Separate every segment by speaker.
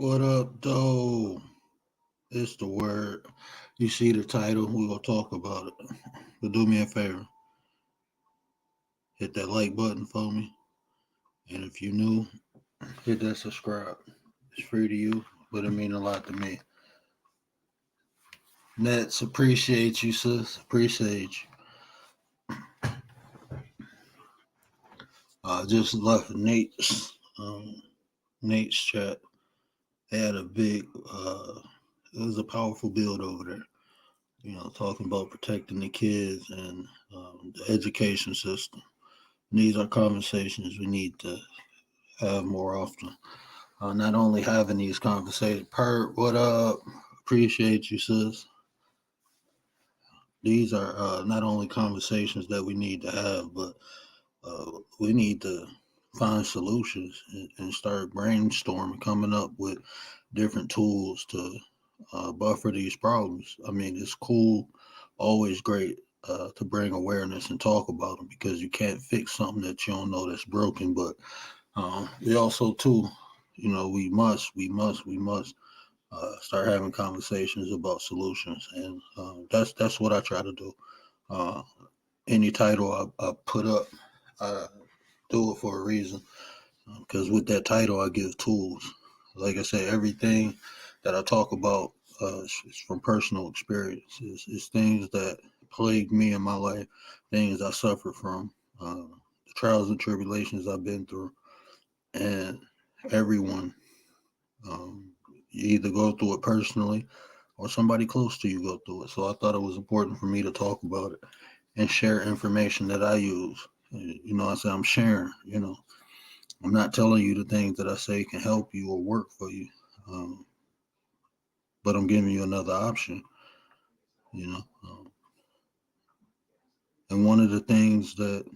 Speaker 1: What up, though? It's the word. You see the title, we're going to talk about it. But do me a favor, hit that like button for me. And if you're new, hit that subscribe. It's free to you, but it means a lot to me. Nets, appreciate you, sis. Appreciate you. Just left Nate's chat. They had a big, it was a powerful build over there. Talking about protecting the kids and the education system. These are conversations we need to have more often. Not only having these conversations, what up? Appreciate you, sis. These are not only conversations that we need to have, but we need to find solutions and start brainstorming, coming up with different tools to buffer these problems. I mean, it's cool, always great to bring awareness and talk about them because you can't fix something that you don't know that's broken. But we also, too, we must start having conversations about solutions, and that's what I try to do. Uh, any title I put up, I do it for a reason because with that title, I give tools. Like I said, everything that I talk about is from personal experience. It's things that plagued me in my life, things I suffered from, the trials and tribulations I've been through, and everyone. You either go through it personally or somebody close to you go through it. So I thought it was important for me to talk about it and share information that I use. I say I'm sharing, I'm not telling you the things that I say can help you or work for you, um, but I'm giving you another option, you know. And one of the things that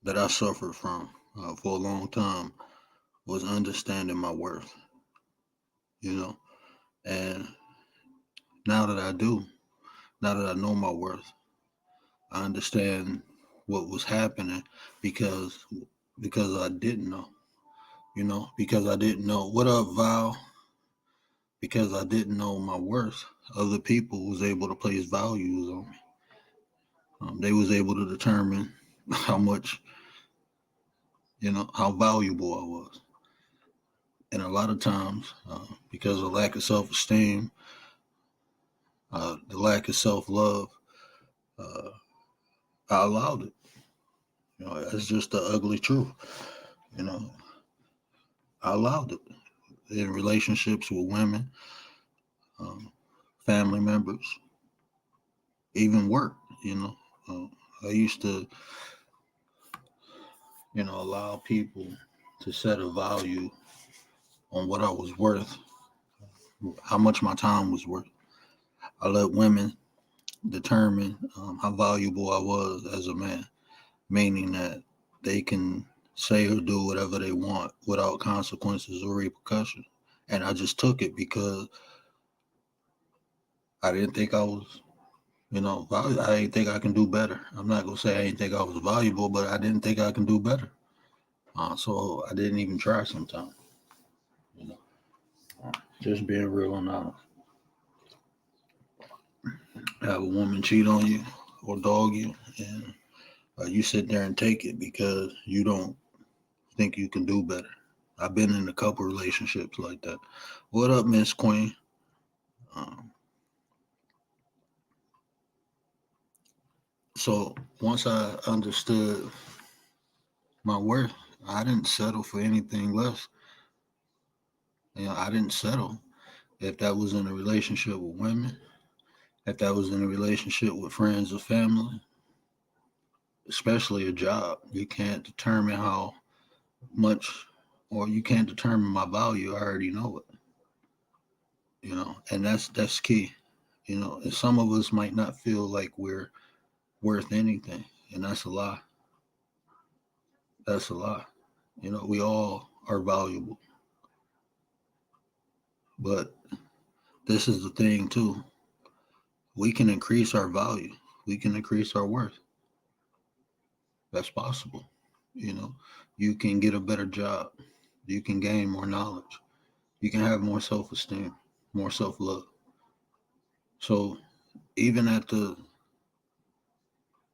Speaker 1: I suffered from for a long time was understanding my worth, you know. And now that I do, now that I know my worth, I understand what was happening because because I didn't know, because I didn't know. What up, Val? Because I didn't know my worth. Other people was able to place values on me. They was able to determine how much, how valuable I was. And a lot of times, because of lack of self-esteem, the lack of self-love, uh, I allowed it. That's just the ugly truth. You know, I allowed it in relationships with women, um, family members, even work. Uh, I used to, allow people to set a value on what I was worth, how much my time was worth. I let women determine how valuable I was as a man, meaning that they can say or do whatever they want without consequences or repercussions. And I just took it because I didn't think I was, I didn't think I can do better. I'm not gonna say I didn't think I was valuable, but I didn't think I can do better. So I didn't even try sometimes. You know, just being real and honest. Have a woman cheat on you or dog you, and you sit there and take it because you don't think you can do better. I've been in a couple relationships like that. What up, Miss Queen? Um, so once I understood my worth, I didn't settle for anything less. I didn't settle if that was in a relationship with women, if that was in a relationship with friends or family, especially a job. You can't determine how much, or you can't determine my value. I already know it, and that's key. And some of us might not feel like we're worth anything, and that's a lie. That's a lie. We all are valuable, but this is the thing too. We can increase our value. We can increase our worth. That's possible. You know, you can get a better job. you can gain more knowledge. You can have more self-esteem, more self-love. So even at the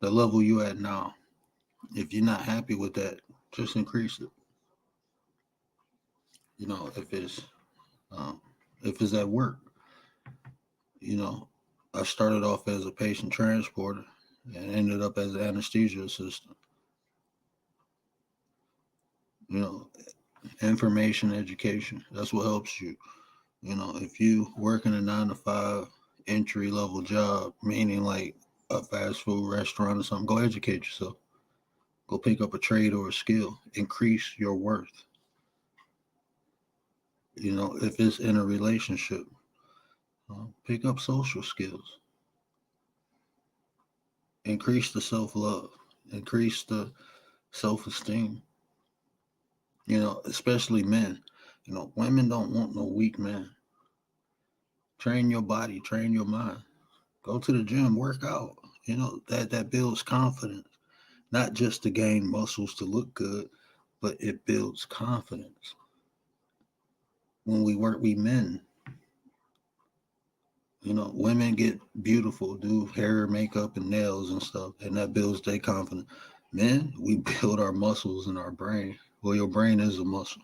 Speaker 1: level you at now, if you're not happy with that, just increase it. You know, um, if it's at work, you know, I started off as a patient transporter and ended up as an anesthesia assistant. You know, information education. That's what helps you. You know, if you work in a 9 to 5 entry level job, meaning like a fast food restaurant or something, go educate yourself. Go pick up a trade or a skill. Increase your worth. You know, if it's in a relationship, pick up social skills. Increase the self love. Increase the self esteem. You know, especially men. You know, women don't want no weak man. Train your body, train your mind. Go to the gym, work out. You know, that builds confidence. Not just to gain muscles to look good, but it builds confidence. When we work, we men. You know, women get beautiful, do hair, makeup, and nails and stuff, and that builds their confidence. Men, we build our muscles in our brain. Well, your brain is a muscle.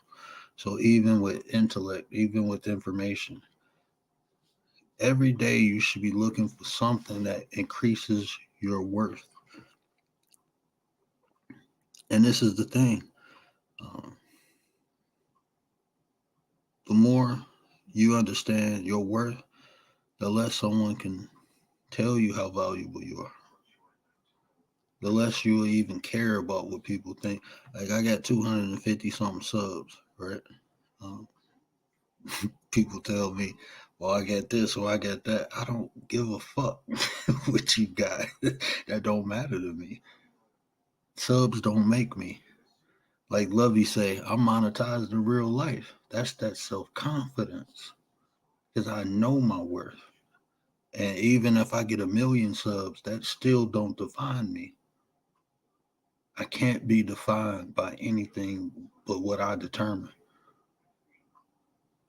Speaker 1: So even with intellect, even with information, every day you should be looking for something that increases your worth. And this is the thing. Um, the more you understand your worth, the less someone can tell you how valuable you are. The less you will even care about what people think. Like I got 250 something subs, right? Um, People tell me, well, I got this or I got that. I don't give a fuck what you got. That don't matter to me. Subs don't make me. Like Lovey say, I'm monetized in real life. That's that self confidence because I know my worth. And even if I get 1 million subs, that still don't define me. I can't be defined by anything but what I determine.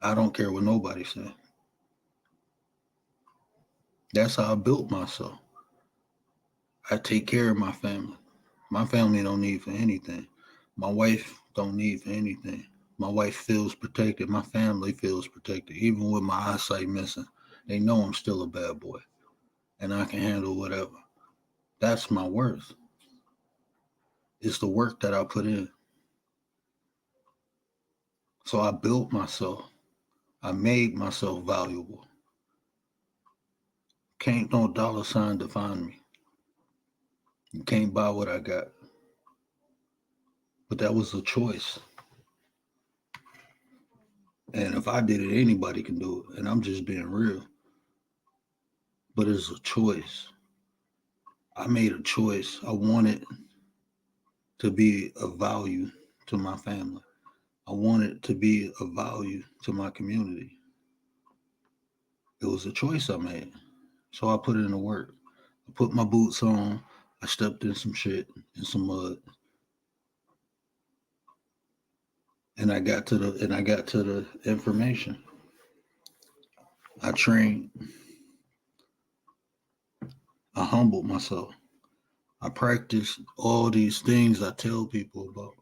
Speaker 1: I don't care what nobody says. That's how I built myself. I take care of my family. My family don't need for anything. My wife don't need for anything. My wife feels protected. My family feels protected. Even with my eyesight missing, they know I'm still a bad boy and I can handle whatever. That's my worth. It's the work that I put in. So I built myself. I made myself valuable. Can't no dollar sign define me. You can't buy what I got. But that was a choice. And if I did it, anybody can do it. And I'm just being real. But it's a choice. I made a choice. I wanted to be of value to my family. I wanted to be of value to my community. It was a choice I made. So I put in the work. I put my boots on. I stepped in some shit, in some mud. And I got to the information. I trained. I humbled myself. I practiced all these things I tell people about.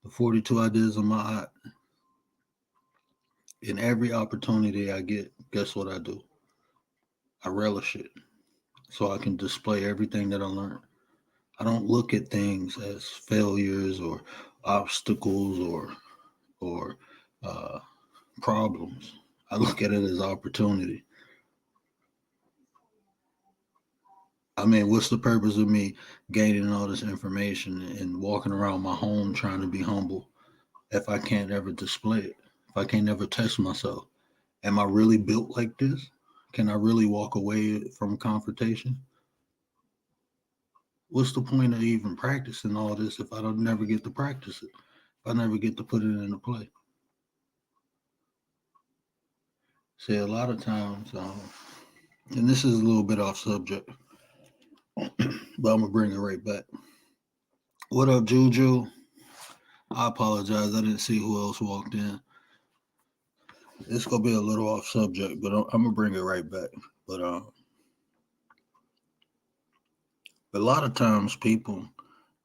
Speaker 1: The 42 ideas of my art. In every opportunity I get, guess what I do? I relish it so I can display everything that I learned. I don't look at things as failures or obstacles or uh, problems. I look at it as opportunity. I mean, what's the purpose of me gaining all this information and walking around my home trying to be humble if I can't ever display it? If I can't ever test myself? Am I really built like this? Can I really walk away from confrontation? What's the point of even practicing all this if I don't never get to practice it? If I never get to put it into play? See, a lot of times, and this is a little bit off subject, but I'm gonna bring it right back. What up, Juju? I apologize. I didn't see who else walked in. It's gonna be a little off subject, but I'm gonna bring it right back. But a lot of times people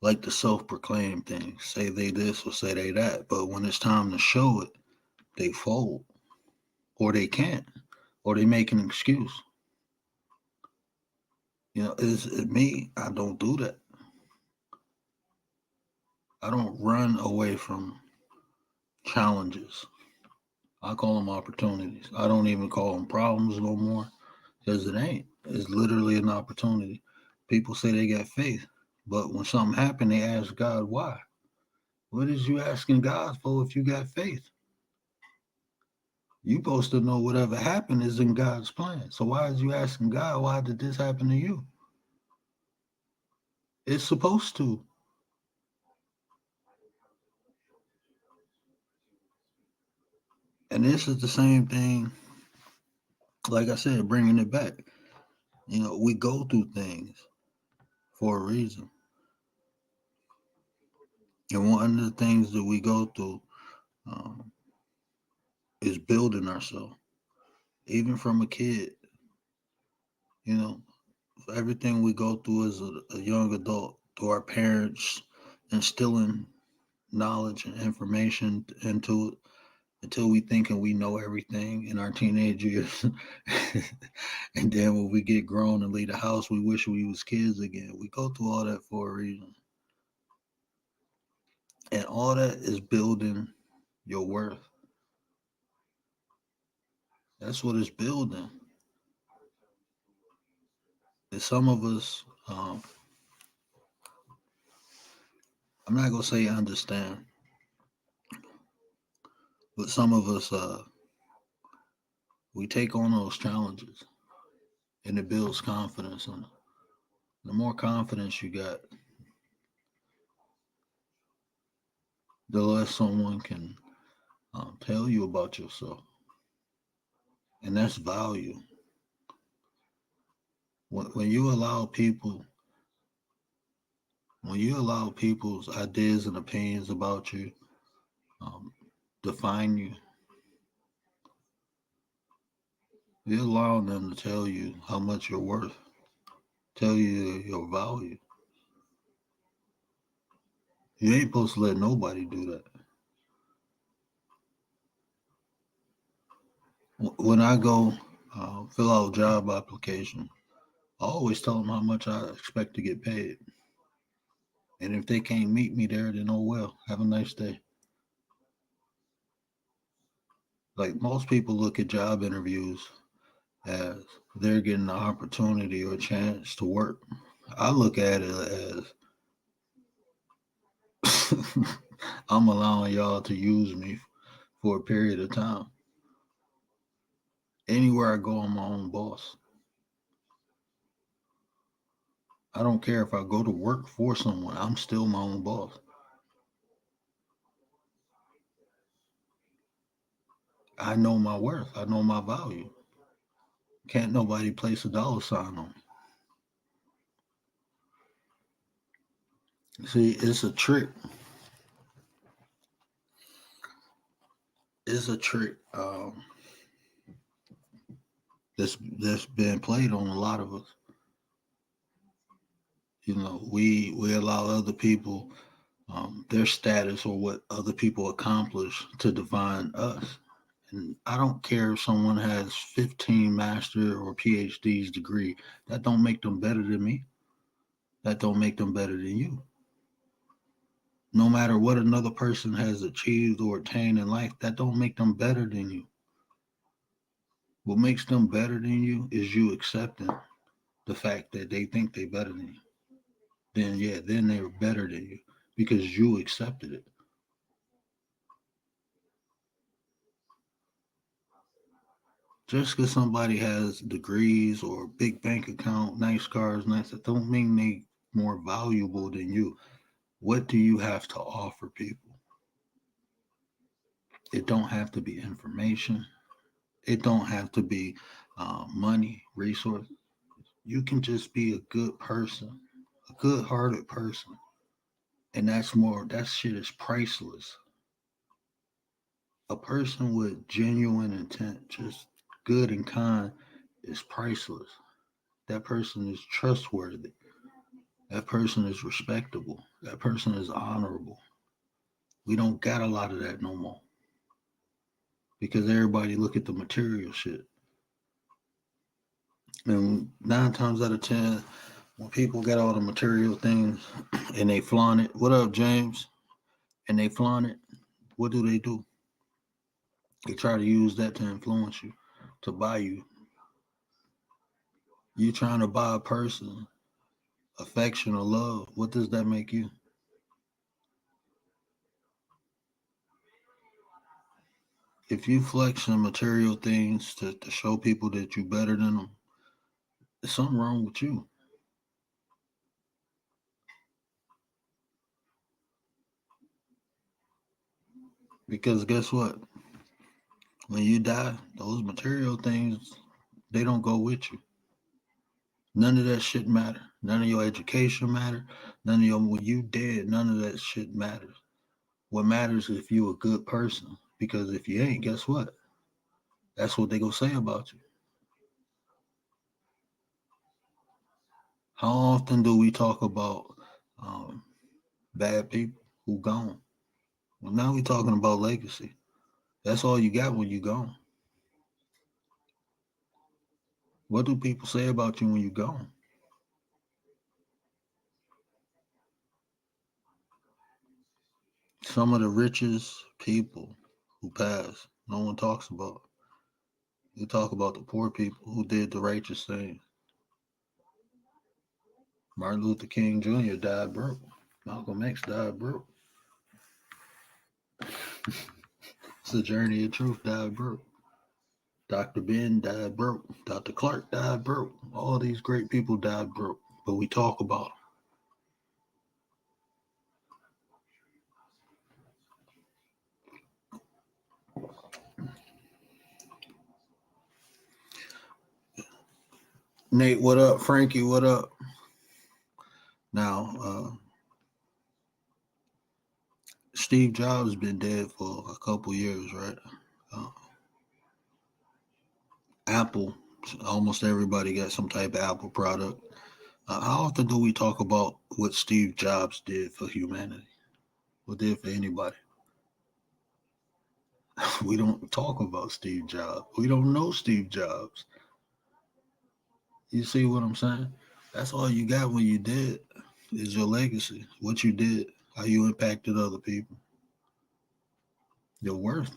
Speaker 1: like to self-proclaim things, say they this or say they that, but when it's time to show it, they fold or they can't or they make an excuse. Is it me? I don't do that. I don't run away from challenges. I call them opportunities. I don't even call them problems no more because it ain't. It's literally an opportunity. People say they got faith, but when something happened, they ask God why. What is you asking God for if you got faith? You supposed to know whatever happened is in God's plan. So why is you asking God why did this happen to you? It's supposed to. And this is the same thing. Like I said, bringing it back. We go through things for a reason. And one of the things that we go through um, is building ourselves. Even from a kid, you know, everything we go through as a young adult, through our parents instilling knowledge and information into it until we thinking we know everything in our teenage years. And then when we get grown and leave the house, we wish we was kids again. We go through all that for a reason. And all that is building your worth. That's what it's building. And some of us, I'm not gonna say understand, but some of us, we take on those challenges, and it builds confidence. And the more confidence you got, the less someone can tell you about yourself, and that's value. When you allow people, when you allow people's ideas and opinions about you um, define you, you're allowing them to tell you how much you're worth, tell you your value. You ain't supposed to let nobody do that. When I go fill out a job application, I always tell them how much I expect to get paid. And if they can't meet me there, then oh well. Have a nice day. Like most people look at job interviews as they're getting the opportunity or a chance to work. I look at it as I'm allowing y'all to use me for a period of time. Anywhere I go, I'm my own boss. I don't care if I go to work for someone, I'm still my own boss. I know my worth, I know my value. Can't nobody place a dollar sign on me. See, it's a trick. It's a trick that's been played on a lot of us. We allow other people their status or what other people accomplish to define us. And I don't care if someone has 15 master or PhD's degree. That don't make them better than me. That don't make them better than you. No matter what another person has achieved or attained in life, that don't make them better than you. What makes them better than you is you accepting the fact that they think they better than you. Then yeah, then they're better than you because you accepted it. Just because somebody has degrees or big bank account, nice cars, nice, that don't mean they more valuable than you. What do you have to offer people? It don't have to be information. It don't have to be money, resources. You can just be a good person, a good-hearted person. And that shit is priceless. A person with genuine intent, just good and kind, is priceless. That person is trustworthy. That person is respectable. That person is honorable. We don't got a lot of that no more because everybody look at the material shit. And 9 times out of 10, when people get all the material things and they flaunt it, what up, James? And they flaunt it, what do? They try to use that to influence you, to buy you. You trying to buy a person affection or love. What does that make you? If you flex on material things to show people that you're better than them, there's something wrong with you. Because guess what? When you die, those material things, they don't go with you. None of that shit matter. None of your education matter. None of your when you dead, none of that shit matters. What matters is if you a good person. Because if you ain't, guess what? That's what they gonna say about you. How often do we talk about um, bad people who gone? Well, now we talking about legacy. That's all you got when you gone. What do people say about you when you gone? Some of the richest people who passed, no one talks about. You talk about the poor people who did the righteous thing. Martin Luther King Jr. died broke. Malcolm X died broke. It's the journey of truth died broke. Dr. Ben died broke. Dr. Clark died broke. All these great people died broke. But we talk about them. Nate, what up? Frankie, what up? Now, Steve Jobs been dead for a couple years, right? Uh, Apple, almost everybody got some type of Apple product. How often do we talk about what Steve Jobs did for humanity? What did for anybody? We don't talk about Steve Jobs. We don't know Steve Jobs. You see what I'm saying? That's all you got when you did is your legacy, what you did, how you impacted other people, your worth.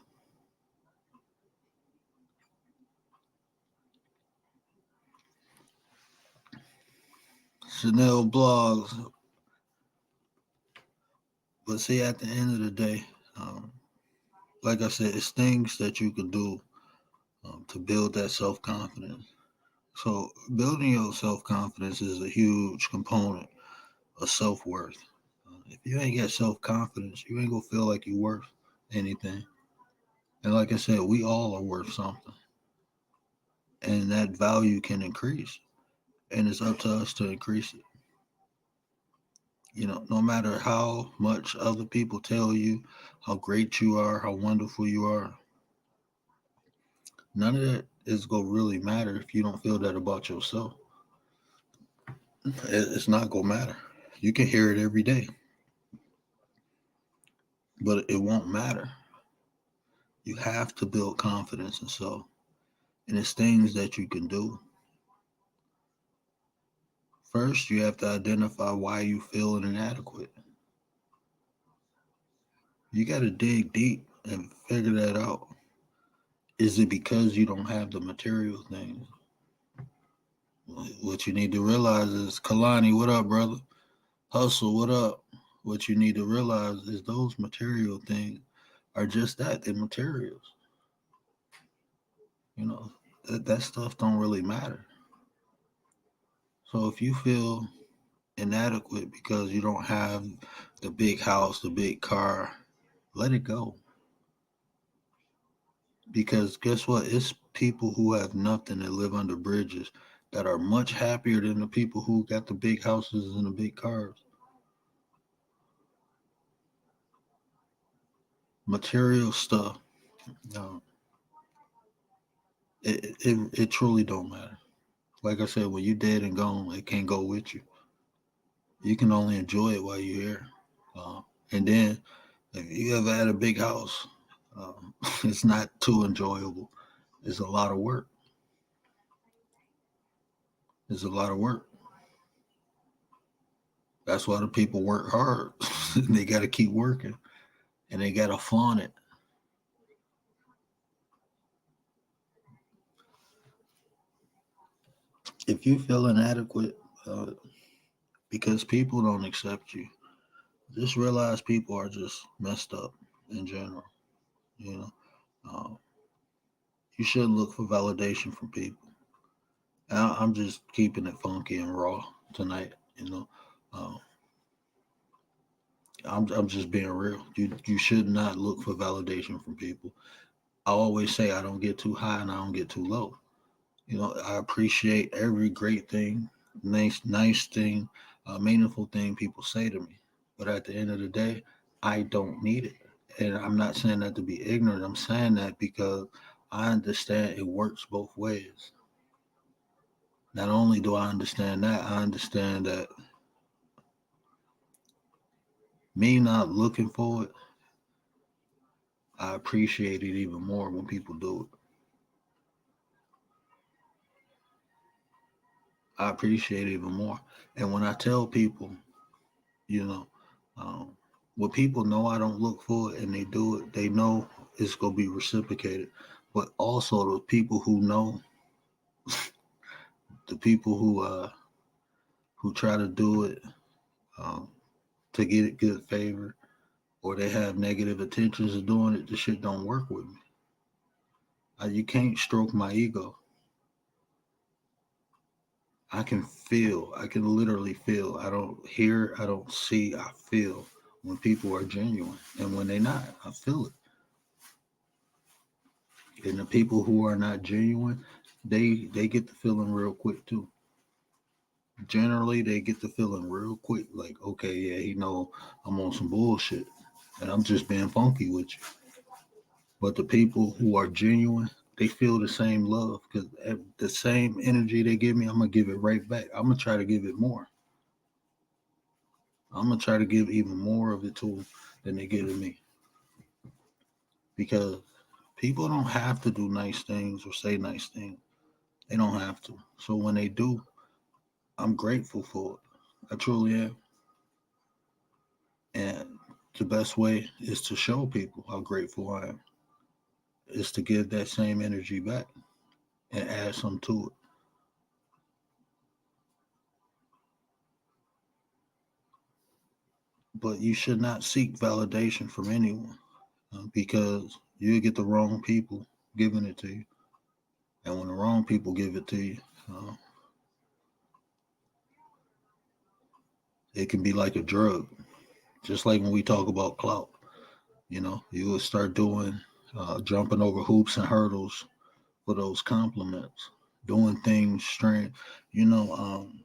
Speaker 1: Chanel blogs, but see, at the end of the day, um, like I said, it's things that you can do to build that self confidence. So, building your self confidence is a huge component of self worth. If you ain't got self confidence, you ain't gonna feel like you're worth anything. And like I said, we all are worth something, and that value can increase, and it's up to us to increase it. No matter how much other people tell you how great you are, how wonderful you are, none of that is gonna really matter if you don't feel that about yourself. It's not gonna matter. You can hear it every day, but it won't matter. You have to build confidence in self, and it's things that you can do. First, you have to identify why you feel inadequate. You got to dig deep and figure that out. Is it because you don't have the material things? What you need to realize is, Kalani, what up, brother? Hustle, what up? What you need to realize is those material things are just that, they're materials. You know, that stuff don't really matter. So if you feel inadequate because you don't have the big house, the big car, let it go. Because guess what? It's people who have nothing that live under bridges that are much happier than the people who got the big houses and the big cars. Material stuff, uh, it truly don't matter. Like I said, when you dead and gone, it can't go with you. You can only enjoy it while you're here. And then if you ever had a big house, it's not too enjoyable. It's a lot of work. It's a lot of work. That's why the people work hard. They got to keep working and they got to flaunt it. If you feel inadequate uh, because people don't accept you, just realize people are just messed up in general. You know, uh, you shouldn't look for validation from people. I'm just keeping it funky and raw tonight. Uh, I'm just being real. You should not look for validation from people. I always say I don't get too high and I don't get too low. I appreciate every great thing, nice thing, meaningful thing people say to me. But at the end of the day, I don't need it. And I'm not saying that to be ignorant. I'm saying that because I understand it works both ways. Not only do I understand that, I understand that me not looking for it, I appreciate it even more when people do it. I appreciate it even more. And when I tell people, you know, um, when people know I don't look for it and they do it, they know it's gonna be reciprocated. But also the people who know, the people who try to do it um, to get it good favor, or they have negative intentions of doing it, the shit don't work with me. You can't stroke my ego. I can feel. I can literally feel. I don't hear. I don't see. I feel when people are genuine, and when they're not, I feel it. And the people who are not genuine, they get the feeling real quick too. Generally, they get the feeling real quick, like, okay, yeah, he know I'm on some bullshit, and I'm just being funky with you. But the people who are genuine, they feel the same love because the same energy they give me, I'm gonna give it right back. I'm gonna try to give it more. I'm gonna try to give even more of it to them than they give to me because people don't have to do nice things or say nice things. They don't have to. So when they do, I'm grateful for it. I truly am. And the best way is to show people how grateful I am. Is to give that same energy back and add some to it. But you should not seek validation from anyone because you get the wrong people giving it to you. And when the wrong people give it to you, uh, it can be like a drug. Just like when we talk about clout, you will start doing jumping over hoops and hurdles for those compliments, doing things strange. I'm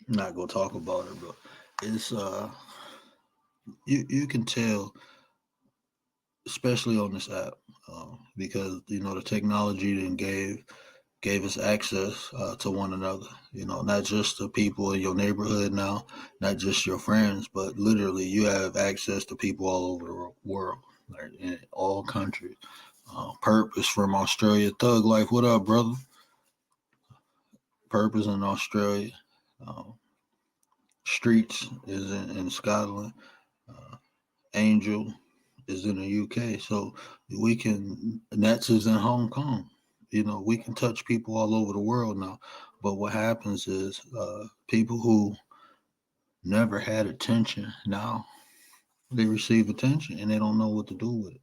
Speaker 1: not gonna talk about it, but it's you can tell, especially on this app, because the technology then gave us access to one another. Not just the people in your neighborhood now, not just your friends, but literally you have access to people all over the world, like in all countries. Purpose from Australia, Thug Life. What up, brother? Purpose in Australia. Uh, Streets is in Scotland. Uh, Angel is in the UK. So we can, Nets is in Hong Kong. We can touch people all over the world now. But what happens is people who never had attention now they receive attention and they don't know what to do with it,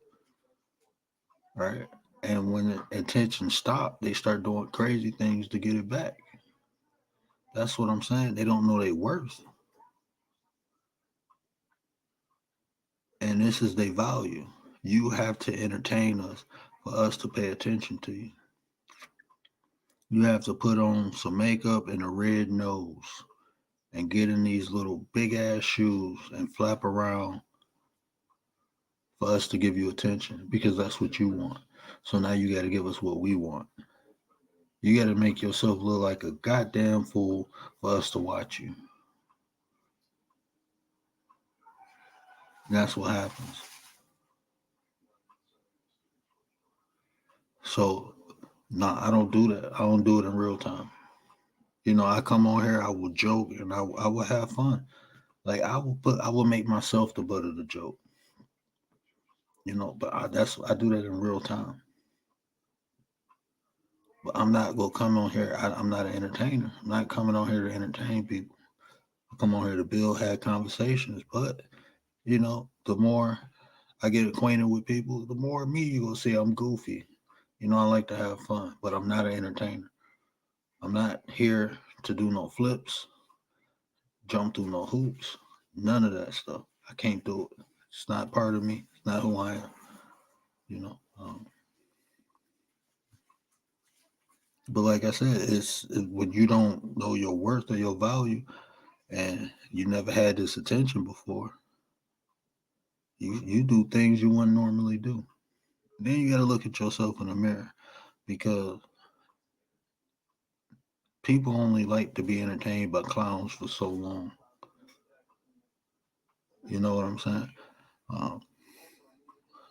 Speaker 1: right? And when the attention stop, they start doing crazy things to get it back. That's what I'm saying. They don't know their worth, and this is their value. You have to entertain us for us to pay attention to you. You have to put on some makeup and a red nose and get in these little big ass shoes and flap around for us to give you attention because that's what you want. So now you got to give us what we want. You got to make yourself look like a goddamn fool for us to watch you. That's what happens. So, nah, I don't do that. I don't do it in real time. I come on here, I will joke and I will have fun. Like I will make myself the butt of the joke. But I do that in real time. But I'm not gonna come on here. I'm not an entertainer. I'm not coming on here to entertain people. I come on here to build, have conversations. But the more I get acquainted with people, the more of me you gonna see. I'm goofy. I like to have fun, but I'm not an entertainer. I'm not here to do no flips, jump through no hoops, none of that stuff. I can't do it. It's not part of me. It's not who I am. You know. But like I said, it's when you don't know your worth or your value, and you never had this attention before. You do things you wouldn't normally do. Then you got to look at yourself in the mirror because people only like to be entertained by clowns for so long. You know what I'm saying? Um,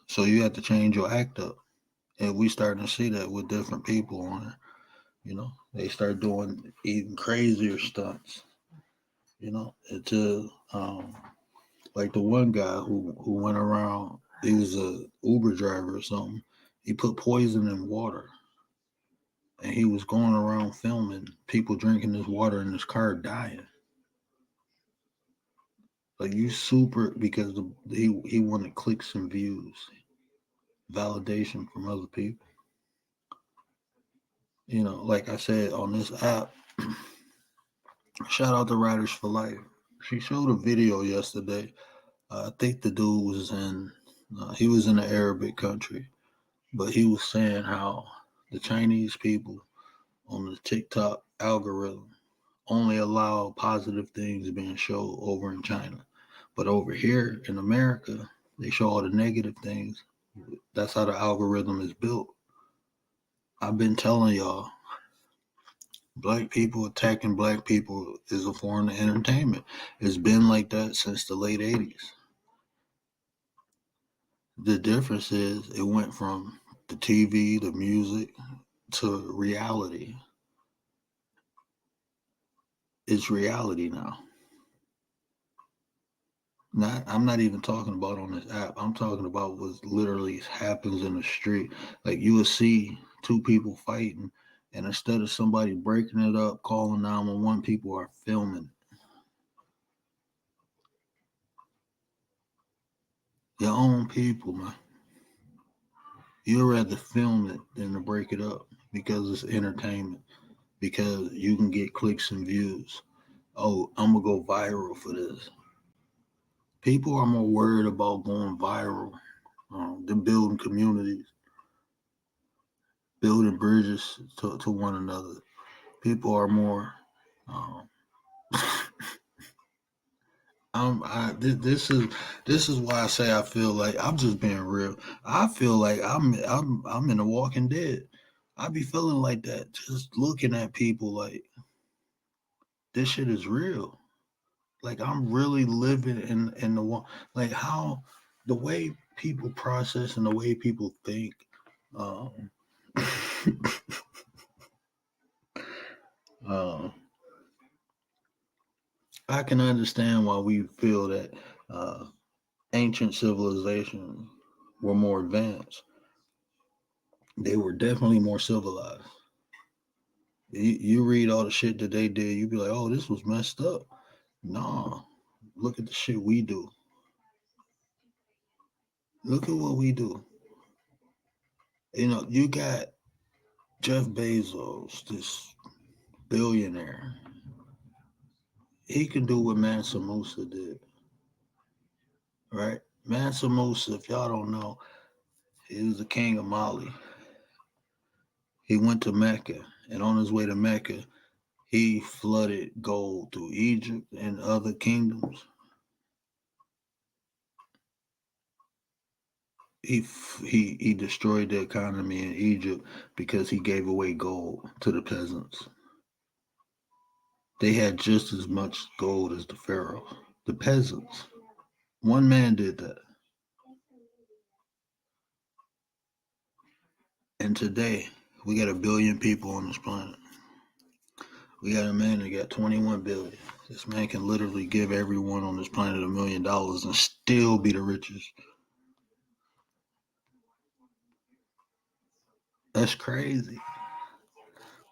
Speaker 1: so you have to change your act up, and we starting to see that with different people on it. They start doing even crazier stunts. To like the one guy who went around. He was a Uber driver or something. He put poison in water, and he was going around filming people drinking this water in his car dying. Like you super because he wanted clicks and views, validation from other people. Like I said on this app, shout out to Riders for Life. She showed a video yesterday. I think the dude was he was in an Arabic country, but he was saying how the Chinese people on the TikTok algorithm only allow positive things being shown over in China. But over here in America, they show all the negative things. That's how the algorithm is built. I've been telling y'all, black people attacking black people is a form of entertainment. It's been like that since the late 80s. The difference is it went from the TV, the music, to reality. It's reality now. I'm not even talking about on this app. I'm talking about what literally happens in the street. Like you will see two people fighting, and instead of somebody breaking it up, calling 911, people are filming. Your own people, man. You'd rather film it than to break it up because it's entertainment. Because you can get clicks and views. Oh, I'm gonna go viral for this. People are more worried about going viral than building communities, building bridges to one another. People are more. Um, this is why I say I feel like I'm just being real. I feel like I'm in The Walking Dead. I be feeling like that, just looking at people like this shit is real. Like I'm really living in the one. Like how the way people process and the way people think. Um, uh, I can understand why we feel that uh, ancient civilizations were more advanced. They were definitely more civilized. You read all the shit that they did, you be like, oh, this was messed up. Nah, look at the shit we do. Look at what we do. You got Jeff Bezos, this billionaire. He can do what Mansa Musa did, right? Mansa Musa, if y'all don't know, he was the king of Mali. He went to Mecca, and on his way to Mecca, He flooded gold through Egypt and other kingdoms. He destroyed the economy in Egypt because he gave away gold to the peasants. They had just as much gold as the pharaohs. The peasants. One man did that. And today, we got 1 billion people on this planet. We got a man that got 21 billion. This man can literally give everyone on this planet $1 million and still be the richest. That's crazy.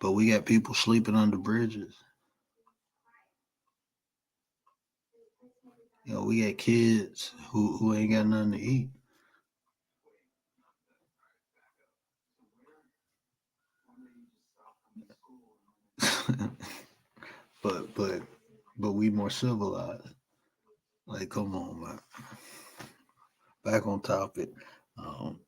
Speaker 1: But we got people sleeping under bridges. We got kids who ain't got nothing to eat. but we more civilized. Like, come on, man. Back on topic. Um,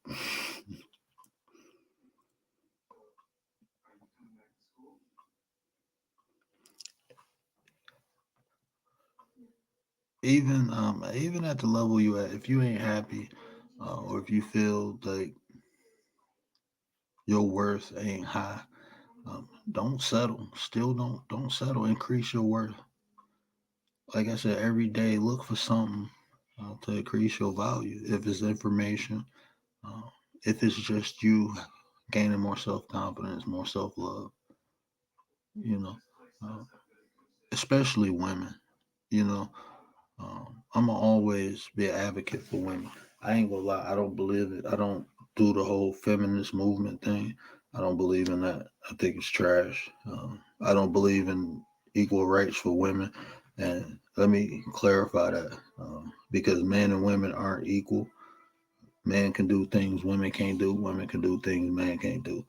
Speaker 1: even at the level you at, if you ain't happy, or if you feel like your worth ain't high, don't settle. Still don't settle. Increase your worth. Like I said, every day look for something to increase your value. If it's information, uh, if it's just you gaining more self confidence, more self love, you know, uh, especially women. You know, I'm gonna always be an advocate for women. I ain't gonna lie, I don't believe it. I don't do the whole feminist movement thing. I don't believe in that. I think it's trash. I don't believe in equal rights for women. And let me clarify that because men and women aren't equal. Men can do things women can't do. Women can do things men can't do.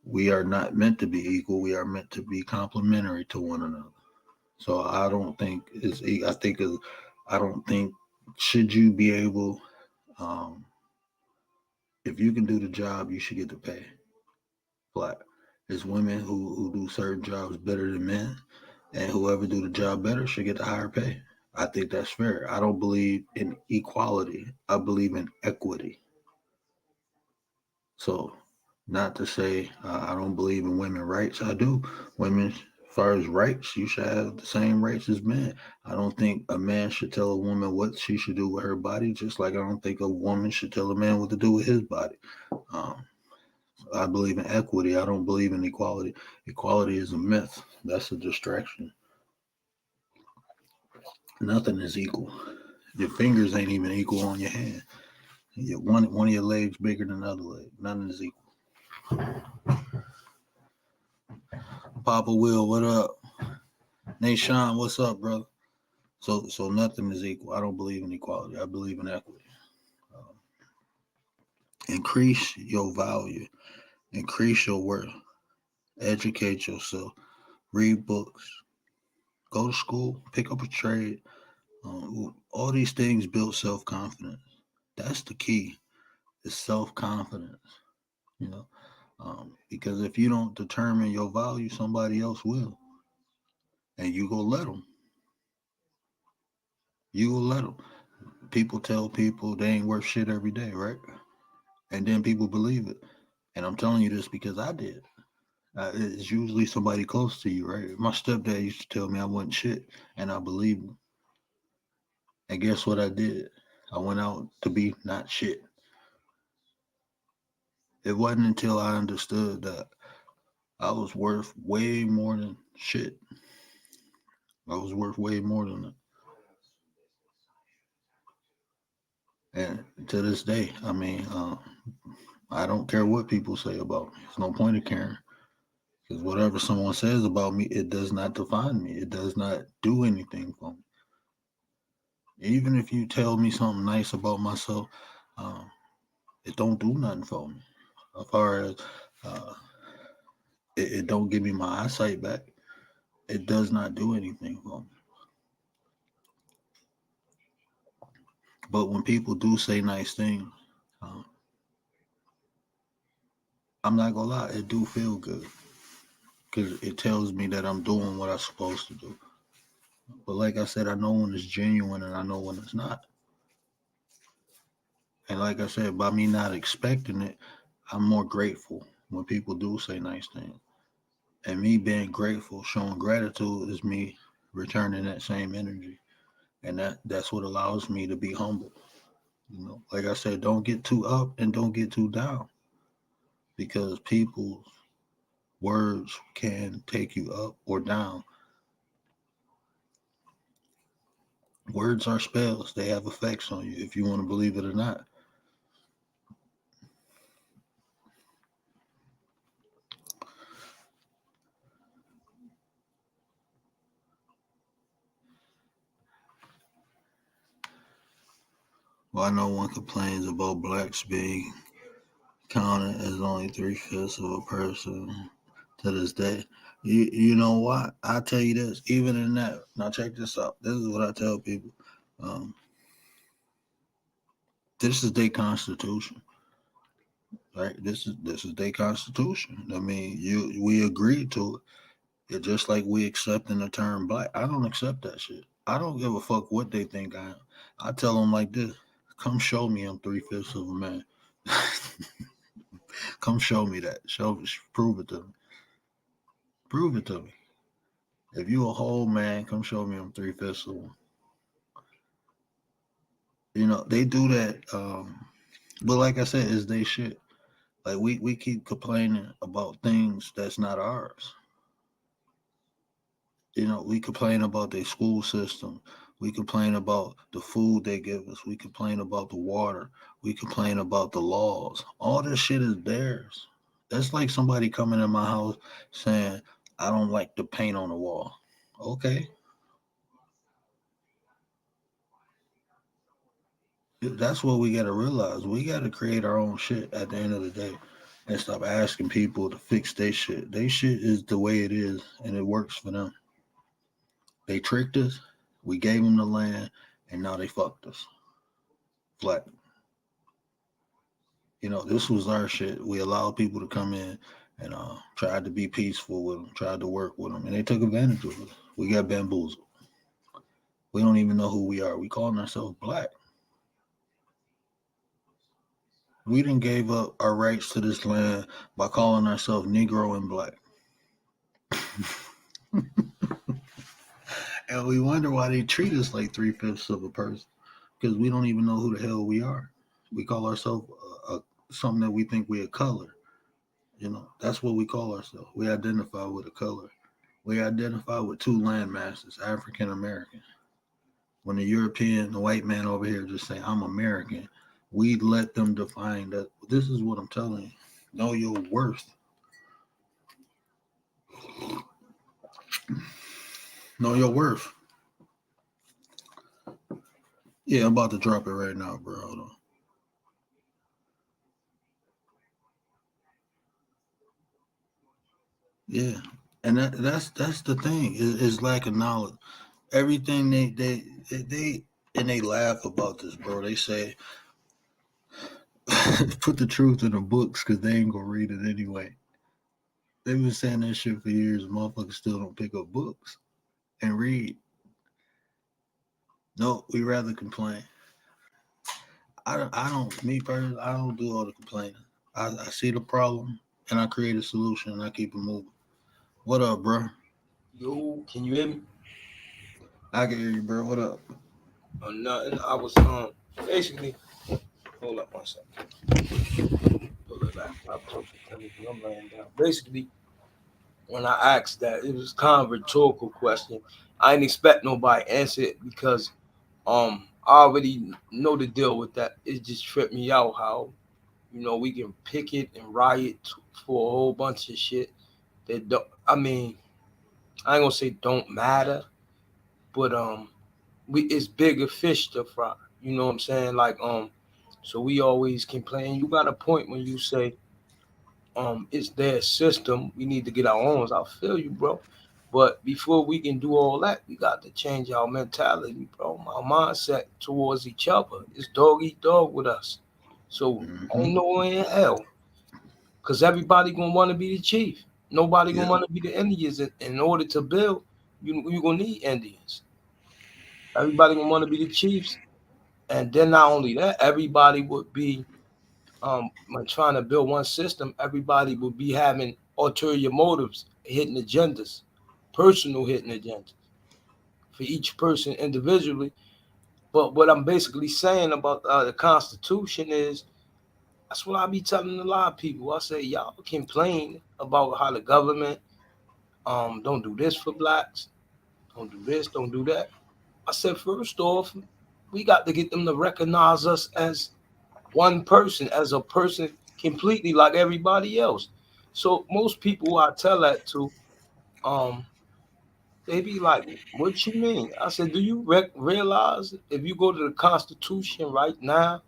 Speaker 1: We are not meant to be equal. We are meant to be complementary to one another. So I don't think it's. I think it's, I don't think should you be able, um, if you can do the job, you should get the pay. Flat. There's women who do certain jobs better than men, and whoever do the job better should get the higher pay. I think that's fair. I don't believe in equality. I believe in equity. So, not to say I don't believe in women's rights. I do. Women, as far as rights, you should have the same rights as men. I don't think a man should tell a woman what she should do with her body, just like I don't think a woman should tell a man what to do with his body. Um, I believe in equity. I don't believe in equality. Equality is a myth. That's a distraction. Nothing is equal. Your fingers ain't even equal on your hand. One of your legs bigger than the other leg. Nothing is equal. Papa Will, what up? Nate Sean, what's up, brother? So nothing is equal. I don't believe in equality. I believe in equity. Um, Increase your value. Increase your worth. Educate yourself. Read books. Go to school. Pick up a trade. All these things build self confidence. That's the key. Is self confidence. You know, because if you don't determine your value, somebody else will, and you go let them. You will let them. People tell people they ain't worth shit every day, right? And then people believe it. And I'm telling you this because I did. It's usually somebody close to you, right? My stepdad used to tell me I wasn't shit, and I believed him. And guess what I did? I went out to be not shit. It wasn't until I understood that I was worth way more than shit. I was worth way more than that. And to this day, I mean, I don't care what people say about me. There's no point in caring. Because whatever someone says about me, it does not define me. It does not do anything for me. Even if you tell me something nice about myself, um, it don't do nothing for me. As far as uh, it don't give me my eyesight back. It does not do anything for me. But when people do say nice things, um, I'm not gonna lie, it do feel good because it tells me that I'm doing what I'm supposed to do. But like I said, I know when it's genuine and I know when it's not. And like I said, by me not expecting it, I'm more grateful when people do say nice things. And me being grateful, showing gratitude is me returning that same energy. And that's what allows me to be humble. Like I said, don't get too up and don't get too down because people's words can take you up or down. Words are spells, they have effects on you if you want to believe it or not. Well, I know one complains about blacks being counted as only 3/5 of a person to this day. You know what? I tell you this, even in that. Now check this out. This is what I tell people. Um, this is their constitution, right? This is their constitution. I mean, we agreed to it. It's just like we accepting the term black. I don't accept that shit. I don't give a fuck what they think I am. I tell them like this: come show me I'm 3/5 of a man. Come show me that. Prove it to me. Prove it to me. If you a whole man, come show me I'm 3/5 of one. They do that. But like I said, it's they shit. Like we keep complaining about things that's not ours. We complain about their school system. We complain about the food they give us. We complain about the water. We complain about the laws. All this shit is theirs. That's like somebody coming in my house saying, I don't like the paint on the wall. Okay. That's what we got to realize. We got to create our own shit at the end of the day and stop asking people to fix their shit. Their shit is the way it is and it works for them. They tricked us. We gave them the land and now they fucked us. Flat. This was our shit. We allowed people to come in and tried to be peaceful with them, tried to work with them, and they took advantage of us. We got bamboozled. We don't even know who we are. We calling ourselves black. We didn't gave up our rights to this land by calling ourselves Negro and black. And we wonder why they treat us like 3/5 of a person because we don't even know who the hell we are. We call ourselves something that we think we're a color. That's what we call ourselves. We identify with a color. We identify with two landmasses, African American. When the white man over here just say, I'm American, we let them define that. This is what I'm telling you. Know your worth. Know your worth. Yeah, I'm about to drop it right now, bro. Hold on. Yeah. And that's the thing. Is lack of knowledge. Everything they and they laugh about this, bro. They say put the truth in the books because they ain't gonna read it anyway. They've been saying that shit for years. Motherfuckers still don't pick up books and read. No, we rather complain. Me personally, I don't do all the complaining. I see the problem and I create a solution and I keep it moving. What up, bro?
Speaker 2: Yo, can you hear me?
Speaker 1: I can hear you, bro. What up?
Speaker 2: Nothing. I was basically hold up one second. Pull it back. I'm laying down. Basically, when I asked that, it was kind of a rhetorical question. I didn't expect nobody to answer it because I already know the deal with that. It just tripped me out how we can picket and riot for a whole bunch of shit that don't. I mean, I ain't gonna say don't matter, but we it's bigger fish to fry. You know what I'm saying? Like so we always complain. You got a point when you say it's their system. We need to get our own. I feel you, bro. But before we can do all that, we got to change our mentality, bro. Our mindset towards each other. It's dog eat dog with us. So
Speaker 1: Mm-hmm.
Speaker 2: ain't no way in hell. Cause everybody gonna want to be the chief. Nobody gonna
Speaker 1: Yeah.
Speaker 2: want to be the Indians. In order to build, you gonna need Indians. Everybody gonna want to be the chiefs, and then not only that, everybody would be when trying to build one system. Everybody would be having ulterior motives, hidden agendas, personal hidden agendas for each person individually. But what I'm basically saying about the Constitution is that's what I be telling a lot of people. I say y'all complain about how the government don't do this for blacks, don't do this, don't do that. I said first off, we got to get them to recognize us as one person, as a person completely like everybody else. So most people I tell that to, um, they be like, "What you mean?" I said, "Do you realize if you go to the Constitution right now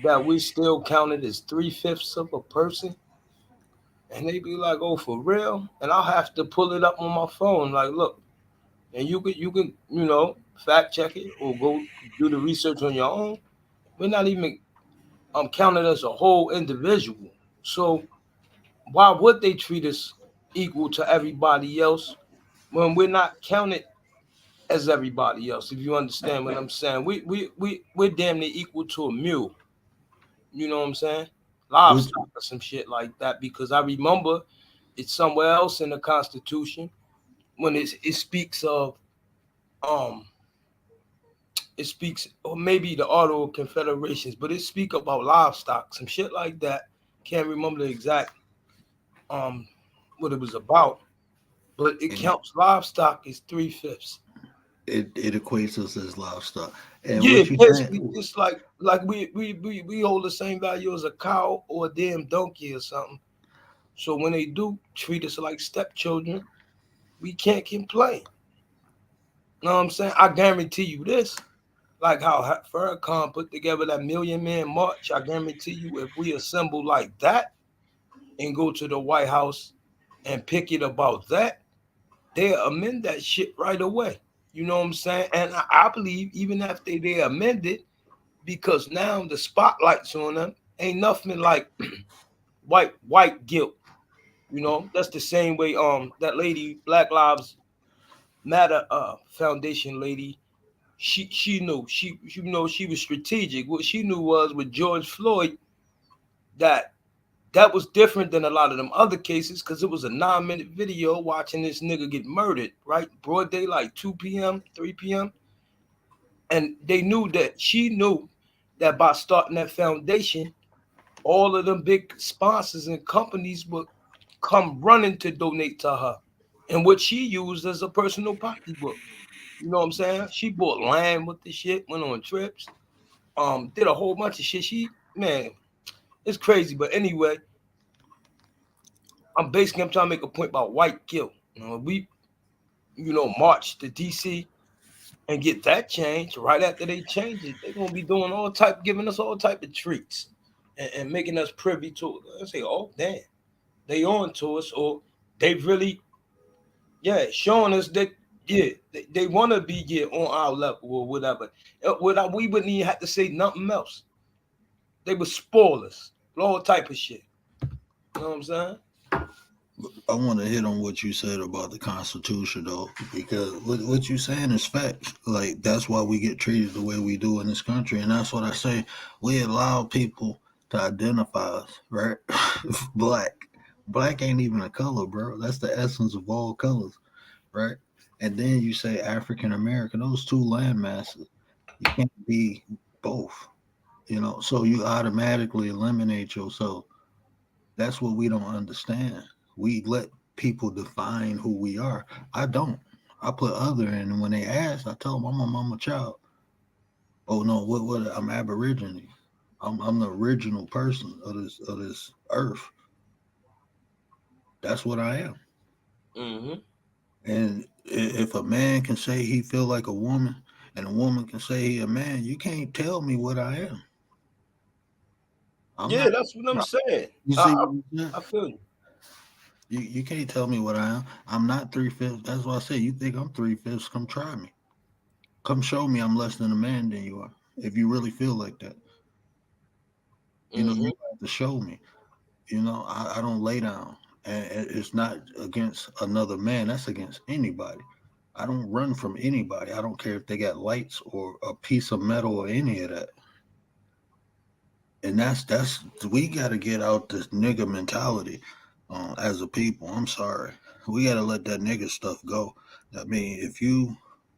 Speaker 2: that we still counted as 3/5 of a person?" And they be like, "Oh, for real?" And I'll have to pull it up on my phone. Like, look, and you can fact check it or go do the research on your own. We're not even counted as a whole individual. So why would they treat us equal to everybody else when we're not counted as everybody else? If you understand what I'm saying, we're damn near equal to a mule. You know what I'm saying?
Speaker 1: Which
Speaker 2: Livestock or some shit like that. Because I remember it's somewhere else in the Constitution when it speaks of um it speaks, or maybe the auto confederations, but it speak about livestock, some shit like that. Can't remember the exact um what it was about, but it
Speaker 1: and
Speaker 2: counts livestock as 3/5.
Speaker 1: it equates us as livestock. And
Speaker 2: Yeah,
Speaker 1: what you
Speaker 2: basically
Speaker 1: saying?
Speaker 2: just like we hold the same value as a cow or a damn donkey or something. So when they do treat us like stepchildren, we can't complain. You know what I'm saying? I guarantee you this. Like how Farrakhan put together that Million Man March, I guarantee you if we assemble like that and go to the White House and pick it about that, they'll amend that shit right away. You know what I'm saying? And I believe even after they amend it, because now the spotlight's on them, ain't nothing like white guilt. You know, that's the same way that lady, Black Lives Matter Foundation lady, she knew she was strategic. What she knew was with George Floyd that that was different than a lot of them other cases because it was a 9-minute video watching this nigga get murdered, right? Broad daylight, 2 p.m., 3 p.m. And they knew that she knew that by starting that foundation, all of them big sponsors and companies would come running to donate to her. And what she used as a personal pocketbook. You know what I'm saying? She bought land with the shit, went on trips, did a whole bunch of shit. Man, it's crazy. But anyway, I'm trying to make a point about white guilt. We, march to DC and get that change. Right after they change it, they're gonna be doing giving us all type of treats and making us privy to it. I say, oh damn, they on to us, or they really, showing us that they want to be on our level or whatever. We wouldn't even have to say nothing else. They would spoil us, all type of shit. You know what I'm saying?
Speaker 1: I want to hit on what you said about the Constitution, though, because what you saying is facts. Like, that's why we get treated the way we do in this country. And that's what I say. We allow people to identify us, right? Black. Black ain't even a color, bro. That's the essence of all colors, right? And then you say African American, those two land masses. You can't be both, so you automatically eliminate yourself. That's what we don't understand. We let people define who we are. I don't. I put other in, and when they ask, I tell them I'm a mama child. Oh no, what? I'm Aborigine. I'm the original person of this earth. That's what I am.
Speaker 2: Mm-hmm.
Speaker 1: And if a man can say he feel like a woman, and a woman can say he a man, you can't tell me what I am. I'm
Speaker 2: Yeah,
Speaker 1: not.
Speaker 2: that's what I'm saying.
Speaker 1: You
Speaker 2: I,
Speaker 1: see
Speaker 2: I,
Speaker 1: what I'm saying?
Speaker 2: I feel you.
Speaker 1: You can't tell me what I am. I'm not 3/5. That's why I say you think I'm 3/5. Come try me. Come show me I'm less than a man than you are. If you really feel like that, you
Speaker 2: Mm-hmm.
Speaker 1: have to show me. I don't lay down. And it's not against another man. That's against anybody. I don't run from anybody. I don't care if they got lights or a piece of metal or any of that. And that's we got to get out this nigga mentality as a people. I'm sorry, we got to let that nigga stuff go. I mean, if you,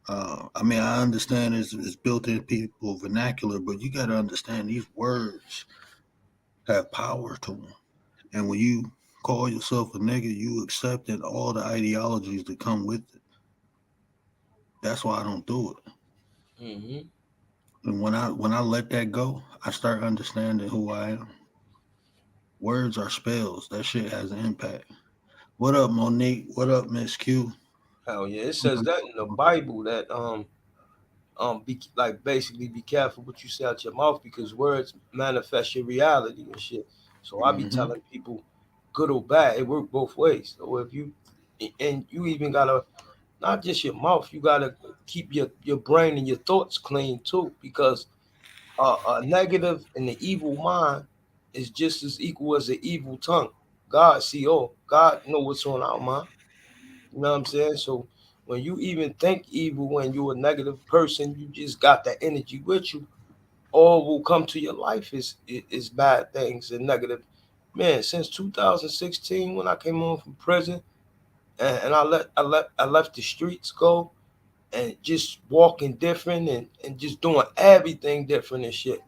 Speaker 1: I mean, I understand it's built in people vernacular, but you got to understand these words have power to them. And when you call yourself a nigga, you accepting all the ideologies that come with it. That's why I don't do it.
Speaker 2: Mm-hmm.
Speaker 1: And when I let that go, I start understanding who I am. Words are spells. That shit has an impact. What up, Monique? What up, Miss Q?
Speaker 2: Hell yeah, it says that in the Bible that be like basically be careful what you say out your mouth because words manifest your reality and shit. So I be
Speaker 1: Mm-hmm.
Speaker 2: telling people, good or bad, it work both ways. So if you and you even gotta not just your mouth, you gotta keep your brain and your thoughts clean too because a negative and the evil mind is just as equal as the evil tongue. God see all. God know what's on our mind. You know what I'm saying? So when you even think evil when you're a negative person, you just got that energy with you. All will come to your life is bad things and negative. Man, since 2016 when I came home from prison and I left the streets go and just walking different and just doing everything different and shit.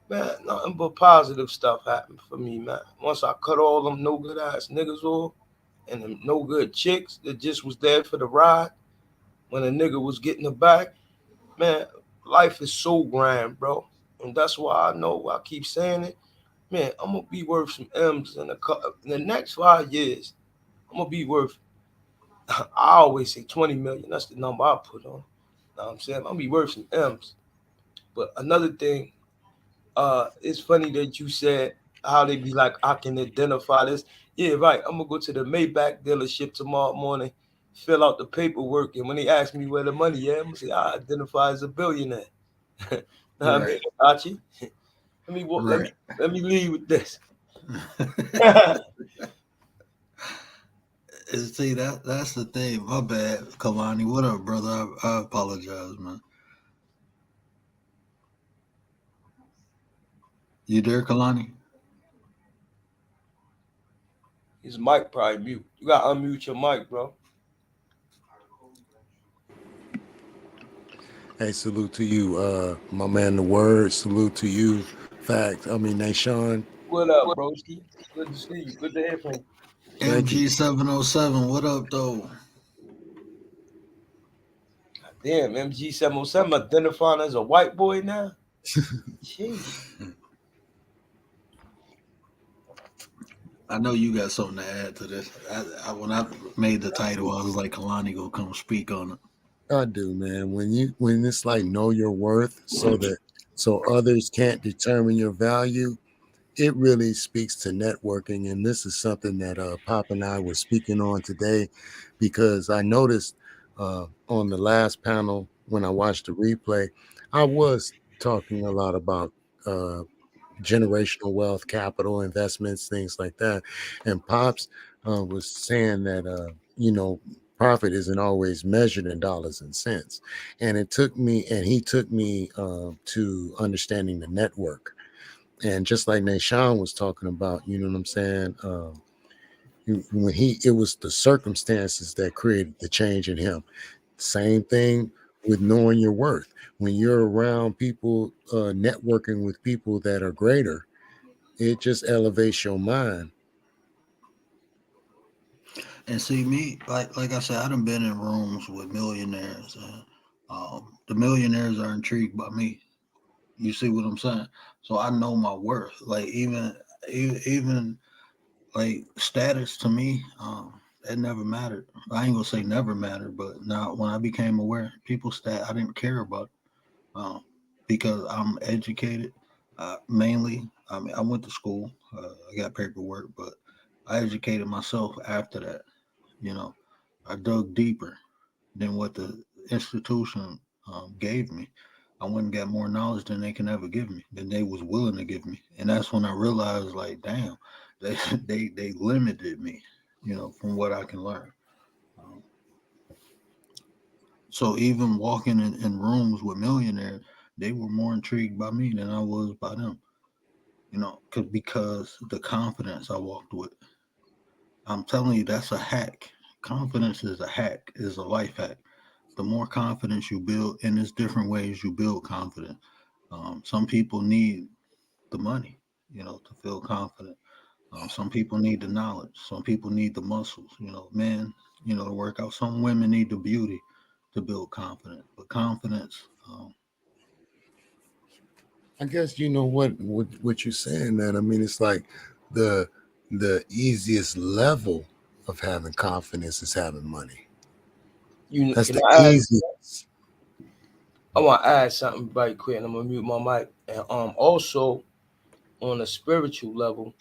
Speaker 2: Man, nothing but positive stuff happened for me, man. Once I cut all them no good ass niggas off and them no good chicks that just was there for the ride when a nigga was getting the back, man, life is so grand, bro. And that's why I know I keep saying it. Man, I'm gonna be worth some M's in the next 5 years. I'm gonna be worth. I always say 20 million. That's the number I put on. Know what I'm saying? I'm gonna be worth some M's. But another thing, it's funny that you said how they be like, I can identify this. Yeah, right. I'm gonna go to the Maybach dealership tomorrow morning, fill out the paperwork, and when they ask me where the money is, I'm gonna say I identify as a billionaire. Know what I
Speaker 1: Right,
Speaker 2: mean, Archie? Let me wa-
Speaker 1: right.
Speaker 2: let me lead with this.
Speaker 1: See that's the thing. My bad, Kalani. What up, brother? I apologize, man. You there, Kalani?
Speaker 2: His mic probably mute. You gotta unmute your mic, bro.
Speaker 3: Hey, salute to you, my man. The word. Salute to you. Fact. I mean, Nashawn.
Speaker 2: What up, broski? Good to see you. Good to hear from you.
Speaker 3: Thank you.
Speaker 1: MG707. What up, though?
Speaker 2: Damn, MG707 identifying as a white boy now. Jeez.
Speaker 1: I know you got something to add to this. When I made the title, I was like, Kalani gonna come speak on it.
Speaker 3: I do, man. When it's like know your worth, so others can't determine your value. It really speaks to networking, and this is something that Pop and I were speaking on today, because I noticed on the last panel when I watched the replay, I was talking a lot about uh, generational wealth, capital investments, things like that. And Pops was saying that profit isn't always measured in dollars and cents. And he took me to understanding the network. And just like Nashawn was talking about, you know what I'm saying? It was the circumstances that created the change in him. Same thing with knowing your worth. When you're around people, networking with people that are greater, it just elevates your mind.
Speaker 1: And see me, like I said, I done been in rooms with millionaires, and the millionaires are intrigued by me. You see what I'm saying? So I know my worth. Like even like status to me, it never mattered. I ain't gonna say never mattered, but now when I became aware, people I didn't care about it, because I'm educated. Mainly, I mean, I went to school. I got paperwork, but I educated myself after that. You know, I dug deeper than what the institution gave me. I went and got more knowledge than they can ever give me, than they was willing to give me. And that's when I realized, like, damn, they they limited me. from what I can learn. Um, so even walking in rooms with millionaires, they were more intrigued by me than I was by them. Because the confidence I walked with. I'm telling you, that's a hack. Confidence is a hack, is a life hack. The more confidence you build, and there's different ways you build confidence. Some people need the money, to feel confident. Some people need the knowledge. Some people need the muscles. Men, to work out. Some women need the beauty to build confidence. But confidence,
Speaker 3: I guess you know what you're saying, man. I mean, it's like the the easiest level of having confidence is having money.
Speaker 2: You
Speaker 3: That's
Speaker 2: can
Speaker 3: the
Speaker 2: I add,
Speaker 3: easiest.
Speaker 2: I want to add something right quick, and I'm gonna mute my mic. And also on a spiritual level,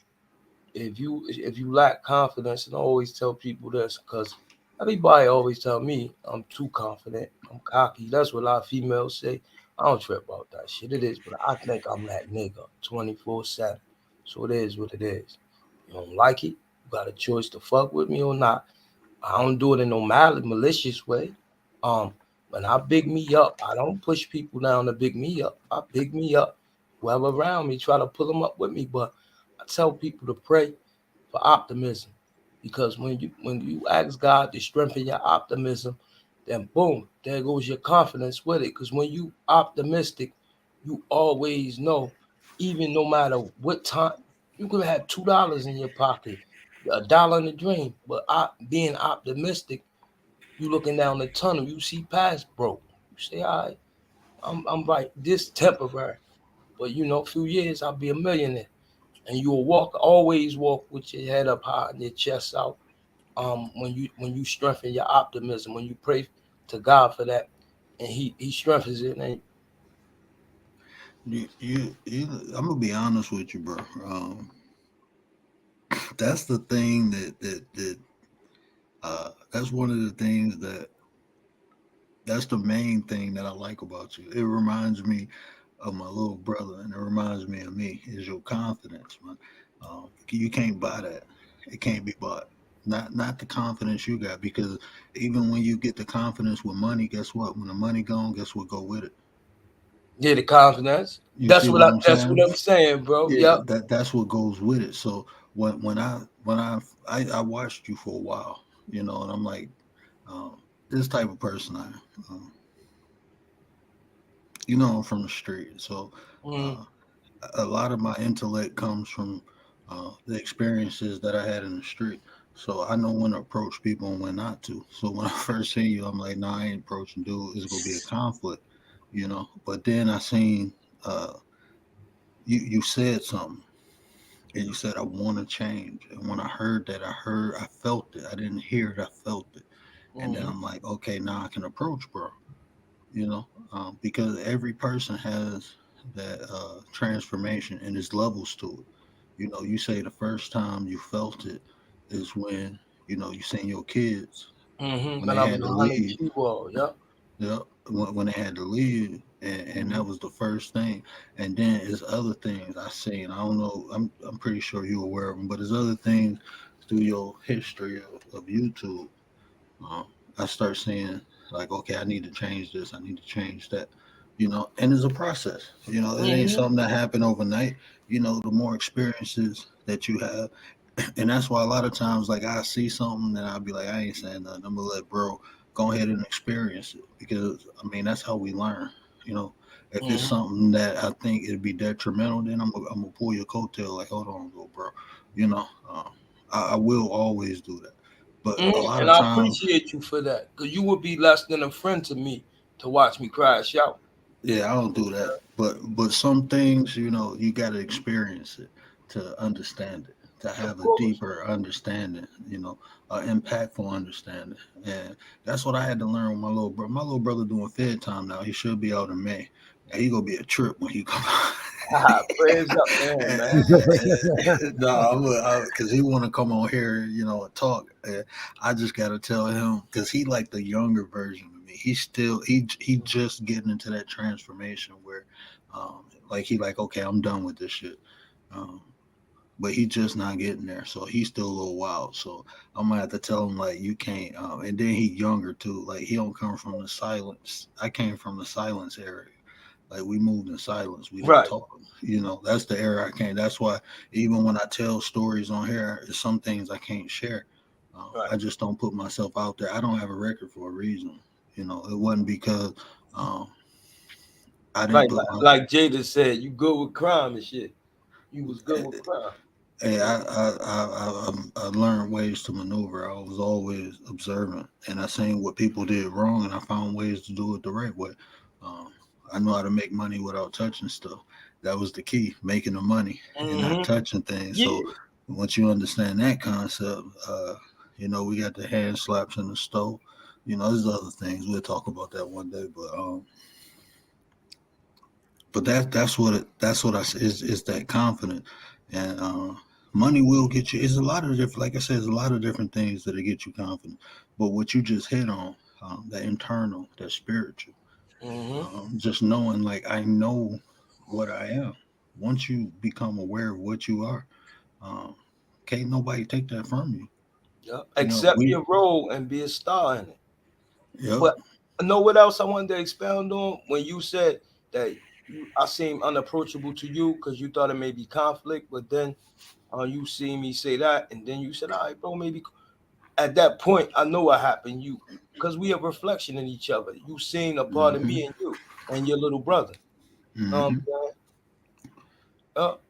Speaker 2: if you lack confidence, and I always tell people this because everybody always tell me I'm too confident, I'm cocky. That's what a lot of females say. I don't trip about that shit. It is, but I think I'm that nigga 24/7. So it is what it is. You don't like it, you got a choice to fuck with me or not. I don't do it in no malicious way. Um, when I big me up, I don't push people down to big me up. I big me up. Whoever around me try to pull them up with me, but I tell people to pray for optimism, because when you ask God to strengthen your optimism, then boom, there goes your confidence with it. Because when you optimistic, you always know, even no matter what time, you could have $2 in your pocket, a dollar in the dream, but being optimistic, you looking down the tunnel, you see past broke. You say, all right, I'm right, this temporary, but a few years I'll be a millionaire. And you'll always walk with your head up high and your chest out. When you strengthen your optimism, when you pray to God for that, and He strengthens it. And
Speaker 1: I'm gonna be honest with you, bro. That's the thing that's one of the things that's the main thing that I like about you. It reminds me of my little brother, and it reminds me of me. Is your confidence, man? You can't buy that. It can't be bought. Not the confidence you got, because even when you get the confidence with money, guess what? When the money gone, guess what go with it?
Speaker 2: yeah, the confidence.
Speaker 1: You see what I'm
Speaker 2: That's what
Speaker 1: saying?
Speaker 2: I'm saying, bro.
Speaker 1: Yeah,
Speaker 2: Yep.
Speaker 1: that's what goes with it. So when I watched you for a while, and I'm like, this type of person I am. I'm from the street, so
Speaker 2: Mm,
Speaker 1: uh, a lot of my intellect comes from the experiences that I had in the street. So I know when to approach people and when not to. So when I first seen you, I'm like, nah, I ain't approaching dude. It's gonna be a conflict, But then I seen you said something, and you said I want to change. And when I heard that, I felt it. I didn't hear it, I felt it. And then
Speaker 2: mm,
Speaker 1: I'm like, okay, now I can approach, bro. Because every person has that transformation, and there's levels to it. You say the first time you felt it is when you seen your kids when
Speaker 2: When
Speaker 1: they
Speaker 2: I
Speaker 1: had
Speaker 2: was
Speaker 1: to
Speaker 2: 100
Speaker 1: leave.
Speaker 2: keyboard. Yep.
Speaker 1: Yeah, when they had to leave, and
Speaker 2: Mm-hmm.
Speaker 1: that was the first thing. And then there's other things I seen. I don't know. I'm pretty sure you're aware of them, but there's other things through your history of YouTube. um, I start seeing, like, okay, I need to change this, I need to change that, and it's a process. It ain't
Speaker 2: Mm-hmm.
Speaker 1: something that happened overnight. The more experiences that you have, and that's why a lot of times, like, I see something and I'll be like, I ain't saying nothing. I'm gonna let bro go ahead and experience it, because I mean that's how we learn. You know, if it's
Speaker 2: Mm-hmm.
Speaker 1: something that I think it'd be detrimental, then I'm gonna pull your coattail. Like, hold on, little bro. You know, I will always do that. But a lot
Speaker 2: And
Speaker 1: of
Speaker 2: I
Speaker 1: times,
Speaker 2: appreciate you for that, because you would be less than a friend to me to watch me crash out.
Speaker 1: yeah, I don't do that. But some things, you got to experience it to understand it, to
Speaker 2: Of
Speaker 1: have a
Speaker 2: course.
Speaker 1: deeper understanding, impactful understanding. And that's what I had to learn with my little brother. My little brother doing Fed time now. He should be out in May. And he gonna be a trip when he come out.
Speaker 2: Prayers up to him, man.
Speaker 1: No, because he want to come on here, and talk. And I just got to tell him, because he like the younger version of me. He's still he just getting into that transformation where, like, he like, okay, I'm done with this shit. Um, but he just not getting there. So he's still a little wild. So I'm gonna have to tell him like you can't. And then he younger too. Like he don't come from the silence. I came from the silence area. Like we moved in silence. We didn't
Speaker 2: Right.
Speaker 1: talk. You know, that's the era I came. That's why even when I tell stories on here, there's some things I can't share.
Speaker 2: Right.
Speaker 1: I just don't put myself out there. I don't have a record for a reason. You know, it wasn't because I didn't
Speaker 2: Like
Speaker 1: put my.
Speaker 2: like Jada said, you good with crime and shit. You was good with crime.
Speaker 1: Hey, I learned ways to maneuver. I was always observant, and I seen what people did wrong, and I found ways to do it the right way. Um, I know how to make money without touching stuff. That was the key, making the money and not
Speaker 2: Mm-hmm.
Speaker 1: touching things.
Speaker 2: Yeah.
Speaker 1: So once you understand that concept, we got the hand slaps in the stove. There's other things. We'll talk about that one day, but that's what I say is that confident and money will get you. It's a lot of different, like I said, it's a lot of different things that'll get you confident. But what you just hit on, that internal, that spiritual,
Speaker 2: Mm-hmm.
Speaker 1: just knowing like I know what I am. Once you become aware of what you are, um, can't nobody take that from you.
Speaker 2: Yep.
Speaker 1: You know,
Speaker 2: Accept
Speaker 1: we,
Speaker 2: your role and be a star in it.
Speaker 1: yep.
Speaker 2: But know what else I wanted to expound on when you said that I seem unapproachable to you because you thought it may be conflict, but then you see me say that, and then you said, "All right, bro, maybe." At that point, I know what happened. You, because we have reflection in each other. You seen a part of
Speaker 1: Hmm.
Speaker 2: me and you and your little brother.
Speaker 1: Hmm.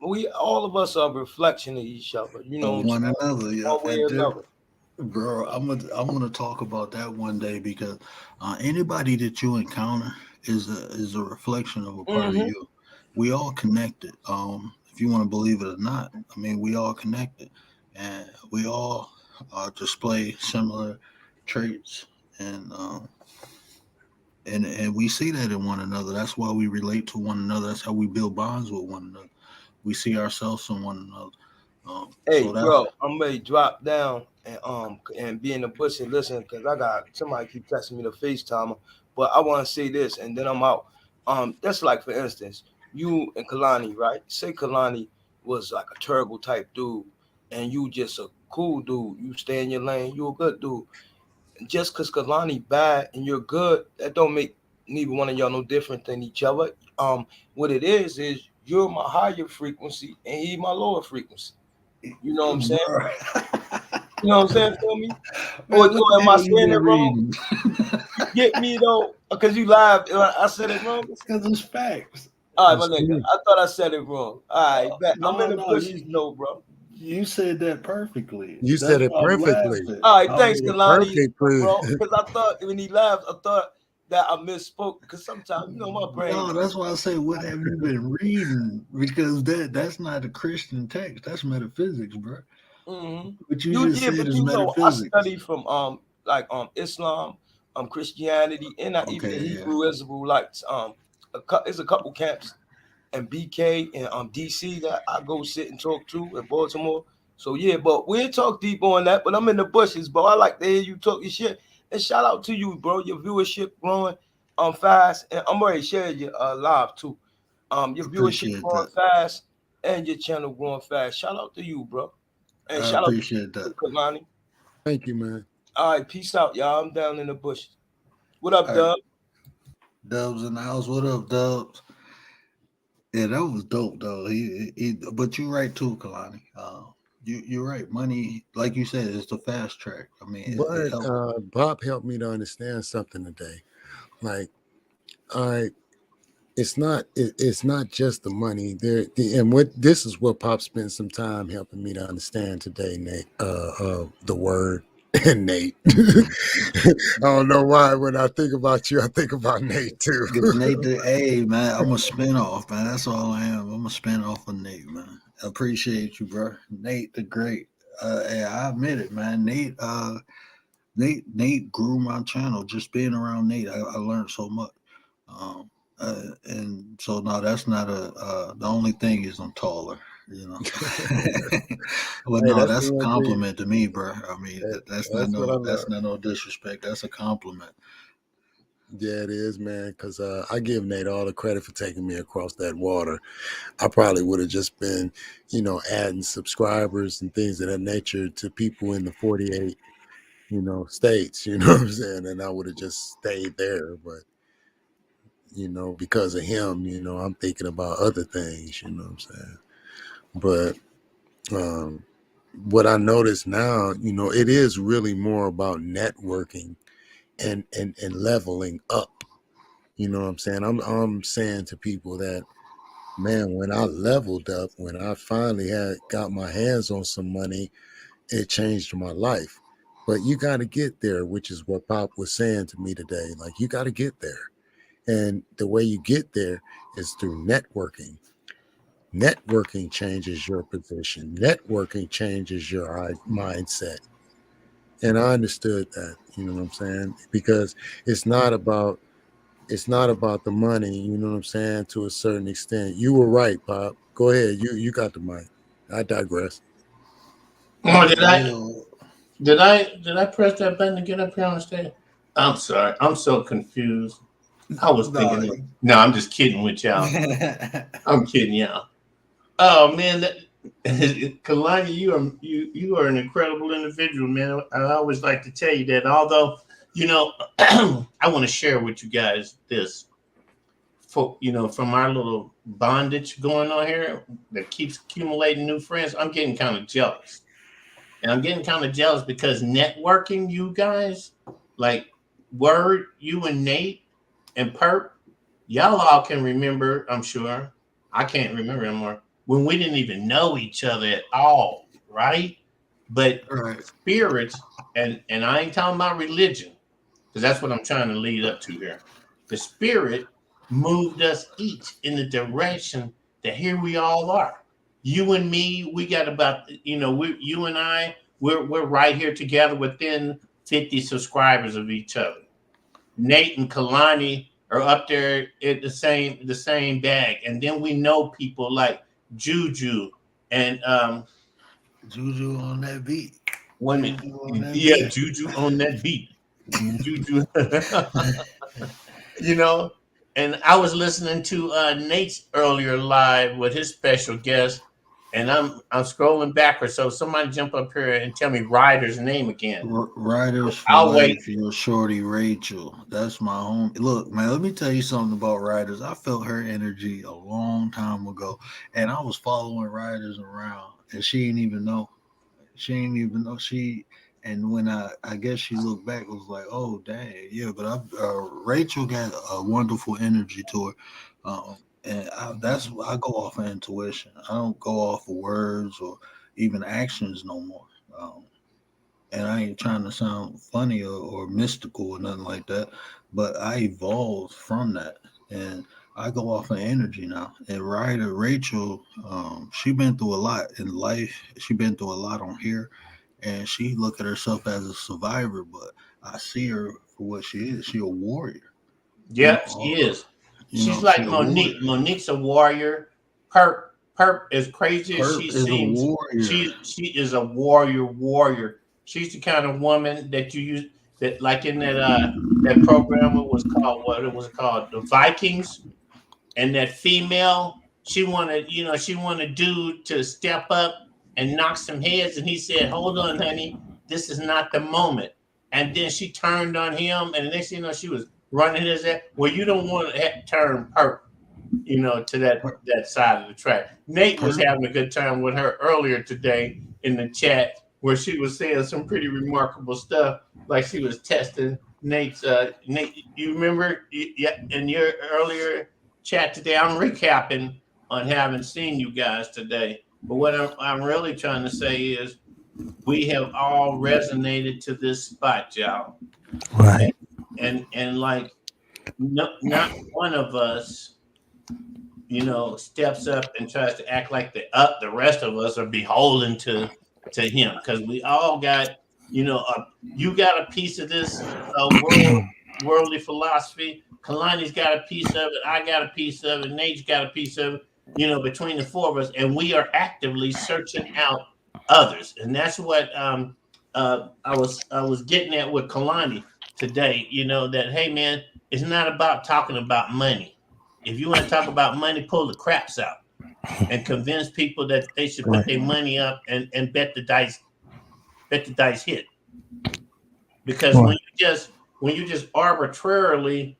Speaker 2: We all of us are a reflection of each other. You know
Speaker 1: Of
Speaker 2: what I'm saying?
Speaker 1: one another, yeah.
Speaker 2: One way or another.
Speaker 1: Bro, I'm gonna talk about that one day because anybody that you encounter is a reflection of a part of
Speaker 2: Mm-hmm.
Speaker 1: you. We all connected. If you want to believe it or not, I mean, we all connected, and we all display similar traits, and and we see that in one another. That's why we relate to one another. That's how we build bonds with one another. We see ourselves in one another.
Speaker 2: Hey,
Speaker 1: So that's
Speaker 2: bro, I'm ready to drop down and be in the bush and listen because I got somebody keep texting me the FaceTime. But I want to say this and then I'm out. That's like for instance, you and Kalani, right? Say Kalani was like a terrible type dude, and you just a cool dude. You stay in your lane. You a good dude. Just because Kalani bad and you're good, that don't make neither one of y'all no different than each other. What it is you're my higher frequency and he my lower frequency. You know what I'm saying?
Speaker 1: bro.
Speaker 2: You know what I'm saying? Feel me?
Speaker 1: Man, what
Speaker 2: Or
Speaker 1: the
Speaker 2: am I
Speaker 1: hell you
Speaker 2: saying it
Speaker 1: been
Speaker 2: wrong?
Speaker 1: reading?
Speaker 2: You get me though? Because you lied. I said it wrong.
Speaker 1: Because it's facts.
Speaker 2: All right, my
Speaker 3: It's
Speaker 2: nigga.
Speaker 3: true.
Speaker 2: I thought I said it wrong. All right, bet. I'm in
Speaker 1: No,
Speaker 2: the
Speaker 1: no,
Speaker 2: bushes, no, bro.
Speaker 1: you said that perfectly.
Speaker 3: You said
Speaker 1: That's
Speaker 3: it
Speaker 1: why I'm
Speaker 3: perfectly.
Speaker 1: laughing.
Speaker 2: All right,
Speaker 3: You
Speaker 2: thanks,
Speaker 3: said it
Speaker 2: Kalani,
Speaker 3: perfectly.
Speaker 2: bro. Because I thought when he laughed, I thought that I misspoke. Because sometimes, my brain.
Speaker 1: No, that's why I say, what have you been reading? Because that's not a Christian text. That's metaphysics, bro.
Speaker 2: Mm-hmm.
Speaker 1: What you
Speaker 2: You
Speaker 1: just
Speaker 2: did,
Speaker 1: said
Speaker 2: but
Speaker 1: is
Speaker 2: I
Speaker 1: metaphysics.
Speaker 2: study from Islam, Christianity, and even the
Speaker 1: Okay, yeah.
Speaker 2: Hebrew Israelites. There's a couple camps and BK and DC that I go sit and talk to in Baltimore. So yeah, but we'll talk deep on that. But I'm in the bushes, bro. I like to hear you talk your shit. And shout out to you, bro. Your viewership growing fast. And I'm ready to share your live too. Your viewership
Speaker 1: Appreciate
Speaker 2: growing
Speaker 1: that.
Speaker 2: fast and your channel growing fast. Shout out to you, bro. And
Speaker 1: I
Speaker 2: shout out
Speaker 1: appreciate
Speaker 2: to
Speaker 1: that.
Speaker 2: Kalani.
Speaker 3: Thank you, man.
Speaker 2: All right, peace out, y'all. I'm down in the bushes. What up,
Speaker 1: All right,
Speaker 2: Dub?
Speaker 1: Dubs in the house. What up, Dubs? Yeah, that was dope, though. But you're right too, Kalani. You're right. Money, like you said, is the fast track. I mean, it
Speaker 3: But
Speaker 1: helps.
Speaker 3: Bob helped me to understand something today. Like, all right, it's not just the money. And what this is what Pop spent some time helping me to understand today, Nate. The word Nate. I don't know why when I think about you, I think about Nate too.
Speaker 1: Nate, hey man, I'm a spinoff, man. That's all I am. I'm a spinoff of Nate, man. I appreciate you, bro. Nate the Great. Hey, I admit it, man. Nate grew my channel. Just being around Nate, I learned so much. And so no, that's not the only thing is I'm taller, you know. But
Speaker 3: Hey,
Speaker 1: no,
Speaker 3: that's the
Speaker 1: that's a
Speaker 3: one thing.
Speaker 1: compliment to me, bro. I mean, that's not
Speaker 3: That's what I
Speaker 1: that's
Speaker 3: love.
Speaker 1: not no disrespect. That's a compliment.
Speaker 3: Yeah, it is, man. Because I give Nate all the credit for taking me across that water. I probably would have just been, adding subscribers and things of that nature to people in the 48, states. You know what I'm saying? And I would have just stayed there. But because of him, I'm thinking about other things. You know what I'm saying? But what I notice now, it is really more about networking and leveling up. You know what I'm saying? I'm saying to people that, man, when I leveled up, when I finally got my hands on some money, it changed my life. But you got to get there, which is what Pop was saying to me today. Like, you got to get there. And the way you get there is through networking. Networking changes your position. Networking changes your mindset. And I understood that, you know what I'm saying? Because it's not about the money, you know what I'm saying, to a certain extent. You were right, Pop. Go ahead. You got the mic. I digress.
Speaker 4: Oh,
Speaker 1: Yeah,
Speaker 4: did I press that button to get up here on the stage? I'm sorry. I'm so confused. I was
Speaker 1: no,
Speaker 4: thinking, no, I'm just kidding with y'all. I'm kidding y'all. Oh man, Kalani, you are an incredible individual, man. I always like to tell you that. Although, I want to share with you guys this. From our little bondage going on here that keeps accumulating new friends, I'm getting kind of jealous. And I'm getting kind of jealous because networking, you guys, like Word, you and Nate and Perp, y'all all can remember, I'm sure. I can't remember anymore. When we didn't even know each other at all, right? But
Speaker 1: right.
Speaker 4: spirits, and I ain't talking about religion, because that's what I'm trying to lead up to here. The spirit moved us each in the direction that here we all are. You and me, we got about, you and I, we're right here together within 50 subscribers of each other. Nate and Kalani are up there at the same bag. And then we know people like Juju and
Speaker 1: Juju on that beat.
Speaker 4: one minute.
Speaker 1: Juju on that
Speaker 4: Yeah,
Speaker 1: beat.
Speaker 4: Juju on that beat. Juju. you know. And I was listening to Nate's earlier live with his special guest, and I'm scrolling backwards. So somebody jump up here and tell me Ryder's name again.
Speaker 1: Riders for
Speaker 4: I'll
Speaker 1: life.
Speaker 4: wait.
Speaker 1: Your shorty Rachel. That's my home. Look, man. Let me tell you something about Riders. I felt her energy a long time ago, and I was following Riders around, and she didn't even know. She ain't even know she. And when I guess she looked back, it was like, oh dang, yeah. But Rachel got a wonderful energy to her, and I go off of intuition. I don't go off of words or even actions no more. And I ain't trying to sound funny or mystical or nothing like that, but I evolved from that, and I go off of energy now. And Ryder Rachel, she been through a lot in life. She been through a lot on here, and she look at herself as a survivor. But I see her for what she is. She a warrior. You
Speaker 4: Yeah, she
Speaker 1: know,
Speaker 4: is. She's
Speaker 1: she
Speaker 4: like
Speaker 1: a warrior.
Speaker 4: Monique. Monique's a warrior. Perp, as crazy as
Speaker 1: Perp
Speaker 4: she
Speaker 1: is a
Speaker 4: seems,
Speaker 1: warrior.
Speaker 4: she is a warrior. She's the kind of woman that you use that like in that program it was called the Vikings, and that female she wanted dude to step up and knock some heads, and he said, hold on honey, this is not the moment. And then she turned on him, and the next thing you know she was running his head. Well, you don't want to turn Perp to that side of the track. Nate was
Speaker 1: Perp,
Speaker 4: having a good time with her earlier today in the chat, where she was saying some pretty remarkable stuff, like she was testing Nate's. Nate, you remember? Yeah, in your earlier chat today, I'm recapping on having seen you guys today. But what I'm really trying to say is, we have all resonated to this spot, y'all,
Speaker 2: Right.
Speaker 4: and like, no, not one of us steps up and tries to act like the rest of us are beholden to him, because we all got you got a piece of this worldly philosophy. Kalani's got a piece of it. I got a piece of it. Nate's got a piece of it. Between the four of us, and we are actively searching out others, and that's what I was getting at with Kalani today. That, hey man, It's not about talking about money. If you want to talk about money, pull the craps out and convince people that they should put their money up and bet the dice hit. Because when you just arbitrarily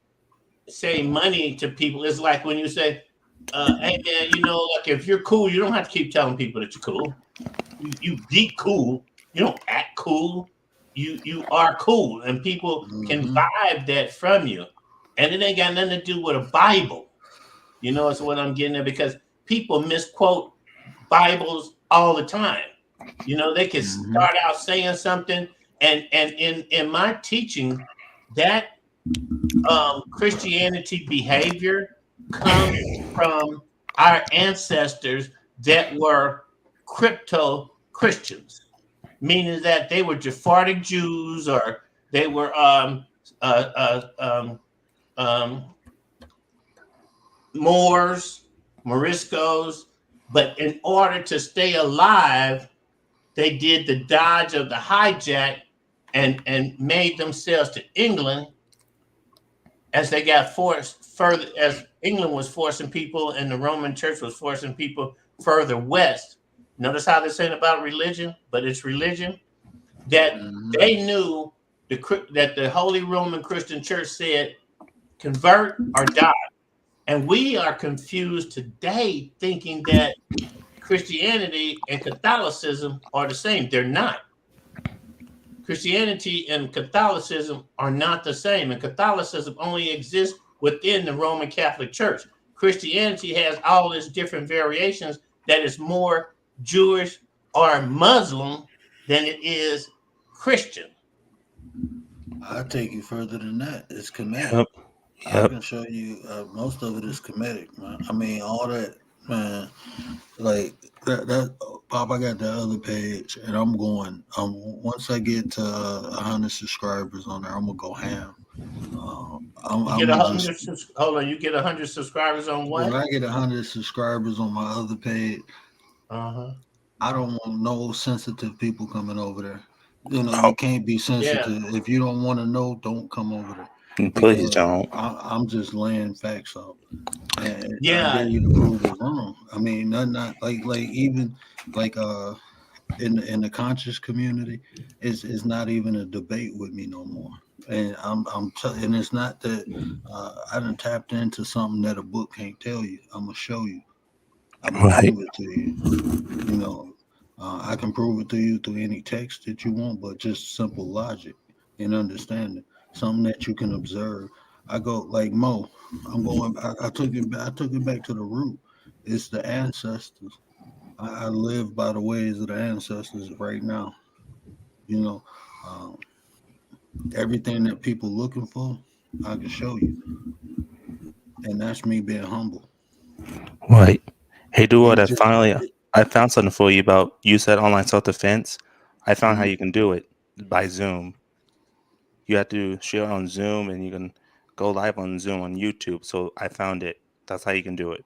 Speaker 4: say money to people, it's like when you say, hey man, like if you're cool, you don't have to keep telling people that you're cool. You be cool. You don't act cool. You are cool, and people can vibe that from you. And it ain't got nothing to do with a Bible. It's what I'm getting at, because people misquote Bibles all the time. They can start out saying something, and in my teaching, that Christianity behavior comes from our ancestors that were crypto Christians, meaning that they were Sephardic Jews, or they were Moors, Moriscos, but in order to stay alive, they did the dodge of the hijack and made themselves to England as they got forced further, as England was forcing people and the Roman Church was forcing people further west. Notice how this ain't about religion, but it's religion. That they knew that the Holy Roman Christian Church said, convert or die. And we are confused today thinking that Christianity and Catholicism are the same. They're not. Christianity and Catholicism are not the same. And Catholicism only exists within the Roman Catholic Church. Christianity has all its different variations that is more Jewish or Muslim than it is Christian.
Speaker 1: I take you further than that. It's comedic.
Speaker 5: Yep.
Speaker 1: I can show you most of it is comedic, man. I mean, all that, man. Like that Pop, I got that other page, and I'm going. Once I get to 100 subscribers on there, I'm gonna go ham.
Speaker 4: You get 100 subscribers on what?
Speaker 1: When I get 100 subscribers on my other page,
Speaker 4: Uh-huh.
Speaker 1: I don't want no sensitive people coming over there. You can't be sensitive. Yeah. If you don't want to know, don't come over there.
Speaker 5: Please don't.
Speaker 1: I'm just laying facts out. And
Speaker 4: yeah,
Speaker 1: I dare you to prove it wrong. I mean, not like even like in the conscious community, it's not even a debate with me no more. And and it's not that I done tapped into something that a book can't tell you. I'm gonna show you. I'm gonna prove it to you. I can prove it to you through any text that you want, but just simple logic and understanding, something that you can observe. I go like Mo. I'm going. I took it back to the root. It's the ancestors. I live by the ways of the ancestors right now. Everything that people looking for, I can show you, and that's me being humble.
Speaker 5: Right. Hey, Duo, I found something for you about. You said online self-defense. I found how you can do it by Zoom. You have to share on Zoom, and you can go live on Zoom on YouTube. So I found it. That's how you can do it.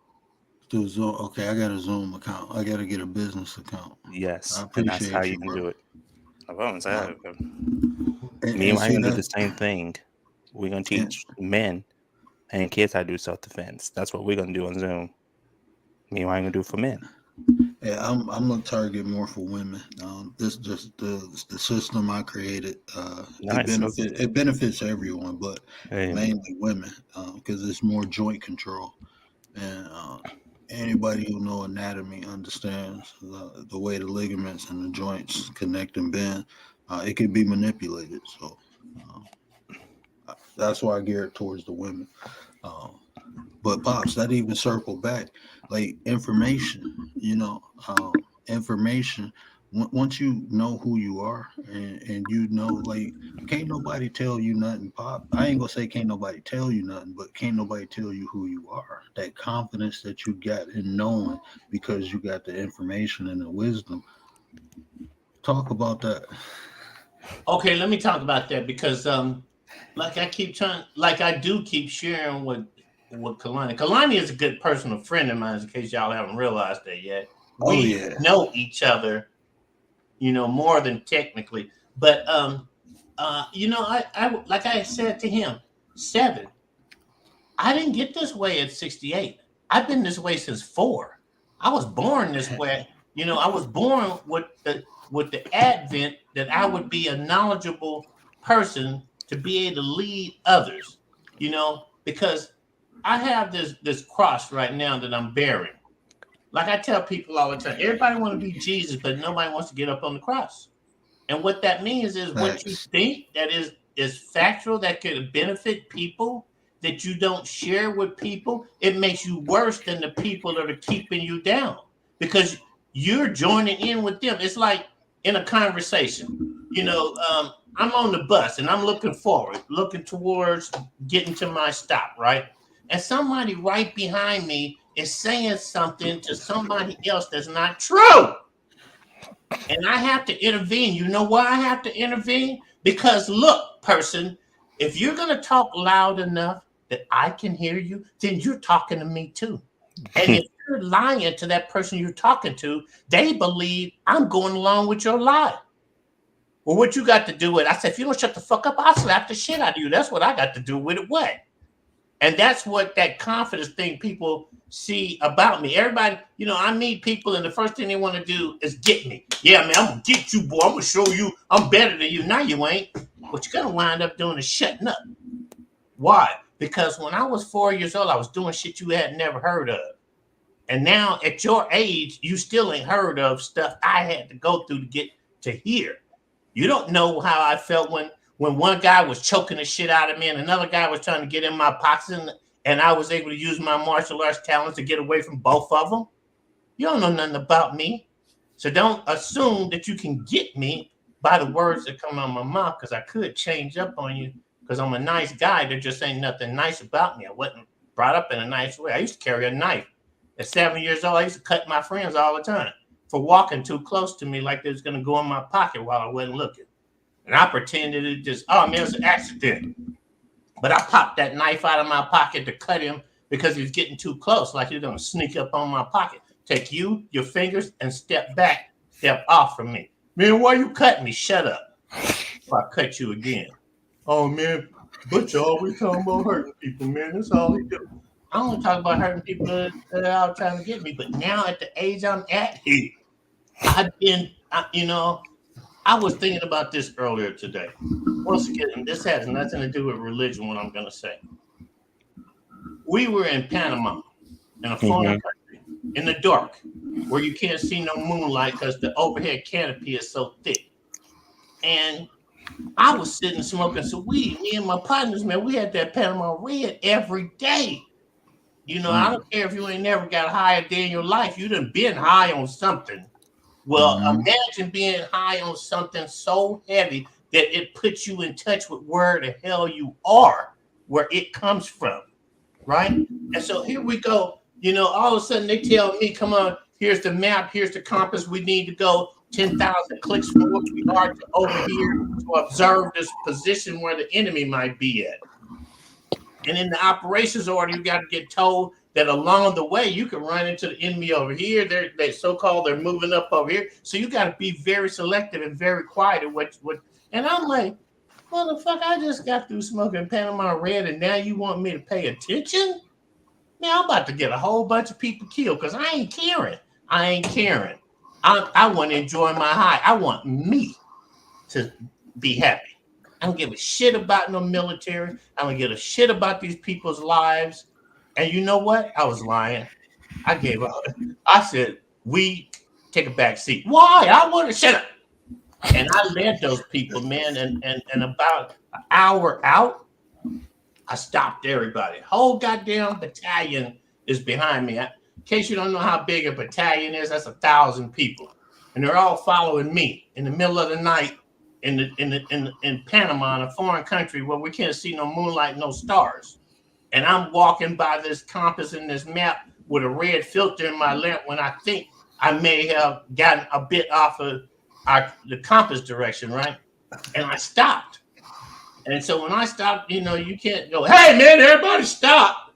Speaker 1: Through Zoom. Okay, I got a Zoom account. I got to get a business account.
Speaker 5: Yes, and that's how you can do it. Me and I are going to do the same thing. We're going to teach men and kids how to do self-defense. That's what we're going to do on Zoom. Me and I are going to do for men.
Speaker 1: Yeah, I'm gonna target more for women. This just the system I created. Nice. It benefits everyone, but mainly women because it's more joint control, and anybody who know anatomy understands the way the ligaments and the joints connect and bend. It can be manipulated, so that's why I gear it towards the women. But Pops, that even circle back, like information, information. Once you know who you are and like, can't nobody tell you nothing, Pop. I ain't gonna say can't nobody tell you nothing, but can't nobody tell you who you are. That confidence that you got in knowing because you got the information and the wisdom. Talk about that.
Speaker 4: Okay, let me talk about that because I do keep sharing with Kalani. Kalani is a good personal friend of mine, in case y'all haven't realized that yet. We know each other, more than technically. But I like I said to him, 7. I didn't get this way at 68. I've been this way since 4. I was born this way. You know, I was born with the advent that I would be a knowledgeable person to be able to lead others, you know, because I have this cross right now that I'm bearing. Like I tell people all the time, everybody want to be Jesus, but nobody wants to get up on the cross. And what that means is what you think that is factual, that could benefit people, that you don't share with people, it makes you worse than the people that are keeping you down because you're joining in with them. It's like in a conversation, you know, I'm on the bus and I'm looking forward, looking towards getting to my stop, right? And somebody right behind me is saying something to somebody else that's not true. And I have to intervene. You know why I have to intervene? Because look, person, if you're going to talk loud enough that I can hear you, then you're talking to me too. And if you're lying to that person you're talking to, they believe I'm going along with your lie. Well, what you got to do with it? I said, if you don't shut the fuck up, I'll slap the shit out of you. That's what I got to do with it. What? And that's what that confidence thing people see about me. Everybody, you know, I meet people and the first thing they want to do is get me. Yeah, man, I'm going to get you, boy. I'm going to show you I'm better than you. Now you ain't. What you're going to wind up doing is shutting up. Why? Because when I was 4 years old, I was doing shit you had never heard of. And now at your age, you still ain't heard of stuff I had to go through to get to here. You don't know how I felt when one guy was choking the shit out of me and another guy was trying to get in my pockets and I was able to use my martial arts talents to get away from both of them. You don't know nothing about me. So don't assume that you can get me by the words that come out of my mouth, because I could change up on you because I'm a nice guy. There just ain't nothing nice about me. I wasn't brought up in a nice way. I used to carry a knife. At 7 years old, I used to cut my friends all the time for walking too close to me like they was going to go in my pocket while I wasn't looking. And I pretended it just, oh man, it was an accident. But I popped that knife out of my pocket to cut him because he was getting too close, like he was going to sneak up on my pocket. Take you, your fingers, and step back, step off from me. Man, why you cutting me? Shut up. Or I cut you again. Oh man, Butch always talking about hurting people, man. That's all he do. I don't talk about hurting people that are out trying to get me. But now at the age I'm at, I was thinking about this earlier today. Once again, this has nothing to do with religion, what I'm going to say. We were in Panama, in a foreign country, in the dark, where you can't see no moonlight because the overhead canopy is so thick. And I was sitting smoking some weed. Me and my partners, man, we had that Panama Red every day. You know, I don't care if you ain't never got high a day in your life. You done been high on something. Well, imagine being high on something so heavy that it puts you in touch with where the hell you are, where it comes from, right? And so here we go. You know, all of a sudden they tell me, come on, here's the map, here's the compass. We need to go 10,000 clicks from where we are to over here to observe this position where the enemy might be at. And in the operations order, you got to get told that along the way, you can run into the enemy over here. They're so-called, they're moving up over here. So you got to be very selective and very quiet. And I'm like, motherfucker, I just got through smoking Panama Red, and now you want me to pay attention? Now I'm about to get a whole bunch of people killed because I ain't caring. I want to enjoy my high. I want me to be happy. I don't give a shit about no military. I don't give a shit about these people's lives. And you know what? I was lying. I gave up. I said, we take a back seat. Why? I want to shut up. And I led those people, man. And about an hour out, I stopped everybody. Whole goddamn battalion is behind me. In case you don't know how big a battalion is, that's 1,000 people. And they're all following me in the middle of the night in Panama, in a foreign country where we can't see no moonlight, no stars. And I'm walking by this compass and this map with a red filter in my lamp when I think I may have gotten a bit off of the compass direction, right? And I stopped. And so when I stopped, you know, you can't go, hey, man, everybody stop.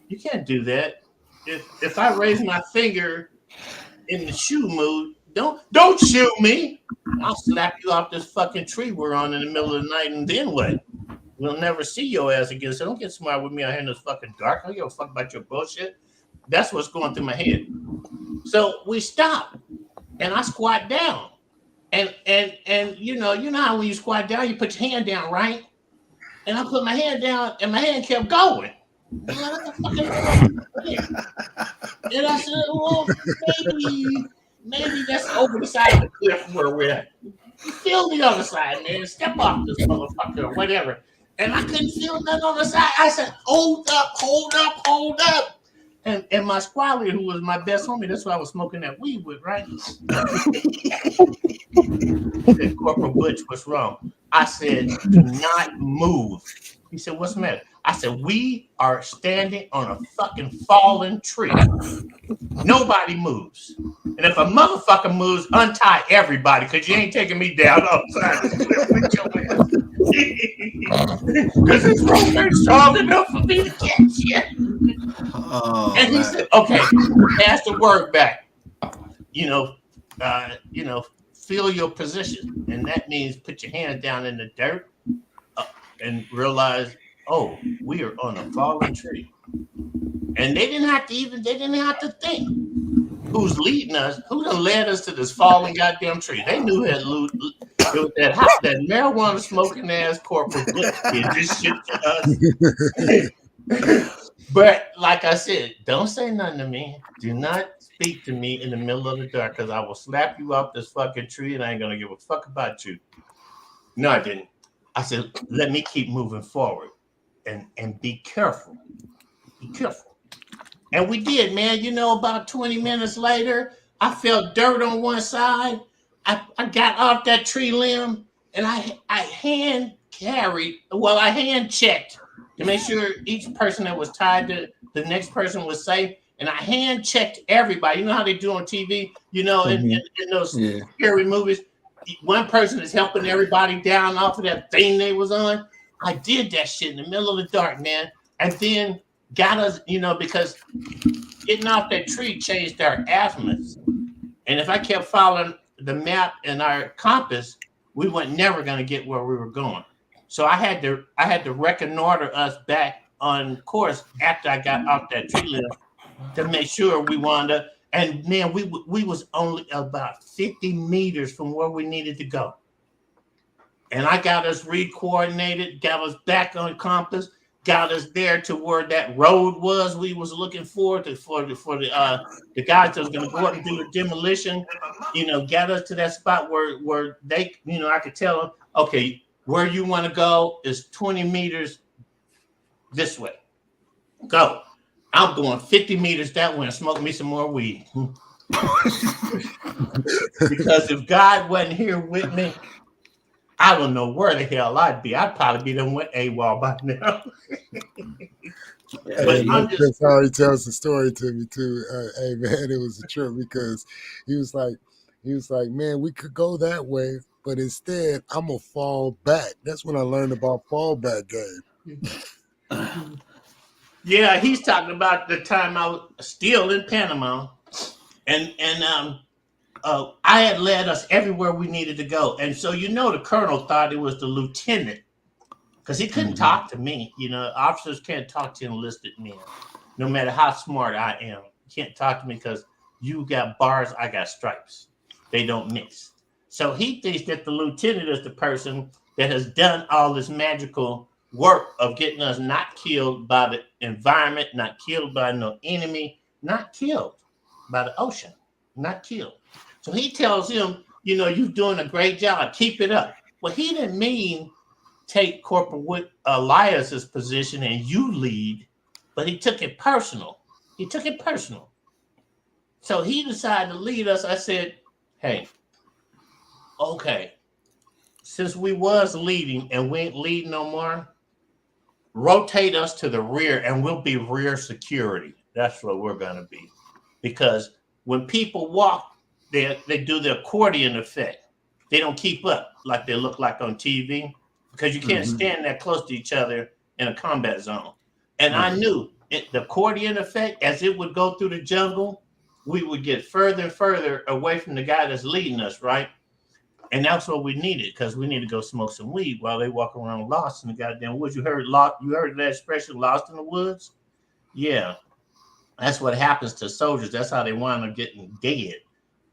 Speaker 4: You can't do that. If I raise my finger in the shoe mood, don't shoot me. I'll slap you off this fucking tree we're on in the middle of the night, and then what? we'll never see your ass again. So don't get smart with me out here in this fucking dark. I don't give a fuck about your bullshit. That's what's going through my head. So we stop, and I squat down, and you know how when you squat down, you put your hand down, right? And I put my hand down, and my hand kept going. I'm like, what the fuck is going on? And I said, well, maybe that's over the side of the cliff where we're at. You feel the other side, man. Step off this motherfucker or whatever. And I couldn't feel nothing on the side. I said, hold up. And my squad leader, who was my best homie, that's why I was smoking that weed with, right? He said, Corporal Butch, what's wrong? I said, do not move. He said, what's the matter? I said, we are standing on a fucking fallen tree. Nobody moves. And if a motherfucker moves, untie everybody, because you ain't taking me down outside this cliff with your ass. Because this rope ain't strong enough for me to catch you.
Speaker 1: Oh,
Speaker 4: And he
Speaker 1: man.
Speaker 4: said, okay, pass the word back. Feel your position. And that means put your hands down in the dirt and realize, oh, we are on a fallen tree. And they didn't have to think who's leading us, who done led us to this fallen goddamn tree. They knew it was that marijuana smoking ass Corporal Butch did this shit to us. But like I said, don't say nothing to me. Do not speak to me in the middle of the dark, because I will slap you off this fucking tree and I ain't gonna give a fuck about you. No, I didn't. I said, let me keep moving forward and be careful. Be careful. And we did, man. About 20 minutes later, I felt dirt on one side. I got off that tree limb and I hand checked to make sure each person that was tied to the next person was safe. And I hand checked everybody. You know how they do on TV, in those scary movies? One person is helping everybody down off of that thing they was on. I did that shit in the middle of the dark, man. And then got us, because getting off that tree changed our azimuths. And if I kept following the map and our compass, we weren't never going to get where we were going. So I had to reconnoiter us back on course after I got off that tree limb to make sure we wound up. And man, we was only about 50 meters from where we needed to go. And I got us re-coordinated, got us back on compass, got us there to where that road was we was looking for the guys that was going to go up and do the demolition, got us to that spot where they, I could tell them, okay, where you want to go is 20 meters this way. Go. I'm going 50 meters that way and smoke me some more weed. Because if God wasn't here with me, I don't know where the hell I'd be. I'd probably be done with AWOL by now. But
Speaker 3: Chris Harry tells the story to me too. Hey man, it was a trip because he was like, man, we could go that way, but instead I'm gonna fall back. That's when I learned about fallback game.
Speaker 4: Yeah, he's talking about the time I was still in Panama, and I had led us everywhere we needed to go. And so, the colonel thought it was the lieutenant because he couldn't talk to me. Officers can't talk to enlisted men, no matter how smart I am. You can't talk to me because you got bars, I got stripes. They don't mix. So he thinks that the lieutenant is the person that has done all this magical work of getting us not killed by the environment, not killed by no enemy, not killed by the ocean, not killed. So he tells him, you're doing a great job. Keep it up. Well, he didn't mean take Corporal Elias's position and you lead, but he took it personal. So he decided to lead us. I said, hey, okay, since we was leading and we ain't leading no more, rotate us to the rear and we'll be rear security. That's what we're going to be. Because when people walk, they do the accordion effect. They don't keep up like they look like on TV because you can't stand that close to each other in a combat zone. And I knew the accordion effect, as it would go through the jungle, we would get further and further away from the guy that's leading us, right? And that's what we needed, because we need to go smoke some weed while they walk around lost in the goddamn woods. You heard that expression, lost in the woods? Yeah. That's what happens to soldiers. That's how they wind up getting dead,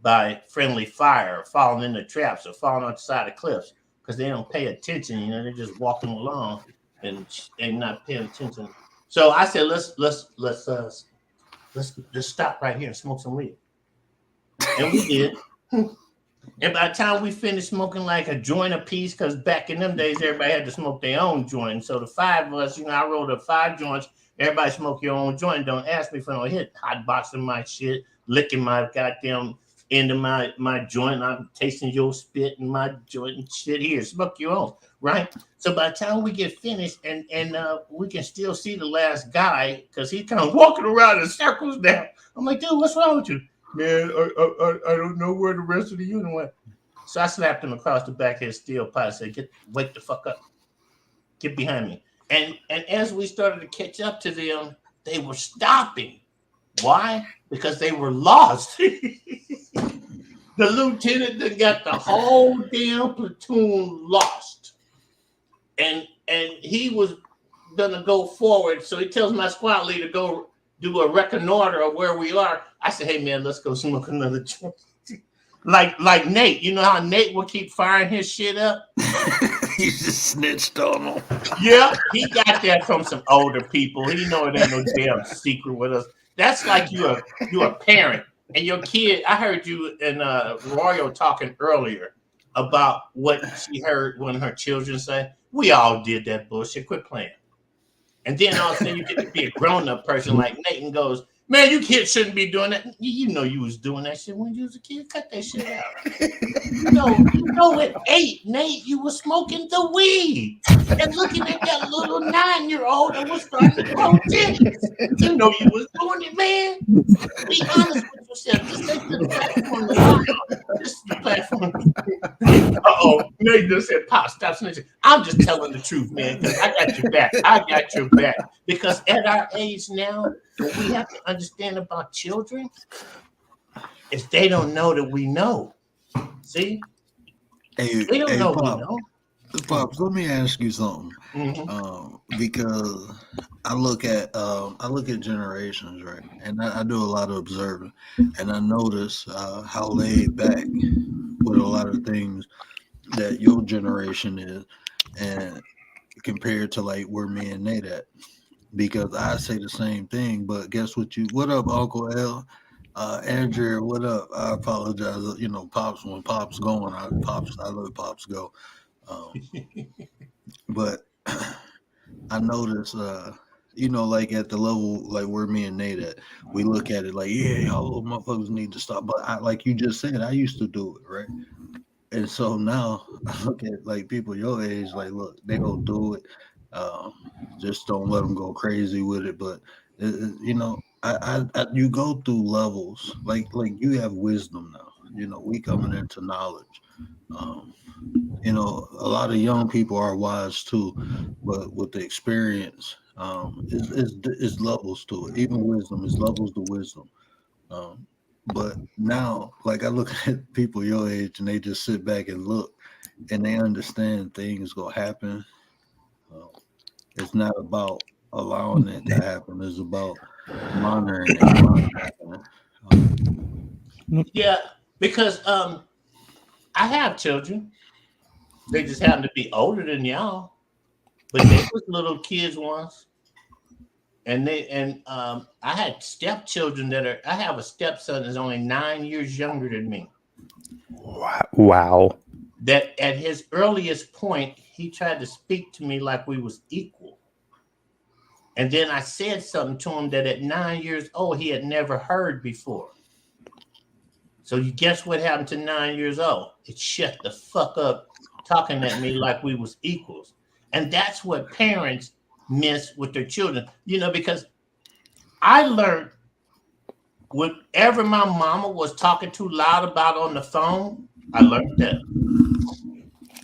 Speaker 4: by friendly fire, or falling into traps, or falling off the side of cliffs, because they don't pay attention. You know, they're just walking along and not paying attention. So I said, let's just stop right here and smoke some weed. And we did. And by the time we finished smoking like a joint apiece, because back in them days, everybody had to smoke their own joint. So the 5 of us, you know, I rolled up 5 joints. Everybody smoke your own joint. Don't ask me for no hit. Hot boxing my shit, licking my goddamn end of my joint. I'm tasting your spit in my joint and shit. Here, smoke your own, right? So by the time we get finished and we can still see the last guy, because he's kind of walking around in circles now. I'm like, dude, what's wrong with you? Man, I don't know where the rest of the unit went. So I slapped him across the back of his steel pipe and said, wake the fuck up. Get behind me. And as we started to catch up to them, they were stopping. Why? Because they were lost. The lieutenant that got the whole damn platoon lost. And he was gonna go forward. So he tells my squad leader to go do a reconnoiter of where we are. I said, hey man, let's go smoke another joint. Like Nate, you know how Nate will keep firing his shit up?
Speaker 1: You just snitched on him.
Speaker 4: Yeah, he got that from some older people. He know it ain't no damn secret with us. That's like you a parent and your kid. I heard you and Royal talking earlier about what she heard when her children say, we all did that bullshit, quit playing. And then all of a sudden you get to be a grown-up person like Nate and goes, man, you kids shouldn't be doing that. You know you was doing that shit when you was a kid. Cut that shit out. You know at 8, Nate, you was smoking the weed and looking at that little 9-year-old that was starting to grow titties. You know you was doing it, man. Be honest with yourself. Just take the platform. This is the platform. Uh-oh. Nate just said, Pop, stop snitching. I'm just telling the truth, man, because I got your back. I got your back. Because at our age now, what we have to understand about children is they don't know that we know. See?
Speaker 1: Hey,
Speaker 4: They don't know
Speaker 1: Pop,
Speaker 4: we know.
Speaker 1: Pops, let me ask you something. Because I look at generations, right? And I do a lot of observing, and I notice how laid back with a lot of things that your generation is, and compared to like where me and Nate at. Because I say the same thing, but guess what? What up, Uncle L? Andrew, what up? I apologize. You know, Pops, when Pops going, I let Pops go. But I notice, you know, like at the level like where me and Nate at, we look at it like, yeah, y'all little motherfuckers need to stop. But like you just said, I used to do it, right? And so now I look at like people your age, like, look, they gonna do it. Just don't let them go crazy with it. But you know, I you go through levels. Like you have wisdom now. You know, we coming into knowledge. You know, a lot of young people are wise too, but with the experience, is levels to it. Even wisdom is levels to wisdom. But now, like I look at people your age, and they just sit back and look, and they understand things gonna happen. It's not about allowing it to happen. It's about monitoring it.
Speaker 4: Yeah, because I have children. They just happen to be older than y'all, but they was little kids once. And I had stepchildren I have a stepson that's only 9 years younger than me.
Speaker 5: Wow.
Speaker 4: That at his earliest point, he tried to speak to me like we was equal. And then I said something to him that at 9 years old, he had never heard before. So you guess what happened to 9 years old? It shut the fuck up talking at me like we was equals. And that's what parents miss with their children. You know, because I learned whatever my mama was talking too loud about on the phone, I learned that.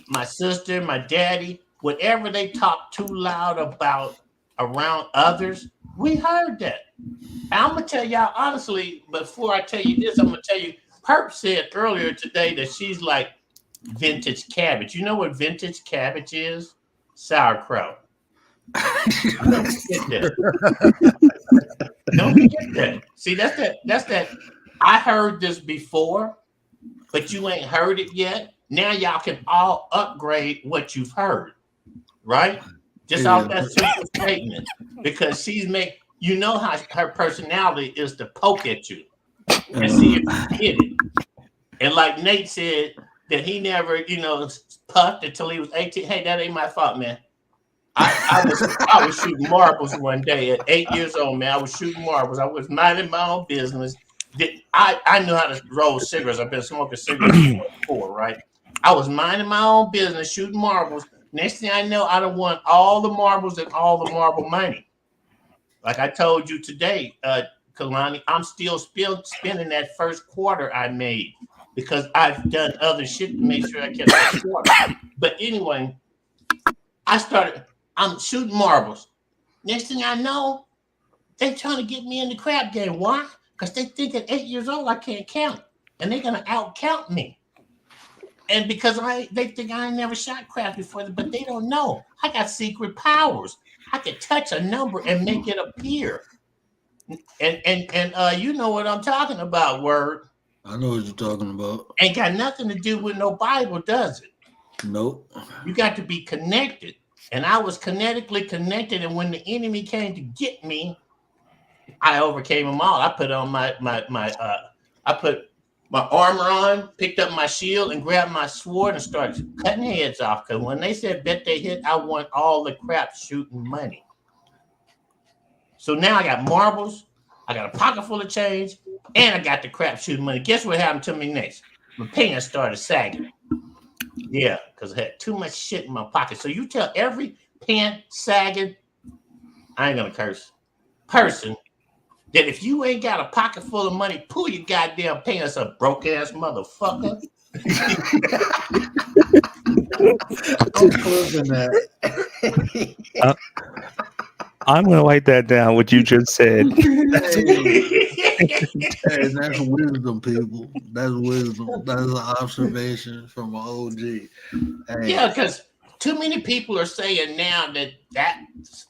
Speaker 4: My sister, my daddy, whatever they talk too loud about around others, we heard that. And I'm going to tell y'all honestly, before I tell you this, I'm going to tell you, Perp said earlier today that she's like vintage cabbage. You know what vintage cabbage is? Sauerkraut. Don't forget that. Don't forget that. See, that's that. I heard this before, but you ain't heard it yet. Now y'all can all upgrade what you've heard, right? Just off that simple statement, because you know how her personality is to poke at you and see if you get it. And like Nate said, that he never, puffed until he was 18. Hey, that ain't my fault, man. I was shooting marbles one day at 8 years old, man. I was shooting marbles. I was minding my own business. I knew how to roll cigarettes. I've been smoking cigarettes before, right? I was minding my own business, shooting marbles. Next thing I know, I done won all the marbles and all the marble money. Like I told you today, Kalani, I'm still spending that first quarter I made because I've done other shit to make sure I kept that quarter. But anyway, I'm shooting marbles. Next thing I know, they trying to get me in the crap game. Why? Because they think at 8 years old I can't count. And they're going to out-count me. And because they think I ain't never shot crap before, but they don't know. I got secret powers. I can touch a number and make it appear. And you know what I'm talking about, Word.
Speaker 1: I know what you're talking about.
Speaker 4: Ain't got nothing to do with no Bible, does it?
Speaker 1: Nope.
Speaker 4: You got to be connected. And I was kinetically connected. And when the enemy came to get me, I overcame them all. I put on I put my armor on, picked up my shield, and grabbed my sword and started cutting heads off. Because when they said bet they hit, I won all the crap shooting money. So now I got marbles, I got a pocket full of change, and I got the crap shooting money. Guess what happened to me next? My pants started sagging. Yeah, because I had too much shit in my pocket. So you tell every pant sagging, I ain't gonna curse, person that if you ain't got a pocket full of money, pull your goddamn pants up, broke ass motherfucker.
Speaker 1: I'm closing that.
Speaker 5: I'm gonna write that down. What you just said.
Speaker 1: Hey, that's wisdom, people. That's wisdom. That's an observation from an OG. Hey.
Speaker 4: Yeah, because too many people are saying now that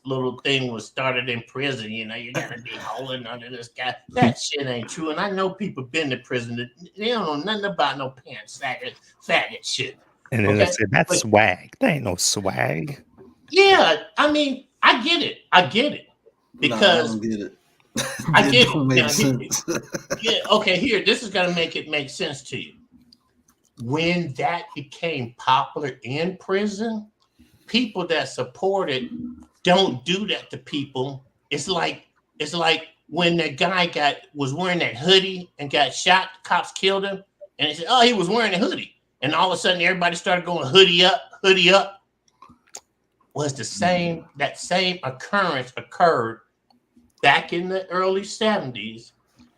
Speaker 4: little thing was started in prison. You gotta be holding under this guy. That shit ain't true. And I know people been to prison. They don't know nothing about no pants faggot shit.
Speaker 5: And then they said that's swag. That ain't no swag.
Speaker 4: Yeah, I mean, I get it. Because
Speaker 1: I don't get it.
Speaker 4: I get
Speaker 1: don't
Speaker 4: it.
Speaker 1: make sense.
Speaker 4: Yeah, okay, here, this is gonna make it make sense to you. When that became popular in prison, people that support it don't do that to people. It's like when that guy was wearing that hoodie and got shot, the cops killed him, and they said, oh, he was wearing a hoodie. And all of a sudden everybody started going hoodie up. Was that same occurrence occurred back in the early 70s,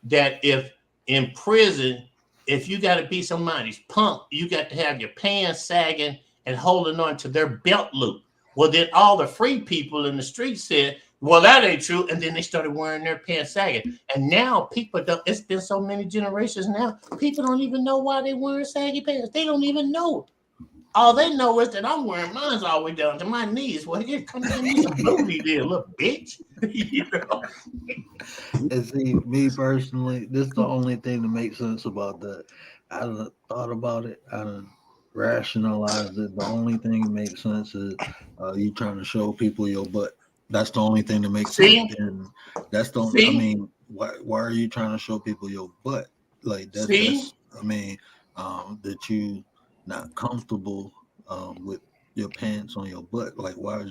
Speaker 4: that if in prison, if you got to be somebody's punk, you got to have your pants sagging and holding on to their belt loop. Well, then all the free people in the street said, well, that ain't true. And then they started wearing their pants sagging. And now people don't, it's been so many generations now, people don't even know why they wearing saggy pants. They don't even know. All they know is that I'm wearing mine all the way down to my knees. Well, here, come give me some booty there, little bitch.
Speaker 1: And see, me personally, this is the only thing that makes sense about that. I done thought about it. I done rationalized it. The only thing that makes sense is you trying to show people your butt. That's the only thing that makes sense. And that's the only, I mean, why are you trying to show people your butt? Like that's I mean, that you not comfortable with your pants on your butt. Like why do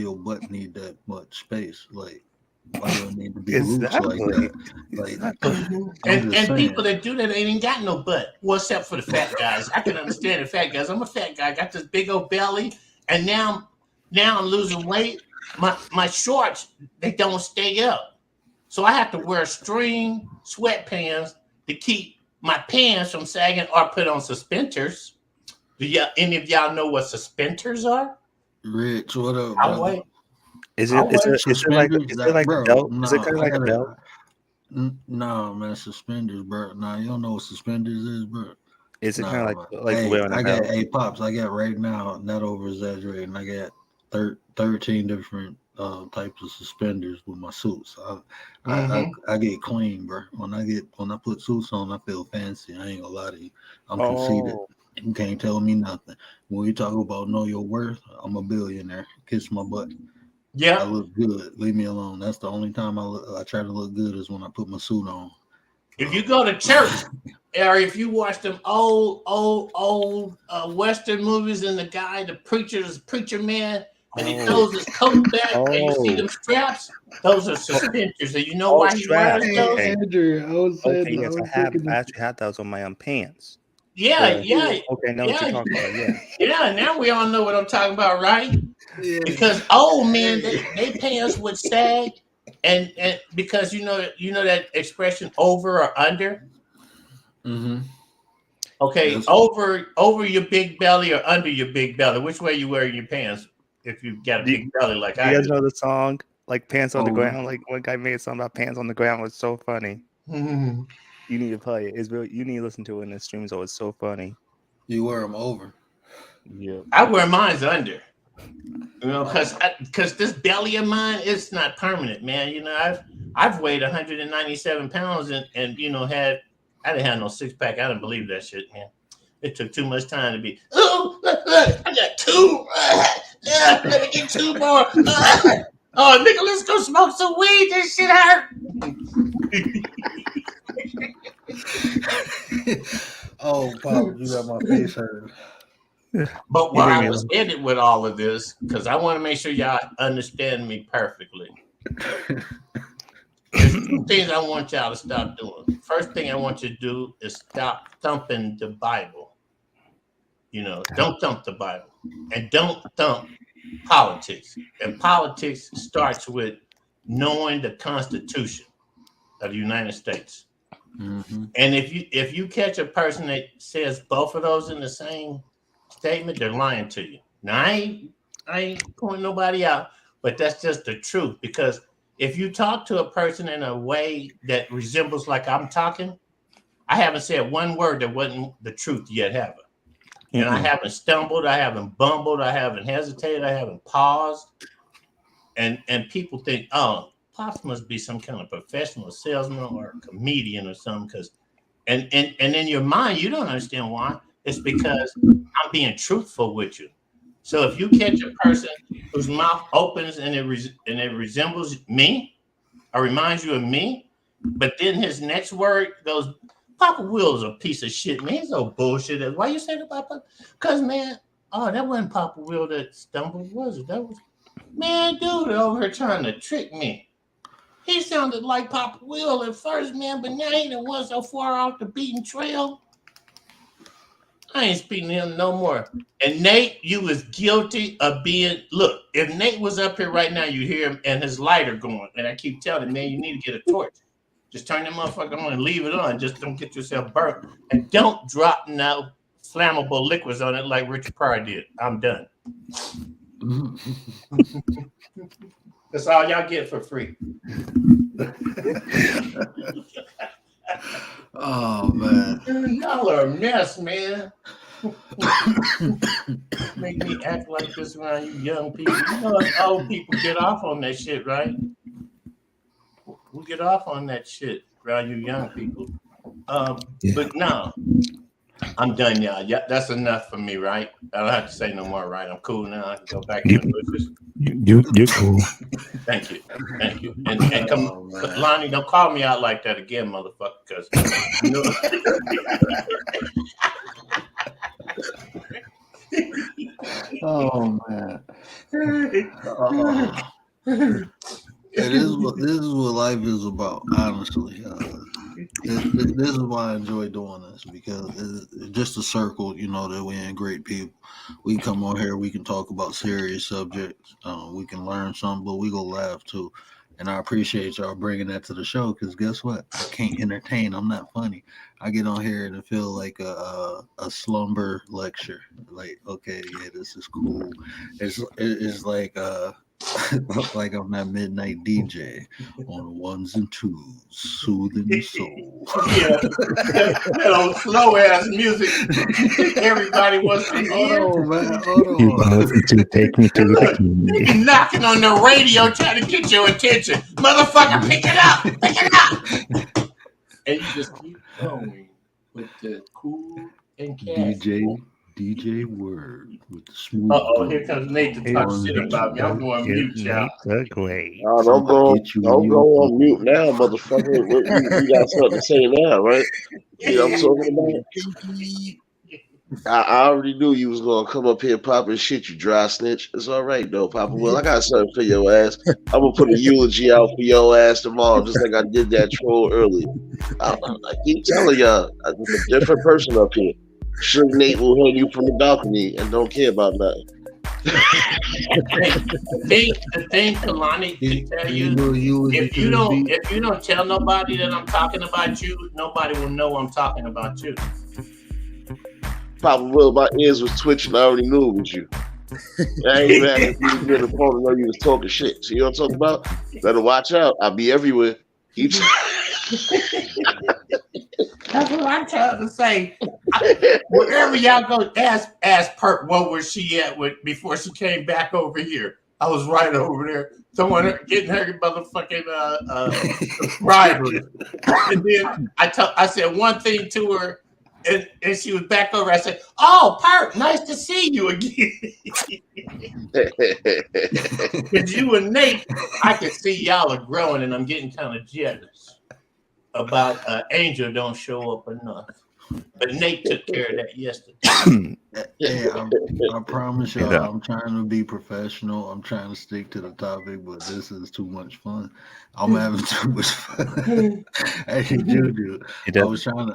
Speaker 1: your butt need that much space? Like why do it need to be loose like that? Like
Speaker 4: and people that do that ain't got no butt. Well, except for the fat guys. I can understand the fat guys. I'm a fat guy. I got this big old belly, and now I'm losing weight. My shorts, they don't stay up. So I have to wear string sweatpants to keep my pants from sagging or put on suspenders. Do any of y'all know what suspenders are?
Speaker 1: Rich, what up?
Speaker 5: Is it like a belt? Is it kind of like a belt?
Speaker 1: No, man, suspenders, bro. Nah, you don't know what suspenders is, bro.
Speaker 5: Is it kind
Speaker 1: Nah,
Speaker 5: of
Speaker 1: man.
Speaker 5: like
Speaker 1: Hey,
Speaker 5: wearing a
Speaker 1: I got
Speaker 5: belt?
Speaker 1: Pops. I got right now, not over exaggerating. I got 13 different types of suspenders with my suits. I get clean, bro. When I put suits on, I feel fancy. I ain't gonna lie to you. I'm conceited.
Speaker 5: Oh,
Speaker 1: You can't tell me nothing. When you talk about know your worth, I'm a billionaire. Kiss my butt. I
Speaker 4: Yeah.
Speaker 1: look good. Leave me alone. That's the only time I try to look good is when I put my suit on.
Speaker 4: If you go to church, or if you watch them old Western movies, and the preacher man, and he throws his coat back, and you see them straps, those are suspenders. And you know
Speaker 5: Oh,
Speaker 4: why he
Speaker 5: straps.
Speaker 4: wears those?
Speaker 5: Okay.
Speaker 6: Andrew,
Speaker 5: Okay, yes, I actually had those on my pants.
Speaker 4: Yeah,
Speaker 5: Yeah.
Speaker 4: yeah,
Speaker 5: Okay, I know what you're talking about. Yeah.
Speaker 4: yeah. Now we all know what I'm talking about, right? Because old men, they pay us with sag, and because you know that expression over or under.
Speaker 1: Mm-hmm.
Speaker 4: Okay,
Speaker 1: Yes.
Speaker 4: over your big belly or under your big belly. Which way you wearing your pants? If you got a
Speaker 5: Do
Speaker 4: big belly like
Speaker 5: Do
Speaker 4: I
Speaker 5: you guys
Speaker 4: do.
Speaker 5: know the song like "Pants on the
Speaker 1: Over.
Speaker 5: Ground"? Like one guy made a song about pants on the ground. It was so funny. You need to play it. It's really you need to listen to it in the stream. So it's so funny.
Speaker 1: You wear them over.
Speaker 5: Yeah.
Speaker 4: I wear mine's under. You know, because this belly of mine, it's not permanent, man. You know, I've weighed 197 pounds and you know I didn't have no six pack. I didn't believe that shit, man. It took too much time to be. Oh, look, I got two. Yeah, let me get two more. Oh, nigga, let's go smoke some weed. This shit hurt.
Speaker 1: Oh, Pop, you got my face hurt.
Speaker 4: But where I
Speaker 5: Yeah.
Speaker 4: was headed with all of this, because I want to make sure y'all understand me perfectly. There's two things I want y'all to stop doing. First thing I want you to do is stop thumping the Bible. You know, don't thump the Bible. And don't thump politics. And politics starts with knowing the Constitution of the United States.
Speaker 1: Mm-hmm.
Speaker 4: And if you catch a person that says both of those in the same statement, they're lying to you. Now I ain't pointing nobody out, but that's just the truth. Because if you talk to a person in a way that resembles like I'm talking, I haven't said one word that wasn't the truth yet, have I? And I haven't stumbled, I haven't bumbled, I haven't hesitated, I haven't paused. And people think, oh, Pops must be some kind of professional salesman or a comedian or something. Because and in your mind, you don't understand why. It's because I'm being truthful with you. So if you catch a person whose mouth opens and it resembles me or reminds you of me, but then his next word goes, Papa Will's a piece of shit, man. He's so bullshit. Why you say that, Papa? Because, man, that wasn't Papa Will that stumbled, was it? That was, man, dude over here trying to trick me. He sounded like Papa Will at first, man, but now he done went so far off the beaten trail. I ain't speaking to him no more. And Nate, you was guilty of being, look, if Nate was up here right now, you hear him and his lighter going. And I keep telling him, man, you need to get a torch. Just turn that motherfucker on and leave it on. Just don't get yourself burnt. And don't drop no flammable liquids on it like Richard Pryor did. I'm done. That's all y'all get for free.
Speaker 1: Oh, man.
Speaker 4: Y'all are a mess, man. Make me act like this around you young people. You know us old people get off on that shit, right? We get off on that shit around you young people. But no, I'm done, y'all. Yeah, that's enough for me, right? I don't have to say no more, right? I'm cool now. I can go back to the bushes.
Speaker 5: You're cool.
Speaker 4: Thank you. And come, Lonnie, don't call me out like that again, motherfucker, because you know.
Speaker 1: Oh, man. This is what life is about, honestly. This is why I enjoy doing this, because it's just a circle, you know, that we're in great people. We come on here, we can talk about serious subjects, we can learn something, but we go laugh too. And I appreciate y'all bringing that to the show, because guess what? I can't entertain. I'm not funny. I get on here and it feel like a slumber lecture. Like, okay, yeah, this is cool. It's like Like I'm that midnight DJ on the ones and twos, soothing the soul.
Speaker 4: Yeah, that old slow ass music. You think everybody wants to hear?
Speaker 1: Hold on, man. Hold
Speaker 5: You
Speaker 1: on.
Speaker 5: listen to Take Me to the
Speaker 4: Look,
Speaker 5: King.
Speaker 4: they be knocking on the radio trying to get your attention. Motherfucker, pick it up. Pick it up. And you just keep going with the cool and casual.
Speaker 1: DJ Word with the smooth.
Speaker 4: Uh-oh, here comes Nate to talk shit about me. I'm going mute, y'all.
Speaker 5: Great.
Speaker 6: No, don't go on mute now, motherfucker. You got something to say now, right? You know what I'm talking about? I already knew you was gonna come up here popping shit, you dry snitch. It's all right though, Papa. Well, I got something for your ass. I'm gonna put a eulogy out for your ass tomorrow, just like I did that troll earlier. I keep telling y'all, I'm a different person up here. Suge Nate will hang you from the balcony and don't care about nothing.
Speaker 4: The thing, Kalani, to tell you, if you don't tell nobody that I'm talking about you, nobody will know I'm talking about you.
Speaker 6: Papa Will, my ears was twitching. I already knew it was you. I ain't even having to be on the phone to know you was talking shit. So you know what I'm talking about? Better watch out. I'll be everywhere.
Speaker 4: That's what I'm trying to say. Wherever y'all go, ask Perk what was she at before she came back over here. I was right over there. Someone getting her motherfucking subscribers. And then I said one thing to her, and she was back over. I said, "Oh, Perk, nice to see you again." Because you and Nate, I can see y'all are growing, and I'm getting kind of jealous about Angel don't show up enough. But Nate took care of that yesterday.
Speaker 1: Hey, I promise y'all, I'm trying to be professional. I'm trying to stick to the topic, but this is too much fun. I'm having too much fun. Hey, Juju, I was trying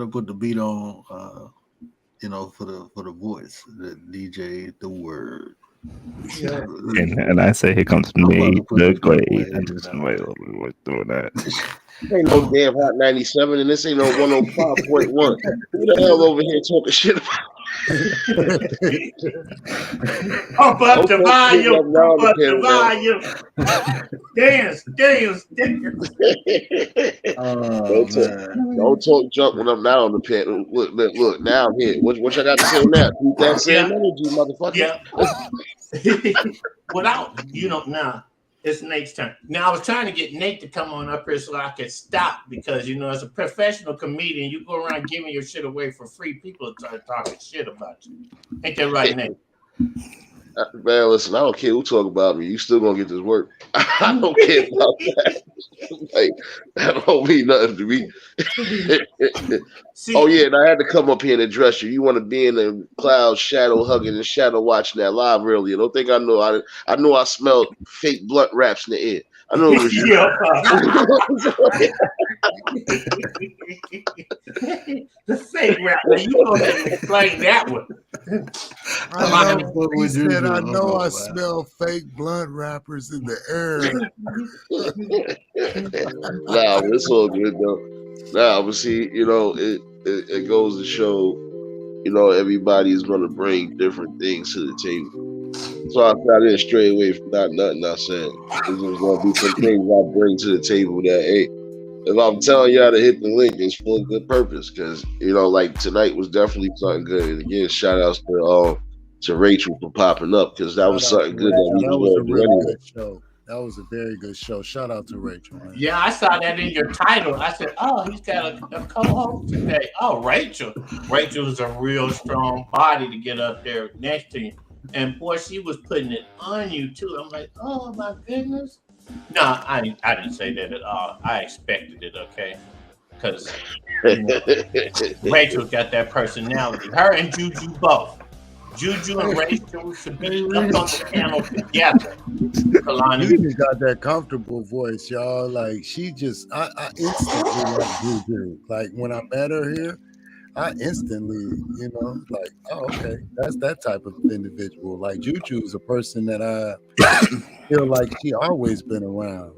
Speaker 1: to put the beat on, for the voice, the DJ, the word.
Speaker 2: Yeah.
Speaker 5: And I say, here comes Nate the Great. I just wait doing that.
Speaker 6: Ain't no damn Hot 97, and this ain't no 105.1. Who the hell over here talking shit about?
Speaker 4: Pump up the volume. Pump up the volume. Dance.
Speaker 6: Don't talk junk when I'm not on the pen. Look, now I'm here. What y'all got to say now? Keep that same energy, motherfucker.
Speaker 4: Yeah. Without, now. It's Nate's turn. Now, I was trying to get Nate to come on up here so I could stop because, as a professional comedian, you go around giving your shit away for free. People start talking shit about you. Ain't that right, Nate?
Speaker 6: Man, listen, I don't care who talk about me. You still gonna get this work. I don't care about that. Like, that don't mean nothing to me. Oh yeah, and I had to come up here and address you. You want to be in the clouds, shadow hugging and shadow watching that live earlier. Don't think I know. I know I smelled fake blunt wraps in the air. I know it was you.
Speaker 4: The fake rap. Now you go ahead and explain that one.
Speaker 3: He said, I know I smell fake blunt wrappers in the air.
Speaker 6: Nah, but it's all good though. Nah, but see, it goes to show, everybody is gonna bring different things to the table. So I didn't stray away from nothing I said. There's just gonna be some things I bring to the table that, hey, if I'm telling y'all to hit the link, it's for a good purpose. Because like tonight was definitely something good. And again, shout outs to Rachel for popping up because that was something good that we was going to do anyway.
Speaker 3: Good show. That was a very good show. Shout out to Rachel. Man.
Speaker 4: Yeah, I saw that in your title. I said, "Oh, he's got a co-host today." Oh, Rachel. Rachel is a real strong body to get up there next to you. And boy, she was putting it on you too. I'm like, oh my goodness. No, I didn't say that at all. I expected it, okay? Because Rachel's got that personality. Her and Juju both. Juju and Rachel should be up on the panel together. Kalani.
Speaker 3: Juju got that comfortable voice, y'all. Like she just, I instantly like Juju. Like when I met her here, I instantly, like, oh, okay, that's that type of individual. Like Juju is a person that I feel like she always been around.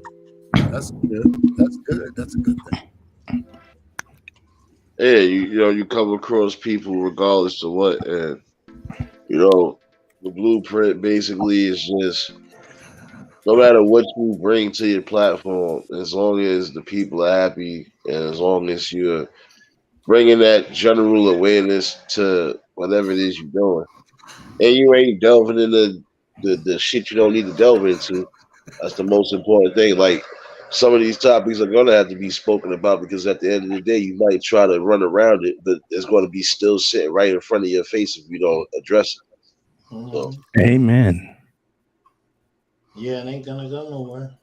Speaker 3: That's good. That's good. That's a good thing.
Speaker 6: Yeah, you come across people regardless of what, and the blueprint basically is just no matter what you bring to your platform, as long as the people are happy and as long as you're bringing that general awareness to whatever it is you're doing, and you ain't delving into the shit you don't need to delve into, that's the most important thing. Like, some of these topics are gonna have to be spoken about because at the end of the day, you might try to run around it, but it's gonna be still sitting right in front of your face if you don't address it. So,
Speaker 5: Amen.
Speaker 4: Yeah, it ain't gonna go nowhere.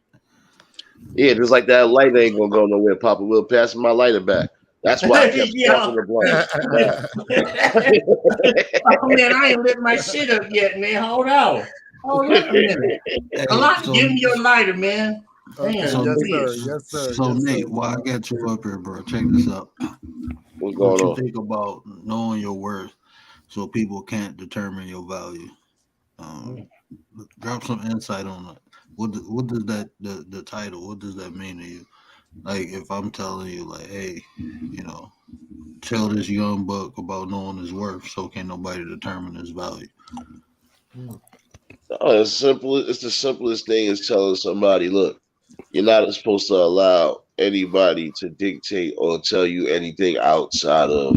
Speaker 6: yeah, just like that light ain't gonna go nowhere. Papa will pass my lighter back. That's why I kept
Speaker 4: Yeah.
Speaker 6: sparking the blunt.
Speaker 4: Oh man, I ain't lit my shit up yet, man. Hold on a minute.
Speaker 1: Hey,
Speaker 4: Kalani, give me your lighter, man.
Speaker 3: Okay,
Speaker 4: Damn,
Speaker 3: yes,
Speaker 1: Nate,
Speaker 3: sir. Yes, sir.
Speaker 1: so
Speaker 3: Yes,
Speaker 1: Nate,
Speaker 3: sir.
Speaker 1: while I got you up here, bro, check this out.
Speaker 6: What's
Speaker 1: What
Speaker 6: going
Speaker 1: you
Speaker 6: on?
Speaker 1: think about knowing your worth so people can't determine your value? Drop some insight on it. What does that the title? What does that mean to you? Like, if I'm telling you, like, hey, tell this young buck about knowing his worth, so can't nobody determine his value.
Speaker 6: Oh, it's simple. It's the simplest thing is telling somebody, look, you're not supposed to allow anybody to dictate or tell you anything outside of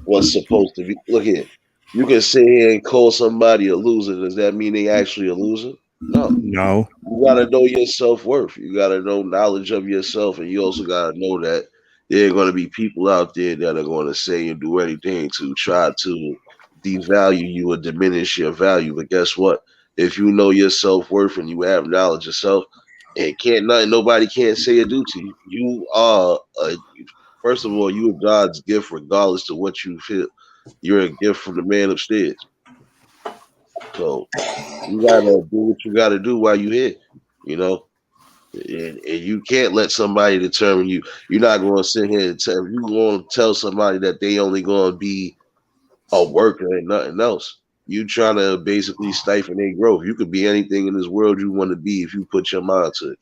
Speaker 6: what's supposed to be. Look here, you can sit here and call somebody a loser. Does that mean they actually a loser? No.
Speaker 5: No.
Speaker 6: You gotta know your self worth. You gotta know knowledge of yourself, and you also gotta know that there are gonna be people out there that are gonna say and do anything to try to devalue you or diminish your value. But guess what? If you know your self worth and you have knowledge of self, it can't nothing nobody can't say or do to you. You are first of all, you are God's gift, regardless to what you feel. You're a gift from the man upstairs. So you gotta do what you gotta do while you're here. You know, and you can't let somebody determine you. You're not going to sit here and tell you going to tell somebody that they only going to be a worker and nothing else. You trying to basically stifle their growth. You could be anything in this world you want to be if you put your mind to it.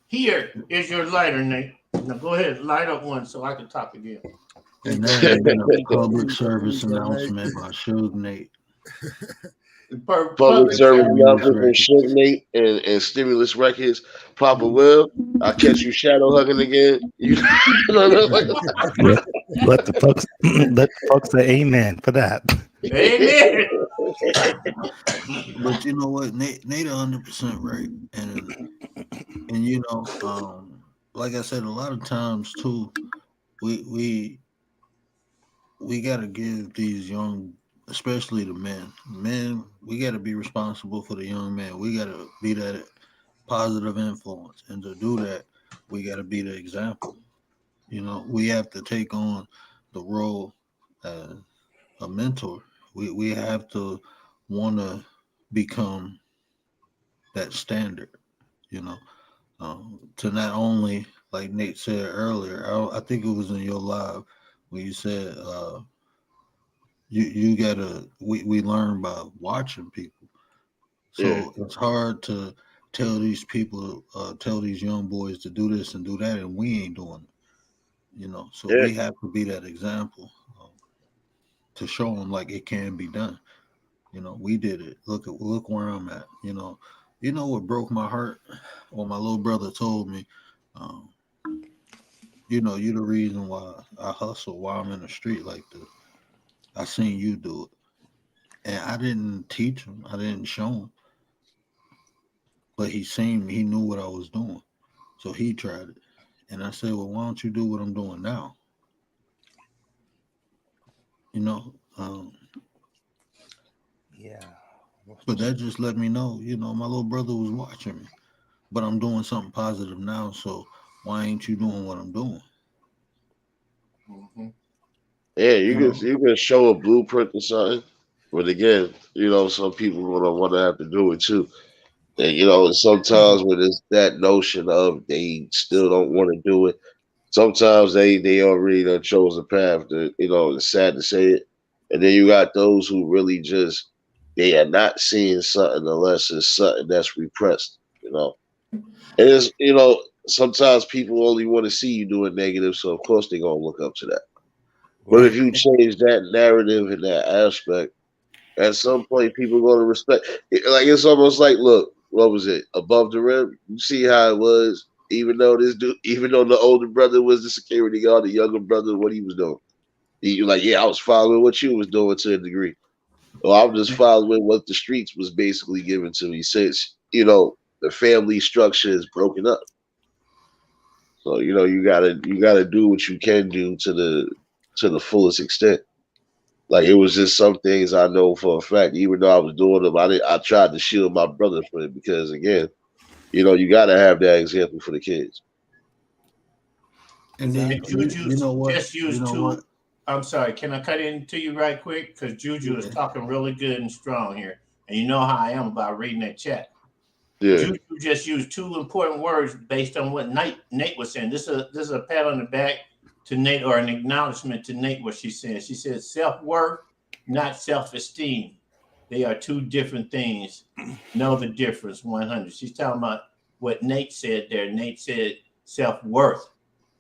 Speaker 4: Here is your lighter, Nate. Now go ahead, light up one so I can talk again.
Speaker 1: And that has been a public service announcement by Suge Nate.
Speaker 6: Public service announcement from
Speaker 1: Records.
Speaker 6: Suge Nate and Stimulus Records. Papa Will, I'll catch you shadow hugging again.
Speaker 5: Let the folks say amen for that.
Speaker 4: Amen.
Speaker 1: But you know what, Nate 100% right, and like I said, a lot of times too, we got to give these young, especially the men, we got to be responsible for the young man. We got to be that positive influence, and to do that, we got to be the example. We have to take on the role as a mentor. We have to want to become that standard, to not only, like Nate said earlier, I think it was in your live when you said you gotta we learn by watching people. So
Speaker 6: Yeah.
Speaker 1: it's hard to tell these people, tell these young boys to do this and do that, and we ain't doing it. So
Speaker 6: Yeah.
Speaker 1: we have to be that example, to show them like it can be done. We did it. Look where I'm at. What broke my heart? Well, my little brother told me, you're the reason why I hustle, why I'm in the street like this. I seen you do it. And I didn't teach him. I didn't show him. But he seen me. He knew what I was doing. So he tried it. And I said, well, why don't you do what I'm doing now?
Speaker 5: Yeah.
Speaker 1: But that just let me know, my little brother was watching me. But I'm doing something positive now. So why ain't you doing what I'm doing?
Speaker 4: Mm-hmm.
Speaker 6: Yeah, you can show a blueprint or something, but again, some people gonna want to have to do it too. And sometimes when it's that notion of they still don't want to do it, sometimes they already done chose a path. It's sad to say it, and then you got those who really just they are not seeing something unless it's something that's repressed. And it's sometimes people only want to see you doing negative, so of course they're gonna look up to that. But if you change that narrative and that aspect, At some point, people are going to respect. Like it's almost like, look, what was it? Above the rim. You see how it was. Even though the older brother was the security guard, the younger brother, what he was doing. He like, yeah, I was following what you was doing to a degree. Well, I'm just following what the streets was basically giving to me since, the family structure is broken up. So, you gotta do what you can do to the fullest extent. Like it was just some things I know for a fact, even though I was doing them, I tried to shield my brother from it because again, you gotta have that example for the kids.
Speaker 1: And then
Speaker 4: Juju
Speaker 1: you know what?
Speaker 4: just used two. I'm sorry, can I cut into you right quick? Because Juju is talking really good and strong here. And you know how I am about reading that chat.
Speaker 6: Yeah.
Speaker 4: Juju just used two important words based on what Nate was saying. This is a pat on the back to Nate, or an acknowledgement to Nate, what she said. She said self-worth, not self-esteem. They are two different things. Know the difference, 100. She's talking about what Nate said there. Nate said self-worth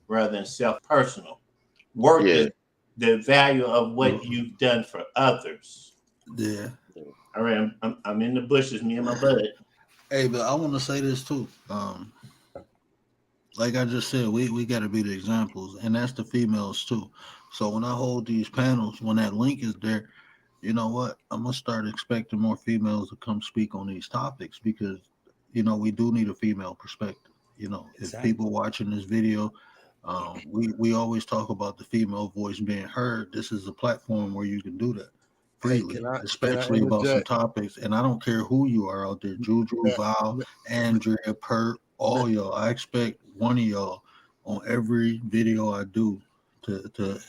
Speaker 4: rather than self-personal. Worth is the value of what you've done for others.
Speaker 1: Yeah.
Speaker 4: All right, I'm in the bushes, me and my bud.
Speaker 1: Hey, but I want to say this too. Like I just said, we got to be the examples, and that's the females too. So when I hold these panels, when that link is there, you know what? I'm gonna start expecting more females to come speak on these topics because, we do need a female perspective. If people watching this video, we always talk about the female voice being heard. This is a platform where you can do that freely, especially about some topics. And I don't care who you are out there, Juju, Val, Andrea, Pert, all y'all. I expect one of y'all on every video I do to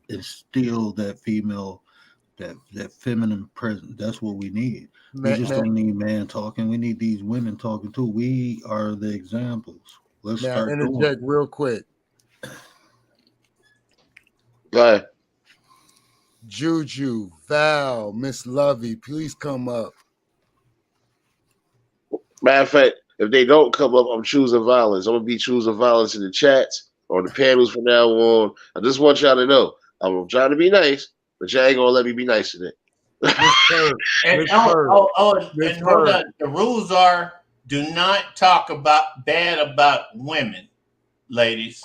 Speaker 1: instill that female, that feminine presence. That's what we need. We just don't need man talking. We need these women talking too. We are the examples. Let's start
Speaker 3: interject real quick.
Speaker 6: Go ahead.
Speaker 3: Juju, Val, Miss Lovey, please come up.
Speaker 6: Matter of fact, if they don't come up, I'm choosing violence. I'm gonna be choosing violence in the chats or the panels from now on. I just want y'all to know I'm trying to be nice, but y'all ain't gonna let me be nice today.
Speaker 4: And hold on. The rules are: do not talk bad about women, ladies.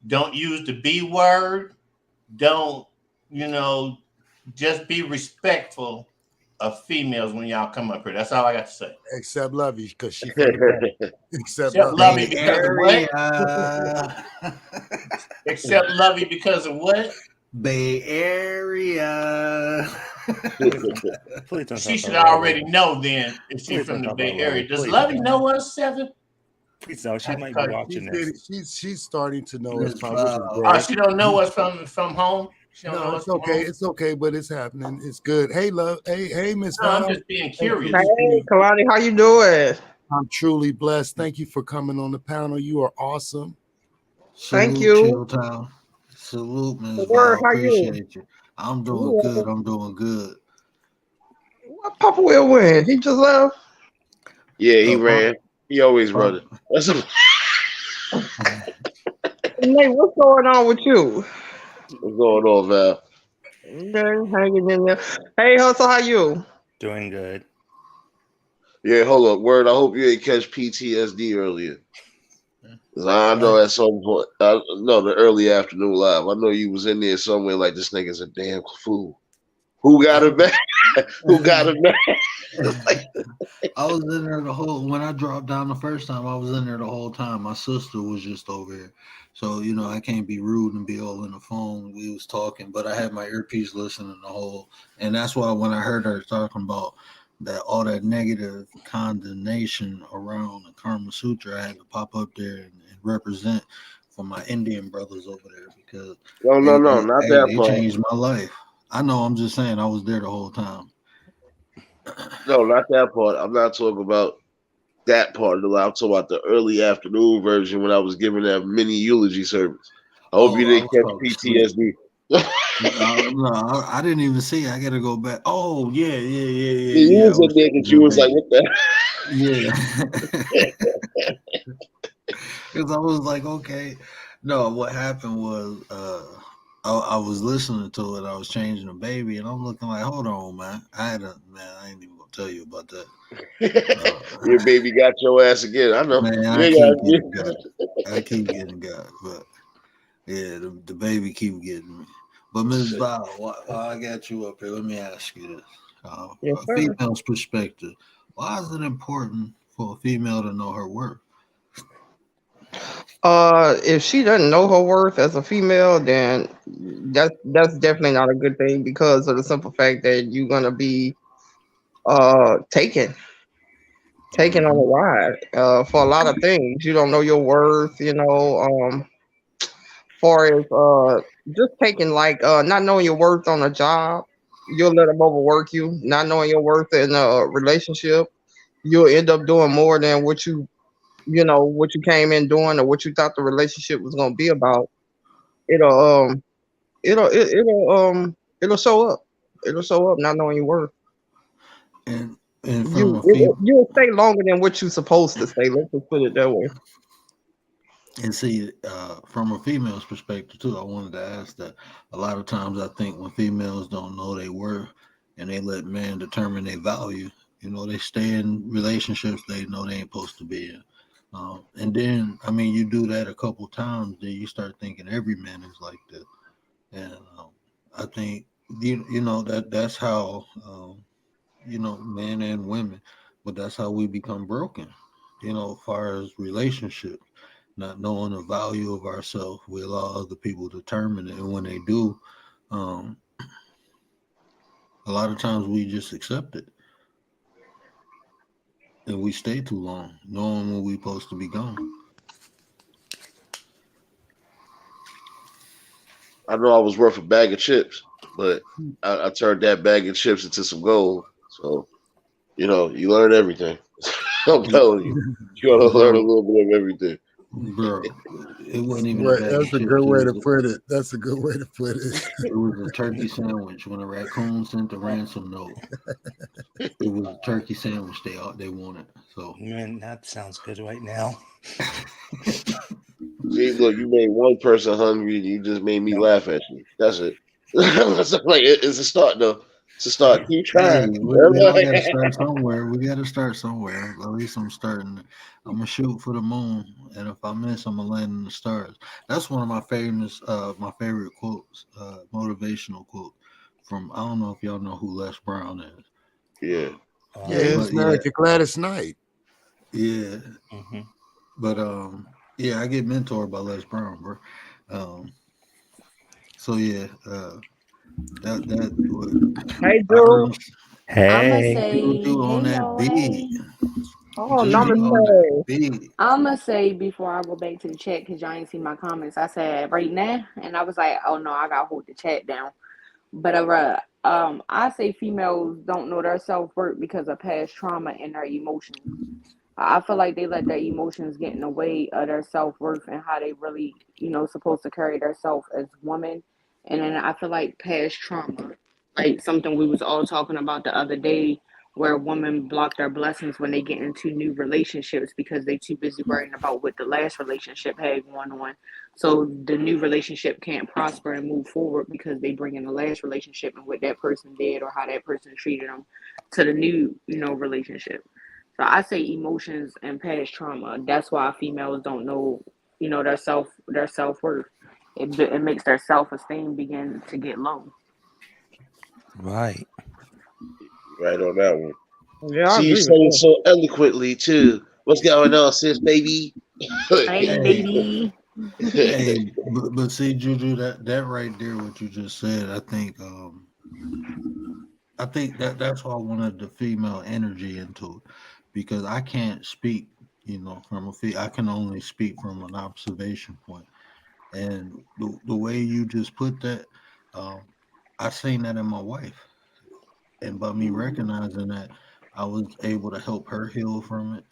Speaker 4: Don't use the B word. Don't, just be respectful of females when y'all come up here. That's all I got to say.
Speaker 3: Except Lovey, because she
Speaker 4: except Lovey because of what? Except Lovey because of what?
Speaker 1: Bay Area.
Speaker 4: She should already know then if she's from the Bay Area. Does Lovey know us, Seven?
Speaker 5: Please no, she might be watching this.
Speaker 3: She's starting to know us.
Speaker 4: She don't know us from home.
Speaker 3: No, it's okay. It's okay, but it's happening. It's good. Hey, love. Hey, Miss.
Speaker 4: I'm just being curious.
Speaker 7: Hey, Kalani, how you doing?
Speaker 3: I'm truly blessed. Thank you for coming on the panel. You are awesome.
Speaker 7: Thank you.
Speaker 1: Chilltown. Salute, Ms.
Speaker 7: Word, how
Speaker 1: appreciate you. I'm doing good. I'm doing good.
Speaker 7: What Papa Will win? He just left.
Speaker 6: Yeah, he ran. He always running. That's
Speaker 7: Nate, what's going on with you?
Speaker 6: What's going on, Val?
Speaker 7: Hanging in there. Hey, Hustle, how you?
Speaker 5: Doing good.
Speaker 6: Yeah, hold up. Word, I hope you ain't catch PTSD earlier. I know at some point, the early afternoon live. I know you was in there somewhere like this nigga's a damn fool. Who got it back? Who got it back?
Speaker 1: I was in there when I dropped down the first time, I was in there the whole time. My sister was just over here. So, I can't be rude and be all in the phone. We was talking, but I had my earpiece listening the whole, and that's why when I heard her talking about that, all that negative condemnation around the Karma Sutra, I had to pop up there and represent for my Indian brothers over there because
Speaker 6: they
Speaker 1: changed my life. I know, I'm just saying I was there the whole time.
Speaker 6: No, not that part. I'm not talking about that part of the live. I'm talking about the early afternoon version when I was giving that mini eulogy service. I hope you didn't catch PTSD.
Speaker 1: No, I didn't even see it. I gotta go back. Oh, yeah.
Speaker 6: You was in there because you was like, what the?
Speaker 1: Yeah. Because I was like, okay. No, what happened was I was listening to it. I was changing the baby, and I'm looking like, hold on, man. I ain't even gonna tell you about that.
Speaker 6: Your baby got your ass again. I know.
Speaker 1: Man,
Speaker 6: You
Speaker 1: I
Speaker 6: ain't
Speaker 1: keep
Speaker 6: got
Speaker 1: getting got. I keep getting got, but yeah, the baby keep getting me. But Ms. Val, while I got you up here, let me ask you this:
Speaker 7: Yes,
Speaker 1: a
Speaker 7: sir.
Speaker 1: female's perspective. Why is it important for a female to know her worth?
Speaker 7: If she doesn't know her worth as a female, then that's definitely not a good thing because of the simple fact that you're gonna be taken on a ride for a lot of things. You don't know your worth, far as just taking like not knowing your worth on a job, you'll let them overwork you. Not knowing your worth in a relationship, you'll end up doing more than what you came in doing or what you thought the relationship was gonna be about. It'll it'll show up. It'll show up not knowing your worth.
Speaker 1: And and from a female.
Speaker 7: You'll stay longer than what you're supposed to stay. Let's just put it that way.
Speaker 1: And see, from a female's perspective too, I wanted to ask that. A lot of times, I think when females don't know their worth and they let men determine their value, they stay in relationships they know they ain't supposed to be in. And then, I mean, you do that a couple times, then you start thinking every man is like that. And I think that's how men and women, but that's how we become broken. As far as relationships, not knowing the value of ourselves, we allow other people to determine it, and when they do, um, a lot of times we just accept it, and we stay too long, knowing when we're supposed to be gone.
Speaker 6: I know I was worth a bag of chips, but I turned that bag of chips into some gold. So, you learn everything. I'm telling you, you gotta learn a little bit of everything.
Speaker 1: Bro, it wasn't even a
Speaker 3: Well,
Speaker 1: bag of
Speaker 3: that's a
Speaker 1: chips.
Speaker 3: good way to put it. That's a good way to put it.
Speaker 1: It was a turkey sandwich. When a raccoon sent the ransom note, it was a turkey sandwich they wanted. So
Speaker 5: Man, that sounds good right now.
Speaker 6: See, look, you made one person hungry, and you just made me laugh at you. That's it. So, like it's a start though. It's a start. Keep
Speaker 1: hey,
Speaker 6: trying.
Speaker 1: we all got to start somewhere. We got to start somewhere. At least I'm starting. I'm gonna shoot for the moon, and if I miss, I'm gonna land in the stars. That's one of my favorite quotes, motivational quote from. I don't know if y'all know who Les Brown is.
Speaker 6: Yeah.
Speaker 3: Yeah, it's
Speaker 1: But
Speaker 3: married to Gladys Knight.
Speaker 1: yeah,
Speaker 5: Mm-hmm.
Speaker 1: but yeah, I get mentored by Les Brown, bro. So yeah, that
Speaker 7: Hey,
Speaker 1: I heard
Speaker 7: Drew.
Speaker 8: I'ma
Speaker 5: Hey.
Speaker 8: say,
Speaker 1: Juju on
Speaker 8: hey
Speaker 1: that
Speaker 8: y'all,
Speaker 1: beat.
Speaker 8: hey.
Speaker 7: Oh,
Speaker 1: Juju on that
Speaker 7: namaste.
Speaker 1: beat.
Speaker 8: I'ma say before I go back to the chat because y'all ain't seen my comments. I said right now, and I was like, oh no, I gotta hold the chat down. But I say females don't know their self worth because of past trauma and their emotions. I feel like they let their emotions get in the way of their self worth and how they really, supposed to carry themselves as women. And then I feel like past trauma, like something we was all talking about the other day, where women block their blessings when they get into new relationships because they too busy worrying about what the last relationship had going on. So the new relationship can't prosper and move forward because they bring in the last relationship and what that person did or how that person treated them to the new, relationship. So I say emotions and past trauma. That's why females don't know, their self worth. It makes their self esteem begin to get low.
Speaker 5: Right.
Speaker 6: Right on that one.
Speaker 7: Yeah, I
Speaker 6: See, you
Speaker 7: agree
Speaker 6: said
Speaker 7: with
Speaker 6: it
Speaker 7: that.
Speaker 6: so eloquently too. What's going on, sis, baby?
Speaker 8: Hey,
Speaker 1: Hey,
Speaker 8: baby.
Speaker 1: hey, but see, Juju, that right there, what you just said, I think that's why I wanted the female energy into it, because I can't speak, from I can only speak from an observation point, and the way you just put that, um, I seen that in my wife, and by me recognizing that, I was able to help her heal from it,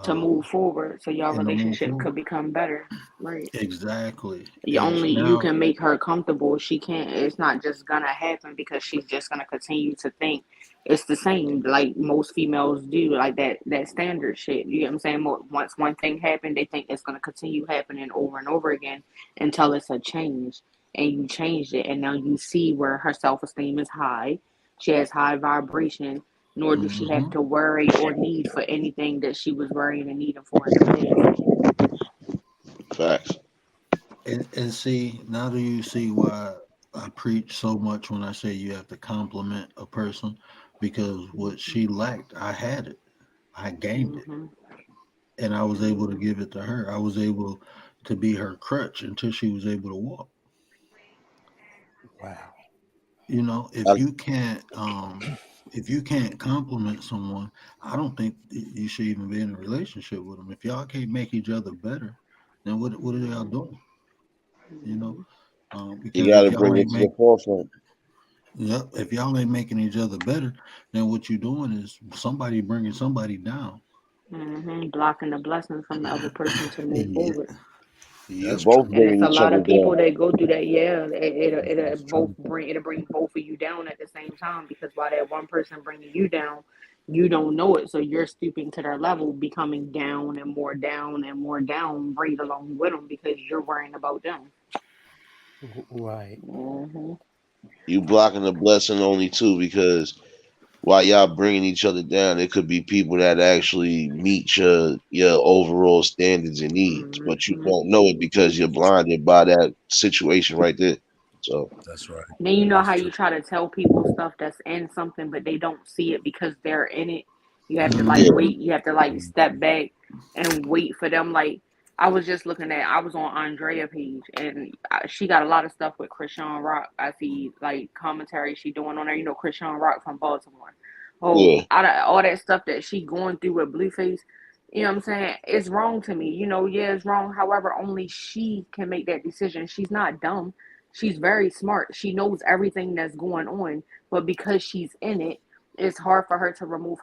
Speaker 8: To move forward so your
Speaker 1: and to move
Speaker 8: relationship
Speaker 1: forward.
Speaker 8: could become better. Right.
Speaker 1: Exactly,
Speaker 8: You
Speaker 1: and
Speaker 8: only you
Speaker 1: now
Speaker 8: can make her comfortable. She can't, it's not just gonna happen because she's just gonna continue to think it's the same like most females do, like that standard shit. You get what I'm saying? Once one thing happened, they think it's gonna continue happening over and over again until it's a change. and you changed it, and now you see where her self-esteem is high. She has high vibration, nor does she have
Speaker 1: Hmm.
Speaker 8: to worry or need for anything that she was worrying and needing for in the past.
Speaker 6: Facts.
Speaker 1: And see, now do you see why I preach so much when I say you have to compliment a person? Because what she lacked, I had it. I gained it.
Speaker 8: Hmm.
Speaker 1: And I was able to give it to her. I was able to be her crutch until she was able to walk.
Speaker 2: Wow.
Speaker 1: You know,
Speaker 6: I,
Speaker 1: if you can't compliment someone, I don't think you should even be in a relationship with them. If y'all can't make each other better, then what are y'all doing? You know,
Speaker 6: you
Speaker 1: because
Speaker 6: got
Speaker 1: if
Speaker 6: to
Speaker 1: y'all
Speaker 6: bring it
Speaker 1: ain't
Speaker 6: to the
Speaker 1: make
Speaker 6: forefront.
Speaker 1: yep, if y'all ain't making each other better, then what you're doing is somebody bringing somebody down.
Speaker 8: Blocking the blessings from the other person to move
Speaker 1: Yeah,
Speaker 8: forward.
Speaker 6: You're
Speaker 1: yep.
Speaker 3: That's
Speaker 6: both
Speaker 3: true.
Speaker 8: And it's
Speaker 6: bringing
Speaker 8: a
Speaker 6: each
Speaker 8: lot
Speaker 6: other
Speaker 8: of people
Speaker 6: down.
Speaker 8: that go through that. Yeah,
Speaker 3: That's true.
Speaker 8: it'll bring both of you down at the same time, because while that one person bringing you down, you don't know it, so you're stooping to their level, becoming down and more down right along with them because you're worrying about them.
Speaker 2: Right.
Speaker 8: Hmm.
Speaker 6: You blocking the blessing only too because while y'all bringing each other down, it could be people that actually meet your overall standards and needs, but you
Speaker 8: Hmm.
Speaker 6: don't know it because you're blinded by that situation right there. So
Speaker 3: That's right.
Speaker 8: Then you know
Speaker 3: That's
Speaker 8: how
Speaker 3: true.
Speaker 8: you try to tell people stuff that's in something, but they don't see it because they're in it. You have to like
Speaker 6: yeah,
Speaker 1: Hmm.
Speaker 8: wait. You have to like
Speaker 3: Mhm.
Speaker 8: step back and wait for them. Like I was just looking at. I was on Andrea page, and she got a lot of stuff with Krishan Rock. I see like commentary she doing on there. You know, Krishan Rock from Baltimore. Oh,
Speaker 6: yeah,
Speaker 8: out of all that stuff that she going through with Blueface, you know what I'm saying? It's wrong to me. You know, yeah, it's wrong. However, only she can make that decision. She's not dumb. She's very smart. She knows everything that's going on, but because she's in it, it's hard for her to remove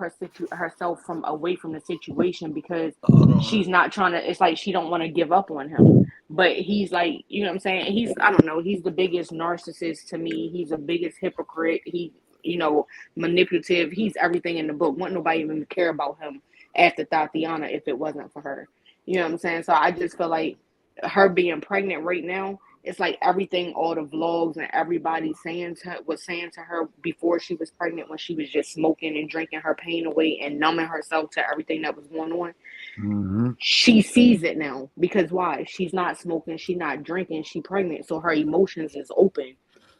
Speaker 8: herself from away from the situation because
Speaker 1: Hold on.
Speaker 8: she's not trying to. It's like she don't want to give up on him, but he's like, you know what I'm saying? He's, I don't know. He's the biggest narcissist to me. He's the biggest hypocrite. He, you know, manipulative. He's everything in the book. Wouldn't nobody even care about him after Tatiana if it wasn't for her. You know what I'm saying? So I just feel like her being pregnant right now, it's like everything, all the vlogs and everybody was saying to her before she was pregnant, when she was just smoking and drinking her pain away and numbing herself to everything that was going on.
Speaker 3: Hmm.
Speaker 8: She sees it now because why? She's not smoking, she's not drinking, she's pregnant, so her emotions is open.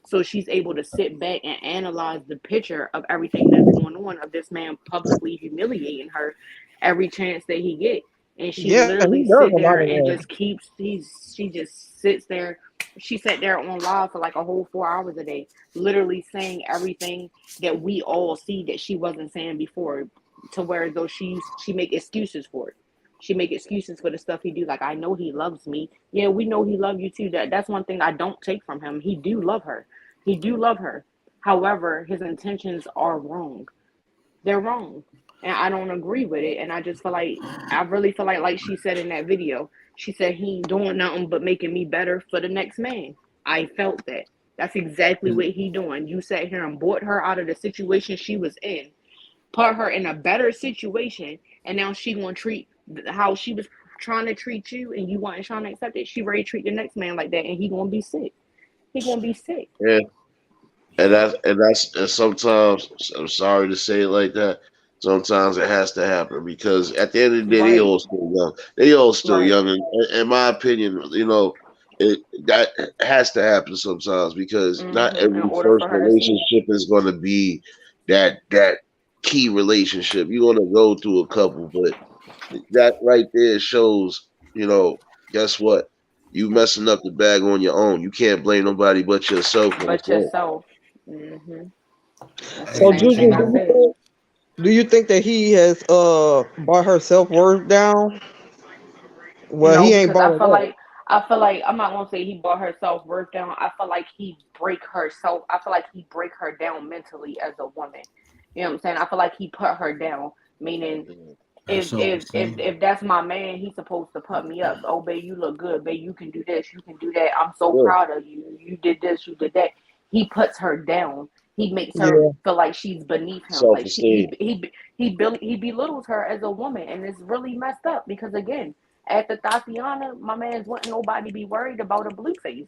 Speaker 8: So she's able to sit back and analyze the picture of everything that's going on, of this man publicly humiliating her every chance that he get. And she
Speaker 7: Yeah, he
Speaker 8: literally
Speaker 7: does
Speaker 8: sit
Speaker 7: a lot
Speaker 8: there
Speaker 7: of
Speaker 8: and
Speaker 7: that.
Speaker 8: just keeps she just sits there. She sat there on live for like a whole 4 hours a day, literally saying everything that we all see that she wasn't saying before, to where though she make excuses for it. She make excuses for the stuff he do. Like, I know he loves me. Yeah, we know he love you too. That's one thing I don't take from him. He do love her. He do love her. However, his intentions are wrong. They're wrong. And I don't agree with it. And I just feel like, I really feel like she said in that video, she said he ain't doing nothing but making me better for the next man. I felt that. That's exactly what he doing. You sat here and brought her out of the situation she was in, put her in a better situation, and now she gonna treat how she was trying to treat you, and you weren't trying to accept it. She ready to treat the next man like that, and he gonna be sick. He gonna be sick.
Speaker 6: yeah. And sometimes I'm sorry to say it like that. Sometimes it has to happen because at the end of the day, they
Speaker 8: Right,
Speaker 6: all still young. They all still
Speaker 8: right.
Speaker 6: young, and in my opinion, it that has to happen sometimes because not
Speaker 8: In
Speaker 6: every
Speaker 8: order
Speaker 6: first
Speaker 8: for her to see.
Speaker 6: relationship is going to be that key relationship. You're going to go through a couple, but that right there shows, guess what? You messing up the bag on your own. You can't blame nobody but yourself when it's
Speaker 8: But
Speaker 6: wrong.
Speaker 8: yourself. Hmm. That's the
Speaker 7: So
Speaker 1: Hey,
Speaker 8: same
Speaker 7: Juju,
Speaker 8: thing
Speaker 1: and
Speaker 8: I said.
Speaker 7: do you think that he has brought her self worth down? Well,
Speaker 8: No,
Speaker 7: he ain't
Speaker 8: because
Speaker 7: brought it up.
Speaker 8: I feel like I'm not gonna say he brought her self worth down. I feel like he break herself. I feel like he break her down mentally as a woman. You know what I'm saying? I feel like he put her down, meaning
Speaker 1: that's self-esteem.
Speaker 8: if that's my man, he's supposed to put me up. Oh, babe, you look good. Babe, you can do this. You can do that. I'm so
Speaker 6: Yeah,
Speaker 8: proud of you. You did this. You did that. He puts her down. He makes her
Speaker 7: Yeah,
Speaker 8: feel like she's beneath him.
Speaker 6: self
Speaker 8: Like
Speaker 6: esteem.
Speaker 8: he belittles her as a woman, and it's really messed up because again, after Tatiana, my man's wasn't nobody be worried about a blue face.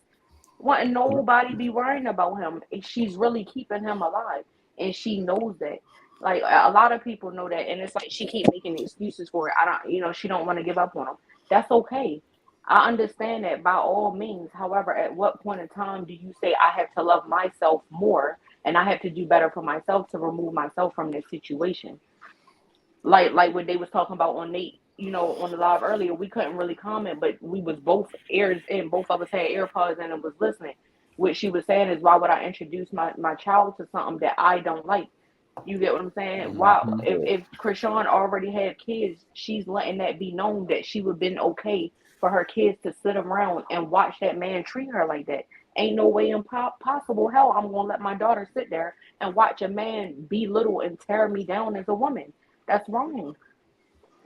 Speaker 8: Wouldn't nobody be worrying about him. She's really keeping him alive, and she knows that. Like a lot of people know that, and it's like she keep making excuses for it. I don't, she don't want to give up on him. That's okay. I understand that by all means. However, at what point in time do you say I have to love myself more and I have to do better for myself to remove myself from this situation? Like what they was talking about on Nate, on the live earlier, we couldn't really comment, but we was both ears in, both of us had AirPods in and was listening. What she was saying is, why would I introduce my child to something that I don't like? You get what I'm saying? Why,
Speaker 1: Mhm.
Speaker 8: if Krishan already had kids, she's letting that be known that she would have been okay for her kids to sit around and watch that man treat her like that. Ain't no way in possible hell I'm gonna let my daughter sit there and watch a man belittle and tear me down as a woman. That's wrong.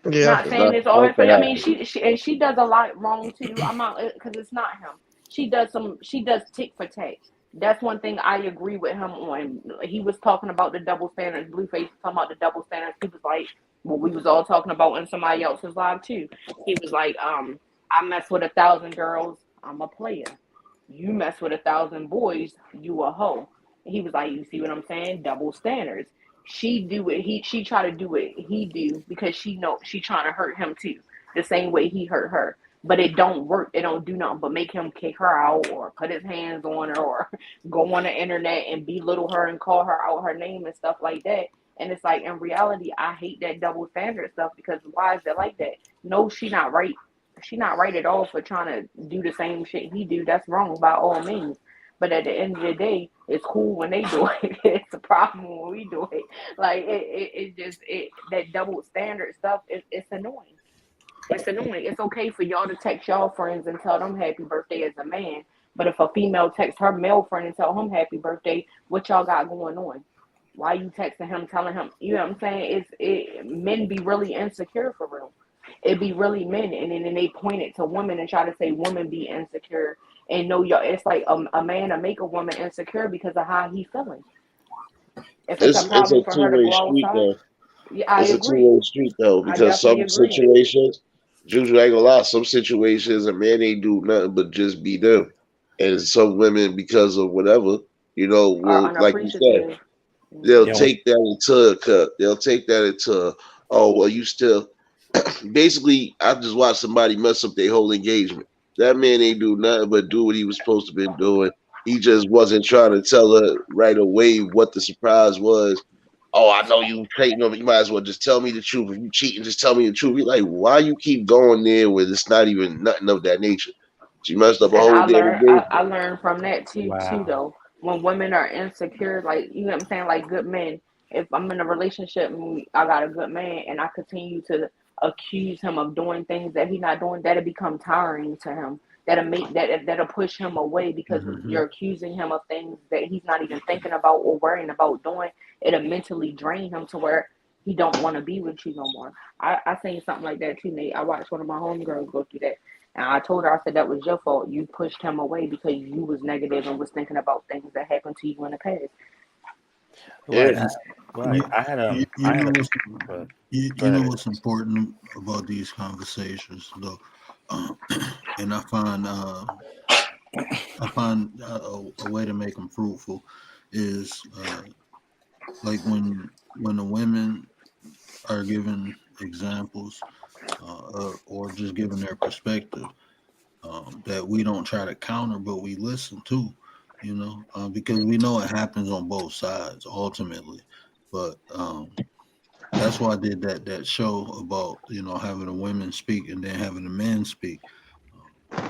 Speaker 7: Yeah.
Speaker 8: Not
Speaker 6: It's
Speaker 8: saying
Speaker 6: not
Speaker 8: it's
Speaker 6: supposed
Speaker 8: always
Speaker 6: to
Speaker 8: for. I mean,
Speaker 6: happen.
Speaker 8: she does a lot wrong too. I'm not, because it's not him. She does tick for tack. That's one thing I agree with him on. He was talking about the double standards. Blueface was talking about the double standards. He was like, what we was all talking about in somebody else's live too. He was like, I mess with 1,000 girls, I'm a player. You mess with 1,000 boys, you a hoe. He was like, you see what I'm saying? Double standards. She do it. She try to do it. He do because she know she trying to hurt him too, the same way he hurt her. But it don't work. It don't do nothing but make him kick her out or put his hands on her or go on the internet and belittle her and call her out her name and stuff like that. And it's like, in reality, I hate that double standard stuff, because why is it like that? No, she not right. She not right at all for trying to do the same shit he do. That's wrong by all means. But at the end of the day, it's cool when they do it. It's a problem when we do it. Like it just that double standard stuff. It's annoying. It's annoying. It's okay for y'all to text y'all friends and tell them happy birthday as a man. But if a female texts her male friend and tell him happy birthday, what y'all got going on? Why you texting him, telling him? You know what I'm saying? Men be really insecure for real. It be really men, and then they point it to women and try to say women be insecure. And no, y'all, it's like a man to make a woman insecure because of how he feeling. If it's a
Speaker 6: It's a
Speaker 8: problem for her to
Speaker 6: two-way
Speaker 8: go
Speaker 6: street
Speaker 8: outside,
Speaker 6: though.
Speaker 8: yeah, I
Speaker 6: It's a
Speaker 8: agree.
Speaker 6: two-way street though,
Speaker 8: I
Speaker 6: because
Speaker 8: definitely
Speaker 6: some
Speaker 8: agree.
Speaker 6: situations, Juju, I ain't gonna lie, some situations a man ain't do nothing but just be them. And some women, because of whatever,
Speaker 8: Are
Speaker 6: will, like you said,
Speaker 8: unappreciative.
Speaker 6: they'll
Speaker 5: Yeah,
Speaker 6: take that into account. They'll take that into, oh well, you still basically I just watched somebody mess up their whole engagement. That man ain't do nothing but do what he was supposed to been doing. He just wasn't trying to tell her right away what the surprise was. Oh, I know you cheating on me. You might as well just tell me the truth. If you cheating, just tell me the truth. You're like, why you keep going there when it's not even nothing of that nature? She messed up a
Speaker 8: And
Speaker 6: whole damn
Speaker 8: I
Speaker 6: engagement.
Speaker 8: learned from that too
Speaker 5: wow.
Speaker 8: though. When women are insecure, like, you know what I'm saying, like good men. If I'm in a relationship and I got a good man and I continue to accuse him of doing things that he's not doing, that'll become tiring to him. That'll push him away, because
Speaker 1: Mhm.
Speaker 8: you're accusing him of things that he's not even thinking about or worrying about doing. It'll mentally drain him to where he don't want to be with you no more. I seen something like that too, Nate. I watched one of my homegirls go through that. And I told her, I said, that was your fault. You pushed him away because you was negative and was thinking about things that happened to you in the past.
Speaker 5: Right.
Speaker 6: Yeah.
Speaker 1: You,
Speaker 5: I had
Speaker 1: you know what's
Speaker 5: uh, go
Speaker 1: you know
Speaker 5: ahead.
Speaker 1: what's important about these conversations though, and I find a way to make them fruitful is like when the women are giving examples or just giving their perspective, that we don't try to counter, but we listen to, because we know it happens on both sides ultimately. But that's why I did that show about having the women speak and then having the men speak,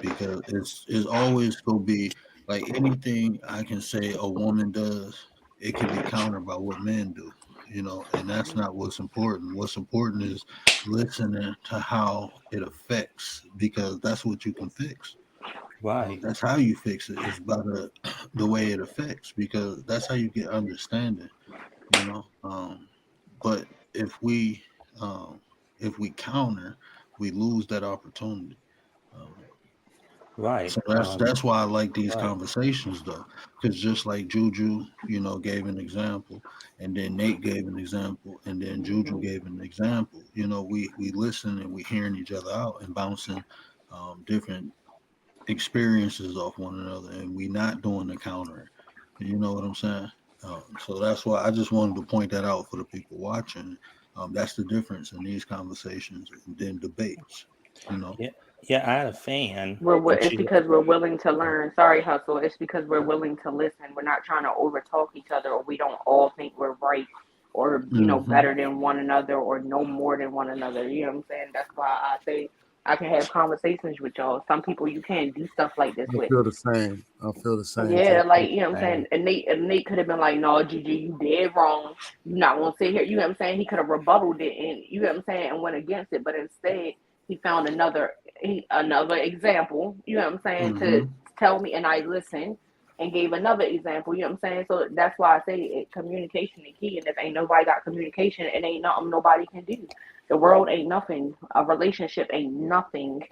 Speaker 1: because it's always gonna be like anything I can say a woman does, it can be countered by what men do, and that's not what's important. What's important is listening to how it affects, because that's what you can fix.
Speaker 5: Right.
Speaker 1: That's how you fix it, is by the way it affects, because that's how you get understanding, you know. But if we um, if we counter, we lose that opportunity. Um,
Speaker 5: Right.
Speaker 1: so that's why I like these
Speaker 5: Right.
Speaker 1: conversations though, because just like Juju, gave an example, and then Nate gave an example, and then Juju
Speaker 8: Hmm.
Speaker 1: gave an example. We listen and we hearing each other out and bouncing different experiences off one another, and we not doing the countering. You know what I'm saying? So that's why I just wanted to point that out for the people watching. That's the difference in these conversations than debates. You know.
Speaker 5: Yeah, I had a fan.
Speaker 8: It's because we're willing to learn. Sorry, Hustle. It's because we're willing to listen. We're not trying to overtalk each other, or we don't all think we're right, or better than one another, or know more than one another. You know what I'm saying? That's why I say I can have conversations with y'all. Some people you can't do stuff like this with.
Speaker 3: I feel the same.
Speaker 8: Yeah, like, you know what I'm saying? And Nate could have been like, no, Gigi, you did wrong. You're not going to sit here. You know what I'm saying? He could have rebutted it and, you know what I'm saying, and went against it. But instead, he found another example, you know what I'm saying, to tell me, and I listened and gave another example, you know what I'm saying? So that's why I say communication is key. And if ain't nobody got communication, it ain't nothing nobody can do. The world ain't nothing. A relationship ain't nothing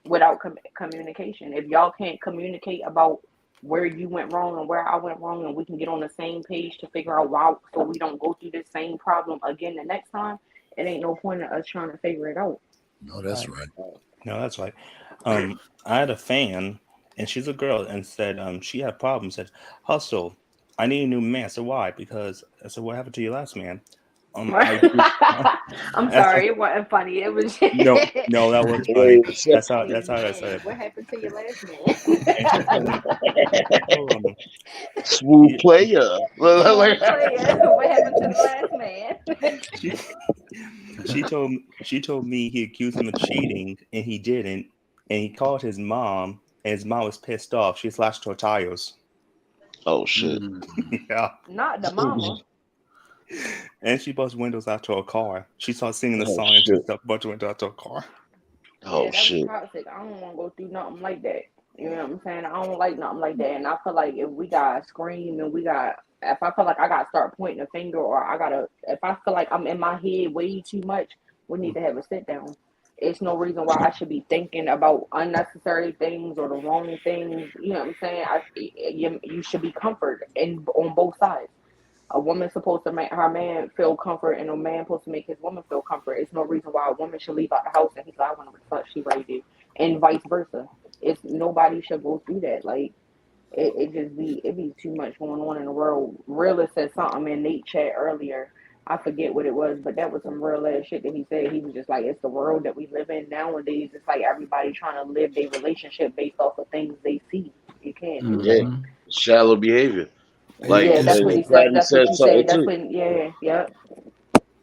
Speaker 8: without communication. If y'all can't communicate about where you went wrong and where I went wrong, and we can get on the same page to figure out why, so we don't go through this same problem again the next time, it ain't no point in us trying to figure it out.
Speaker 3: No, that's right.
Speaker 5: No, that's right. I had a fan, and she's a girl, and said she had problems. Said, Hustle, I need a new man. I said, why? Because I said, what happened to your last man?
Speaker 8: I'm sorry, it wasn't funny. It was
Speaker 5: no, that was funny. That's how I said it.
Speaker 8: What happened to your last man?
Speaker 6: Smooth player.
Speaker 8: What happened to the last man?
Speaker 5: She told me he accused him of cheating, and he didn't. And he called his mom, and his mom was pissed off. She slashed her tires.
Speaker 6: Oh shit!
Speaker 5: Yeah.
Speaker 8: Not the mama.
Speaker 5: And she busted windows out to her car. She started singing the song and just busted windows out to her car.
Speaker 6: Oh shit!
Speaker 8: Toxic. I don't want to go through nothing like that. You know what I'm saying? I don't like nothing like that. And I feel like if we got to scream and if I feel like I got to start pointing a finger, or if I feel like I'm in my head way too much, we need to have a sit down. It's no reason why I should be thinking about unnecessary things or the wrong things. You know what I'm saying? You should be comfort on both sides. A woman's supposed to make her man feel comfort, and a man supposed to make his woman feel comfort. It's no reason why a woman should leave out the house and he's like, I want to fuck, she ready to, and vice versa. It's nobody should go through that. Like it be too much going on in the world. Realist said something in Nate chat earlier. I forget what it was, but that was some real ass shit that he said. He was just like, it's the world that we live in nowadays. It's like everybody trying to live their relationship based off of things they see. You can't do that.
Speaker 6: Shallow behavior.
Speaker 8: Like, yeah, that's what he said. That's what he said. That's when, yeah.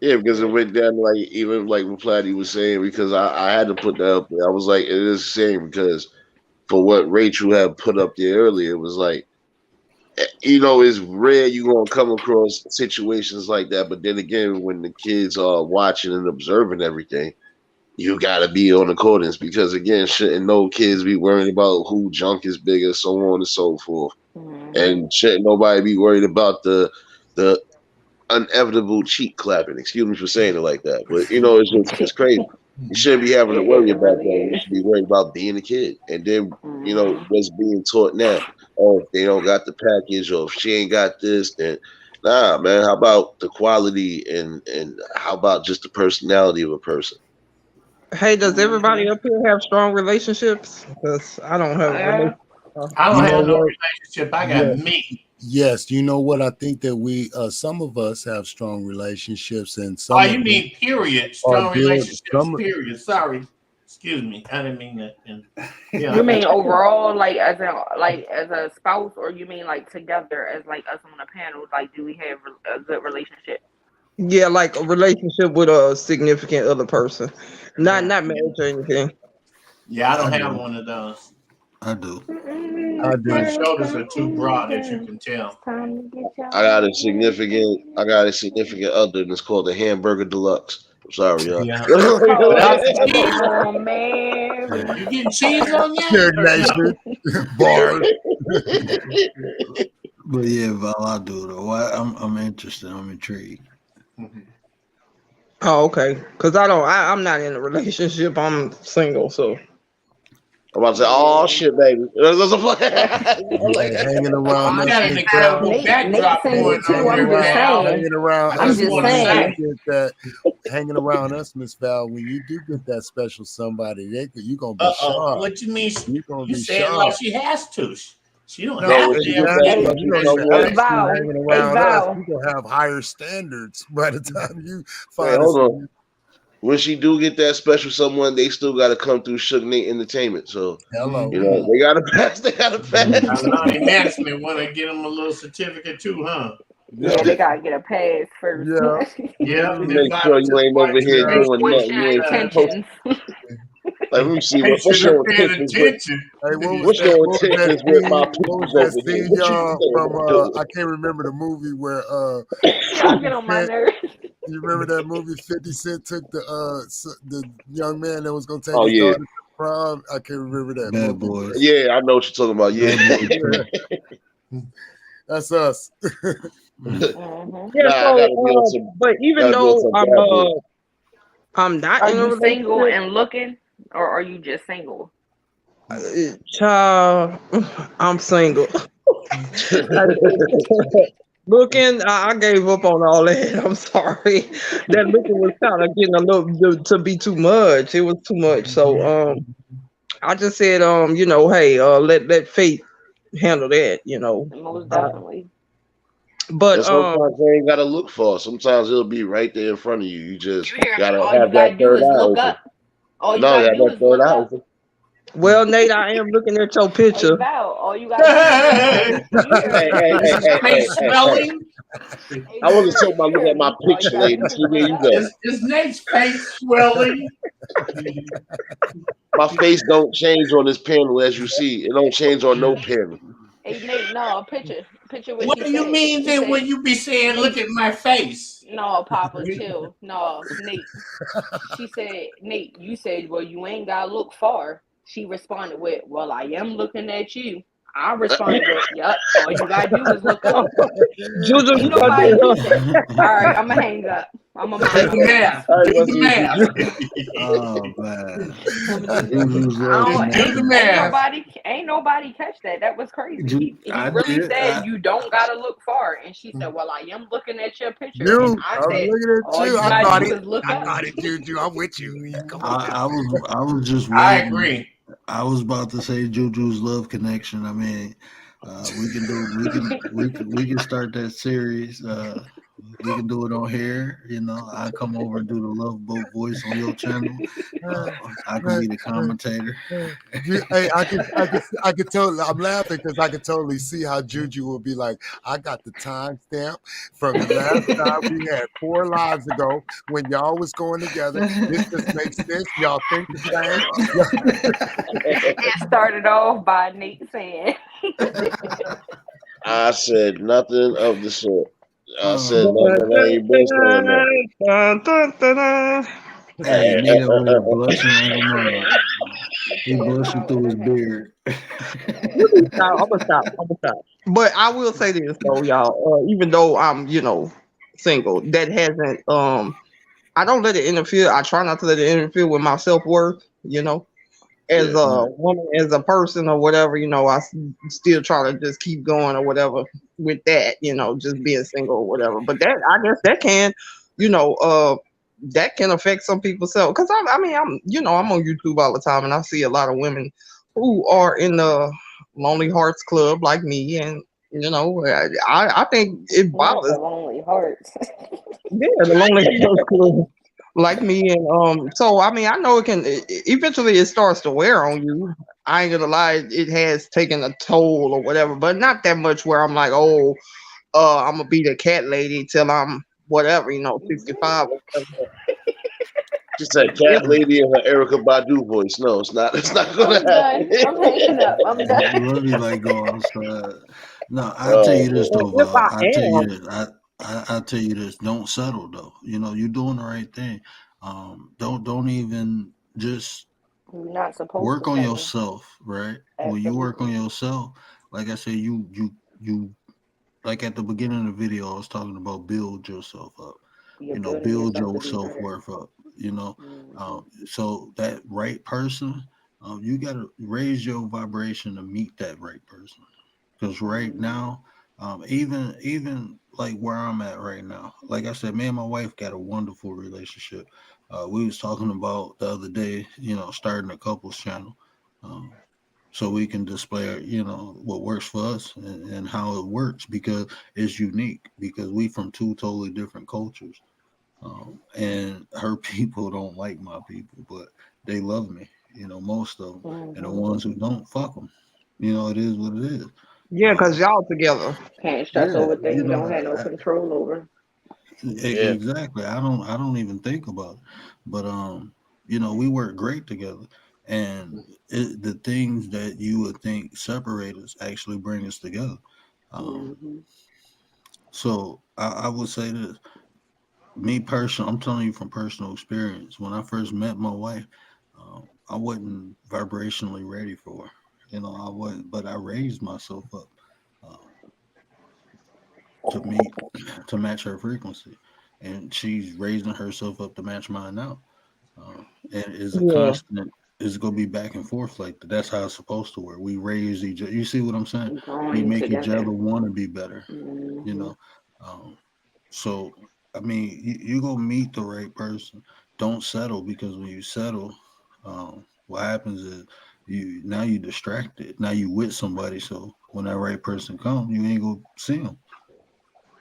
Speaker 6: Yeah, because it went down like even like what Platty was saying, because I had to put that up there. I was like, it is the same, because for what Rachel had put up there earlier, it was like, it's rare you're gonna come across situations like that. But then again, when the kids are watching and observing everything, you gotta be on accordance, because again, shouldn't no kids be worrying about who junk is bigger, so on and so forth. And shouldn't nobody be worried about the inevitable cheek clapping. Excuse me for saying it like that, but it's crazy. You shouldn't be having to worry about that. You should be worried about being a kid. And then what's being taught now. Oh, if they don't got the package, or if she ain't got this, then nah, man. How about the quality and how about just the personality of a person?
Speaker 7: Hey, does everybody up here have strong relationships? Because I don't have a relationship.
Speaker 4: I don't have no relationship. I got me.
Speaker 3: Yes, you know what? I think that we, some of us have strong relationships, and some.
Speaker 4: Oh, you mean period? Strong relationships. Period. Sorry, excuse me. I didn't mean that.
Speaker 8: Yeah. You mean overall, like as a spouse, or you mean like together as like us on a panel? Like, do we have a good relationship?
Speaker 7: Yeah, like a relationship with a significant other person, not marriage or anything.
Speaker 4: Yeah, I don't have one of those.
Speaker 1: I do.
Speaker 4: My shoulders are too broad, as you can tell.
Speaker 6: I got a significant other, and it's called the Hamburger Deluxe. I'm sorry, y'all.
Speaker 4: Yeah. Oh man, you getting cheese on you?
Speaker 3: Bars.
Speaker 1: But yeah, Val, I do though. I'm interested. I'm intrigued.
Speaker 7: Oh, okay. Because I'm not in a relationship. I'm single, so.
Speaker 6: I'm about to say, oh shit, baby.
Speaker 3: Hey, hanging around
Speaker 4: You
Speaker 3: us,
Speaker 4: got an
Speaker 3: Miss Val.
Speaker 4: incredible
Speaker 8: Nate
Speaker 4: backdrop
Speaker 8: single
Speaker 4: going
Speaker 8: too.
Speaker 4: on
Speaker 8: I'm
Speaker 4: there,
Speaker 8: just
Speaker 4: Val.
Speaker 8: saying.
Speaker 3: Hanging around
Speaker 4: I
Speaker 8: I'm
Speaker 3: us,
Speaker 4: just
Speaker 8: just
Speaker 3: when
Speaker 4: want to
Speaker 3: you
Speaker 8: saying.
Speaker 4: say,
Speaker 3: do get that, hanging around us, Miss Val, when you do get that special somebody, you gonna be sharp.
Speaker 4: what you mean?
Speaker 3: You gonna
Speaker 4: You
Speaker 3: be
Speaker 4: say it like
Speaker 3: sharp.
Speaker 4: she has to. She don't
Speaker 3: No,
Speaker 4: have
Speaker 6: when
Speaker 4: to
Speaker 6: she get
Speaker 4: ever
Speaker 6: that
Speaker 4: get
Speaker 3: exactly.
Speaker 4: with
Speaker 3: You
Speaker 6: special
Speaker 3: know,
Speaker 4: Chris
Speaker 3: you
Speaker 8: Hey
Speaker 6: someone,
Speaker 3: have to
Speaker 8: Val.
Speaker 3: hanging
Speaker 8: Hey
Speaker 3: around us.
Speaker 8: Val.
Speaker 3: You gonna have higher standards by the time you
Speaker 6: wait,
Speaker 3: find
Speaker 6: hold
Speaker 3: us.
Speaker 6: on. When she do get that special someone, they still got to come through Suge Knight Entertainment. So
Speaker 3: Hello.
Speaker 6: you know they got to pass. They got to pass.
Speaker 4: Lonnie Management want to get him a little certificate too, huh?
Speaker 8: Yeah, they gotta get a pass first.
Speaker 3: Yeah.
Speaker 4: Yeah,
Speaker 6: You
Speaker 4: they
Speaker 6: make sure you ain't over here
Speaker 3: Yeah.
Speaker 6: doing
Speaker 8: What's
Speaker 6: nothing.
Speaker 8: your
Speaker 6: You ain't supposed.
Speaker 8: intentions?
Speaker 6: Like, let me see
Speaker 4: They
Speaker 6: what's
Speaker 4: should have
Speaker 6: your
Speaker 4: paid
Speaker 6: intentions with
Speaker 4: attention.
Speaker 3: Hey, what was
Speaker 6: what's
Speaker 3: that?
Speaker 6: your
Speaker 3: What was that
Speaker 6: intentions with my
Speaker 3: scene? What was
Speaker 6: peoples
Speaker 3: that
Speaker 6: over here.
Speaker 3: scene,
Speaker 6: What you
Speaker 3: y'all? From
Speaker 6: doing?
Speaker 3: I can't remember the movie where
Speaker 8: Y'all
Speaker 3: 50
Speaker 8: get on my
Speaker 3: Cent.
Speaker 8: nerves.
Speaker 3: You remember that movie? 50 Cent took the young man that was gonna take
Speaker 6: Oh
Speaker 3: his
Speaker 6: yeah,
Speaker 3: daughter to prom. I can't remember that
Speaker 1: Bad
Speaker 3: movie.
Speaker 1: boys.
Speaker 6: yeah. I know what you're talking about. Yeah.
Speaker 1: Bad boys.
Speaker 3: Yeah, that's us.
Speaker 8: Mhm.
Speaker 7: Yeah,
Speaker 6: Nah, I
Speaker 7: so
Speaker 6: gotta be on some.
Speaker 7: but even
Speaker 6: Gotta be on
Speaker 7: though
Speaker 6: some bad boy.
Speaker 7: I'm not
Speaker 8: Are
Speaker 7: in a
Speaker 8: you single
Speaker 7: relationship,
Speaker 8: and looking, or are you just single?
Speaker 7: child, I'm single. Looking, I gave up on all that. I'm sorry. That looking was kind of getting a little to be too much. It was too much. So I just said hey, let fate handle that,
Speaker 8: Most
Speaker 7: Uh,
Speaker 8: definitely.
Speaker 7: but
Speaker 6: And sometimes you ain't gotta look for it. Sometimes it'll be right there in front of you. You just
Speaker 8: You hear me?
Speaker 6: gotta
Speaker 8: All you
Speaker 6: have that
Speaker 8: gotta do
Speaker 6: third
Speaker 8: is
Speaker 6: eye
Speaker 8: look
Speaker 6: open.
Speaker 8: up. All you
Speaker 6: No,
Speaker 8: gotta
Speaker 6: have
Speaker 8: do
Speaker 6: that
Speaker 8: is
Speaker 6: third
Speaker 8: look
Speaker 6: eye
Speaker 8: up.
Speaker 6: open.
Speaker 7: well, Nate, I am looking at your
Speaker 8: Hey
Speaker 7: picture.
Speaker 8: Val, all you gotta do is look up. You hear
Speaker 6: Hey,
Speaker 8: me?
Speaker 6: hey,
Speaker 4: Is
Speaker 6: hey,
Speaker 4: his
Speaker 6: hey, hey,
Speaker 4: face
Speaker 6: hey, hey.
Speaker 4: swelling?
Speaker 8: Hey
Speaker 6: I wasn't talking
Speaker 8: Nate,
Speaker 6: about
Speaker 8: you
Speaker 6: looking
Speaker 8: hear
Speaker 6: at my
Speaker 8: me? All you
Speaker 6: picture,
Speaker 8: gotta
Speaker 6: lady.
Speaker 8: do is
Speaker 6: See, there
Speaker 8: look
Speaker 6: you
Speaker 8: up.
Speaker 6: go.
Speaker 4: Is Nate's face swelling?
Speaker 6: My face don't change on this panel, as you see. It don't change on no panel.
Speaker 8: Hey Nate, no, picture what
Speaker 4: What
Speaker 8: she
Speaker 4: do you
Speaker 8: said.
Speaker 4: mean
Speaker 8: She
Speaker 4: then
Speaker 8: said,
Speaker 4: when you be saying, look
Speaker 8: Nate,
Speaker 4: at my face?
Speaker 8: no, Papa, chill. No, Nate. She said, Nate, you said, well, you ain't gotta look far. She responded with, well, I am looking at you. I responded with, yup, all you gotta do is look up.
Speaker 7: Juju,
Speaker 8: Ain't
Speaker 7: you gonna
Speaker 8: nobody
Speaker 7: do
Speaker 8: beefing. All right, I'ma hang up. I'ma
Speaker 4: Do
Speaker 8: mind
Speaker 4: the
Speaker 8: my business.
Speaker 4: math.
Speaker 6: I ain't
Speaker 4: Do
Speaker 6: gonna
Speaker 4: the
Speaker 6: see what
Speaker 4: math.
Speaker 6: you do.
Speaker 1: Oh man.
Speaker 8: I'ma do this.
Speaker 1: Juju's
Speaker 8: I
Speaker 1: love
Speaker 8: don't
Speaker 4: Just do the
Speaker 1: connection.
Speaker 4: math.
Speaker 8: ain't nobody catch that. That was crazy. He
Speaker 1: I
Speaker 8: really
Speaker 1: did.
Speaker 8: said you don't gotta look far. And she said, well, I am looking at your picture. And
Speaker 3: You,
Speaker 8: I
Speaker 3: I was
Speaker 8: said,
Speaker 3: looking at
Speaker 8: all
Speaker 3: you.
Speaker 8: you
Speaker 3: I
Speaker 8: gotta
Speaker 3: got
Speaker 8: do
Speaker 3: it.
Speaker 8: is look
Speaker 3: I
Speaker 8: up.
Speaker 3: got it, Juju. I'm with you. Come on.
Speaker 1: I was just
Speaker 4: I
Speaker 1: waiting.
Speaker 4: agree.
Speaker 1: I was about to say Juju's love connection. I mean, we can start that series. We can do it on here. You know, I come over and do the Love Boat voice on your channel. I can be the commentator.
Speaker 3: Hey, I could totally. I'm laughing because I could totally see how Juju will be like. I got the timestamp from the last time we had 4 lives ago when y'all was going together. This just makes sense. Y'all think the same.
Speaker 8: It started off by Nate saying,
Speaker 6: I said nothing of the sort. I said
Speaker 1: Um,
Speaker 6: nothing. I ain't been saying
Speaker 1: hey,
Speaker 6: that.
Speaker 1: Nate over here blushing like a mug. He
Speaker 8: "Chill,
Speaker 1: blushing
Speaker 8: Val,
Speaker 1: through his
Speaker 8: entertain."
Speaker 1: beard.
Speaker 7: I'm gonna stop. But I will say this though, y'all. Even though I'm, single, that hasn't. I don't let it interfere. I try not to let it interfere with my self worth. As
Speaker 6: Yeah.
Speaker 7: a woman, as a person, or whatever. Still try to just keep going or whatever with that. Just being single or whatever. But that, I guess, that can, you know, that can affect some people's self. Because I'm on YouTube all the time, and I see a lot of women who are in the Lonely Hearts Club like me, and I think it
Speaker 8: Not
Speaker 7: bothers
Speaker 8: the lonely hearts.
Speaker 7: the Lonely Hearts Club like me, and so I know it can eventually it starts to wear on you. I ain't gonna lie, it has taken a toll or whatever, but not that much where I'm like, oh, I'm gonna be the cat lady till I'm whatever, 65 or whatever.
Speaker 6: She said
Speaker 7: Yeah.
Speaker 6: cat lady in her Erica Badu voice. No, it's not. It's not gonna
Speaker 8: I'm done.
Speaker 6: happen.
Speaker 8: I'm hanging up. I'm done.
Speaker 1: Really like go outside. No, I tell
Speaker 6: Oh
Speaker 1: you this
Speaker 6: man.
Speaker 1: though,
Speaker 7: If
Speaker 1: Val.
Speaker 7: I
Speaker 1: I tell you
Speaker 7: am,
Speaker 1: this. I tell you this. Don't settle though. You know, you're doing the right thing. Don't even just
Speaker 8: You're not supposed to
Speaker 1: work on
Speaker 8: settle.
Speaker 1: yourself, right? When you work on
Speaker 8: Absolutely.
Speaker 1: yourself, like I said, you like at the beginning of the video, I was talking about build yourself up.
Speaker 8: You're
Speaker 1: You know,
Speaker 8: building
Speaker 1: build
Speaker 8: yourself
Speaker 1: your
Speaker 8: to be
Speaker 1: self
Speaker 8: better.
Speaker 1: worth up. You know,
Speaker 8: Mhm.
Speaker 1: so that right person You got to raise your vibration to meet that right person. Because right now, even like where I'm at right now, like I said, me and my wife got a wonderful relationship. We was talking about the other day, starting a couples channel, um, so we can display, what works for us and how it works because it's unique because we from two totally different cultures. And her people don't like my people, but they love me. Most of them, and the ones who don't, fuck them. It is what it is.
Speaker 7: Yeah, because y'all together.
Speaker 8: Can't stress
Speaker 1: Yeah,
Speaker 8: over things you don't have no control over.
Speaker 6: Yeah.
Speaker 1: exactly. I don't even think about it, but we work great together, and the things that you would think separate us actually bring us together. Um,
Speaker 8: Hmm.
Speaker 1: so I would say this. Me personally, I'm telling you from personal experience. When I first met my wife, I wasn't vibrationally ready for her. I wasn't, but I raised myself up uh, to meet to match her frequency, and she's raising herself up to match mine now. And it's a
Speaker 7: Yeah.
Speaker 1: constant. It's gonna be back and forth like that. That's how it's supposed to work. We raise each other. You see what I'm saying? We
Speaker 8: Growing
Speaker 1: make each other
Speaker 8: together.
Speaker 1: want to be better. You
Speaker 8: Hmm.
Speaker 1: know. Um, so I mean, you go meet the right person. Don't settle because when you settle, what happens is you distracted. Now you with somebody. So when that right person comes, you ain't gonna see them.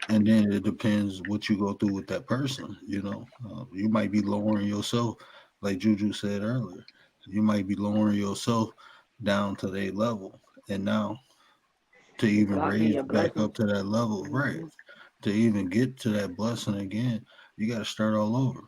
Speaker 1: And then it depends what you go through with that person. You might be lowering yourself, like Juju said earlier. You might be lowering yourself down to their level, and now to even
Speaker 8: Blocking
Speaker 1: raise
Speaker 8: your
Speaker 1: back
Speaker 8: blessings.
Speaker 1: up to that level, right?
Speaker 8: Hmm.
Speaker 1: To even get to that blessing again, you got to start all over.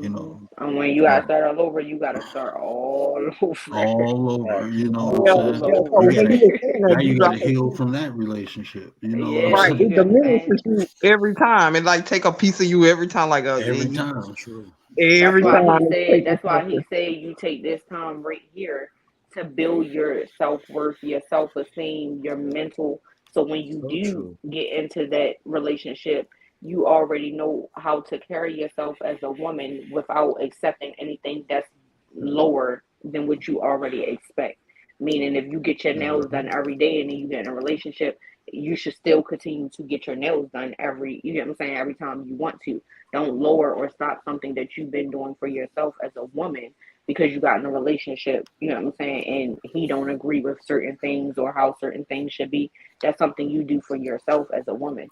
Speaker 1: You
Speaker 8: Hmm.
Speaker 1: know,
Speaker 8: And when you gotta
Speaker 1: uh,
Speaker 8: start all over, you gotta start all over.
Speaker 1: all over. You know what I'm
Speaker 7: Yeah,
Speaker 8: All
Speaker 1: saying?
Speaker 7: yeah. So
Speaker 1: You
Speaker 8: over.
Speaker 7: when
Speaker 1: gotta
Speaker 7: you were saying
Speaker 1: now
Speaker 7: that,
Speaker 1: you
Speaker 7: you
Speaker 1: gotta
Speaker 7: like
Speaker 1: heal from that relationship. You know what I'm
Speaker 8: Yeah,
Speaker 7: right.
Speaker 8: you
Speaker 1: saying?
Speaker 7: It
Speaker 8: get what I'm saying?
Speaker 7: diminishes you every time. It like take a piece of you every time. Like
Speaker 1: Every
Speaker 3: That's
Speaker 1: time.
Speaker 3: true.
Speaker 7: every time it's taking
Speaker 8: That's why he
Speaker 7: something.
Speaker 8: said you take this time right here to build your self-worth, your self-esteem, your mental. So when you
Speaker 3: So
Speaker 8: do
Speaker 3: true.
Speaker 8: get into that relationship, you already know how to carry yourself as a woman without accepting anything that's lower than what you already expect. Meaning if you get your nails
Speaker 3: Hmm.
Speaker 8: done every day and then you get in a relationship, you should still continue to get your nails done you get what I'm saying, every time you want to. Don't lower or stop something that you've been doing for yourself as a woman because you got in a relationship, you know what I'm saying, and he don't agree with certain things or how certain things should be. That's something you do for yourself as a woman.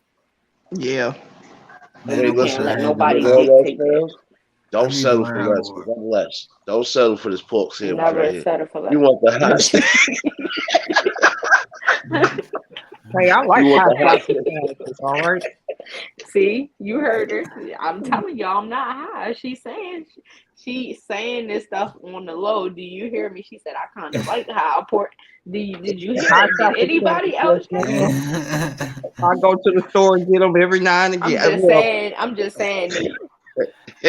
Speaker 7: Yeah.
Speaker 1: Man, I
Speaker 6: Hey,
Speaker 8: You
Speaker 1: wish
Speaker 8: can't
Speaker 6: listen,
Speaker 1: I
Speaker 8: let
Speaker 1: had the
Speaker 6: you
Speaker 8: nobody
Speaker 6: know
Speaker 1: I,
Speaker 6: what,
Speaker 8: dictate that.
Speaker 6: Spells?
Speaker 1: I
Speaker 6: Don't
Speaker 1: need to
Speaker 6: settle for
Speaker 1: learn how to
Speaker 6: less,
Speaker 1: work.
Speaker 6: because I'm less. Don't settle for this pork sandwich right
Speaker 8: Never
Speaker 6: here.
Speaker 8: settle for
Speaker 6: You
Speaker 8: less.
Speaker 6: want the hot steak.
Speaker 7: Hey, I like
Speaker 6: You want
Speaker 7: hot
Speaker 6: the hot
Speaker 7: sauce
Speaker 6: steak.
Speaker 7: sandwiches. All right.
Speaker 8: See, you heard her. I'm telling y'all, I'm not high. She's saying this stuff on the low. Do you hear me? She said I kind of like high pork. Did you hear
Speaker 7: Hot
Speaker 8: her? Did
Speaker 7: chocolate sandwich.
Speaker 8: anybody
Speaker 7: Yes,
Speaker 8: else catch
Speaker 7: ma'am.
Speaker 8: it?
Speaker 7: I go to the store and get them every now and again.
Speaker 8: I'm just
Speaker 7: Well,
Speaker 8: saying. I'm just saying.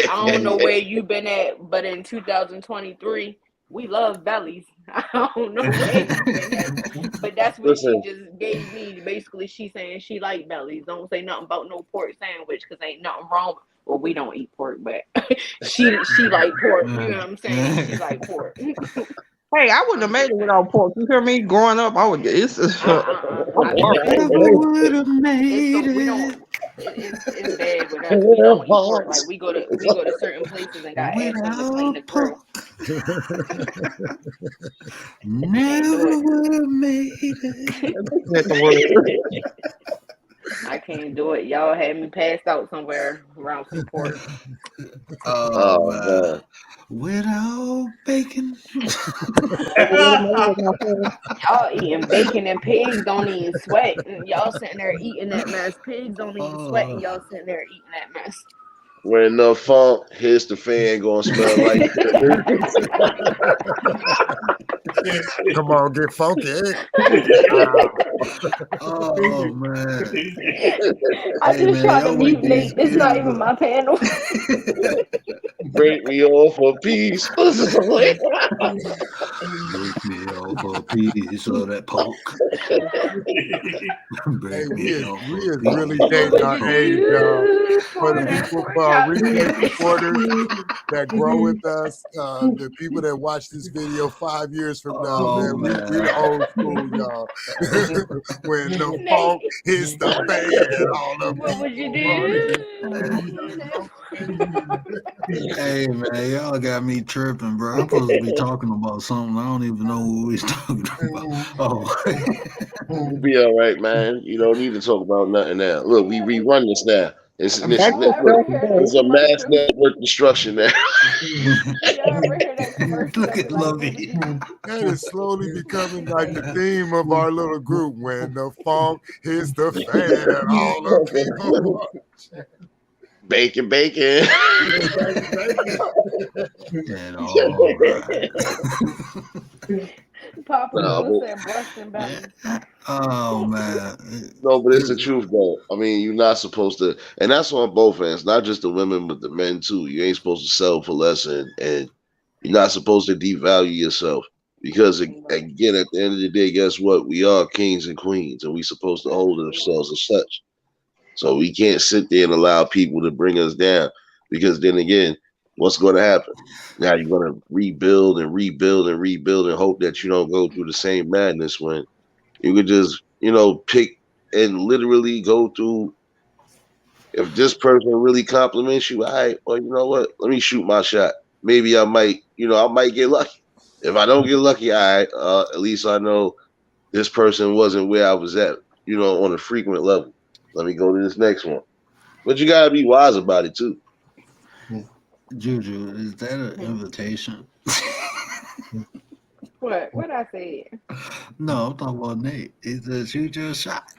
Speaker 8: I don't know where you been at, but in 2023, we love bellies. I don't know where you been at, but that's what she
Speaker 6: Listen,
Speaker 8: just gave me. Basically, she saying she like bellies. Don't say nothing about no pork sandwich because ain't nothing wrong. Well, we don't eat pork, but she like pork. You know what I'm saying? She like pork.
Speaker 7: hey, I wouldn't have
Speaker 8: I'm
Speaker 7: made
Speaker 8: just
Speaker 7: it
Speaker 8: saying.
Speaker 7: without pork. You hear me? Growing up, I would. I'm
Speaker 8: I mean,
Speaker 7: pork.
Speaker 1: Never would have made
Speaker 8: we don't.
Speaker 1: it
Speaker 8: It's bad with us. We don't eat pork. Like we go to certain places and got ask them to clean
Speaker 1: without
Speaker 8: the grill.
Speaker 1: pork.
Speaker 8: Can't do
Speaker 1: Never
Speaker 8: it.
Speaker 1: would have made it.
Speaker 7: Looking at the word.
Speaker 8: I can't do it. Y'all had me passed out somewhere around some pork.
Speaker 1: Oh
Speaker 6: oh
Speaker 1: man,
Speaker 6: man.
Speaker 1: without bacon.
Speaker 8: Y'all eating bacon and pigs don't even sweat. And y'all sitting there eating that mess. Pigs don't even sweat and
Speaker 1: Oh,
Speaker 8: y'all sitting there eating that mess.
Speaker 6: We're enough funk. Here's the fan gonna smell like
Speaker 3: Come on, get funky.
Speaker 1: oh man.
Speaker 8: I
Speaker 1: Hey
Speaker 8: just
Speaker 1: man,
Speaker 8: tried to
Speaker 1: y'all wake these
Speaker 8: mutinate. This not
Speaker 1: kids
Speaker 8: even
Speaker 1: up.
Speaker 8: my panel.
Speaker 6: break me off a piece.
Speaker 1: Wake me up for a piece of that poke.
Speaker 3: Hey,
Speaker 1: Baby,
Speaker 3: we is
Speaker 1: no,
Speaker 3: really dating our age, y'all. For the people, for our replay supporters that grow with us, the people that watch this video 5 years from now,
Speaker 1: Oh,
Speaker 3: man, we
Speaker 1: man.
Speaker 3: the old school, y'all. When the funk hits the fan, all the
Speaker 8: What would you do?
Speaker 1: Hey man, y'all got me tripping, bro. I'm supposed to be talking about something. I don't even know what we was talking about. Oh,
Speaker 6: You'll be all right, man. You don't need to talk about nothing now. Look, we rerun this now. It's
Speaker 7: I'm back to
Speaker 6: it's a mass network destruction now.
Speaker 1: look at Lovey.
Speaker 3: That is slowly becoming like the theme of our little group. When the funk hits the fan, all the people.
Speaker 6: Bacon.
Speaker 1: And all right.
Speaker 8: Papa
Speaker 6: No,
Speaker 8: Will said busting belly.
Speaker 1: Oh man.
Speaker 6: No, but it's the truth though. I mean, you're not supposed to, and that's on both ends, not just the women, but the men too. You ain't supposed to settle for less, and you're not supposed to devalue yourself because again, at the end of the day, guess what? We are kings and queens, and we supposed to hold ourselves as such. So we can't sit there and allow people to bring us down because then again, what's going to happen? Now you're going to rebuild and hope that you don't go through the same madness when you could just, pick and literally go through. If this person really compliments you, all right, well, you know what? Let me shoot my shot. Maybe I might get lucky. If I don't get lucky, all right, at least I know this person wasn't where I was at, on a frequent level. Let me go to this next one. But you got to be wise about it, too.
Speaker 1: Juju, is that an invitation?
Speaker 8: What I said?
Speaker 1: No, I'm talking about Nate. He said shoot your shot.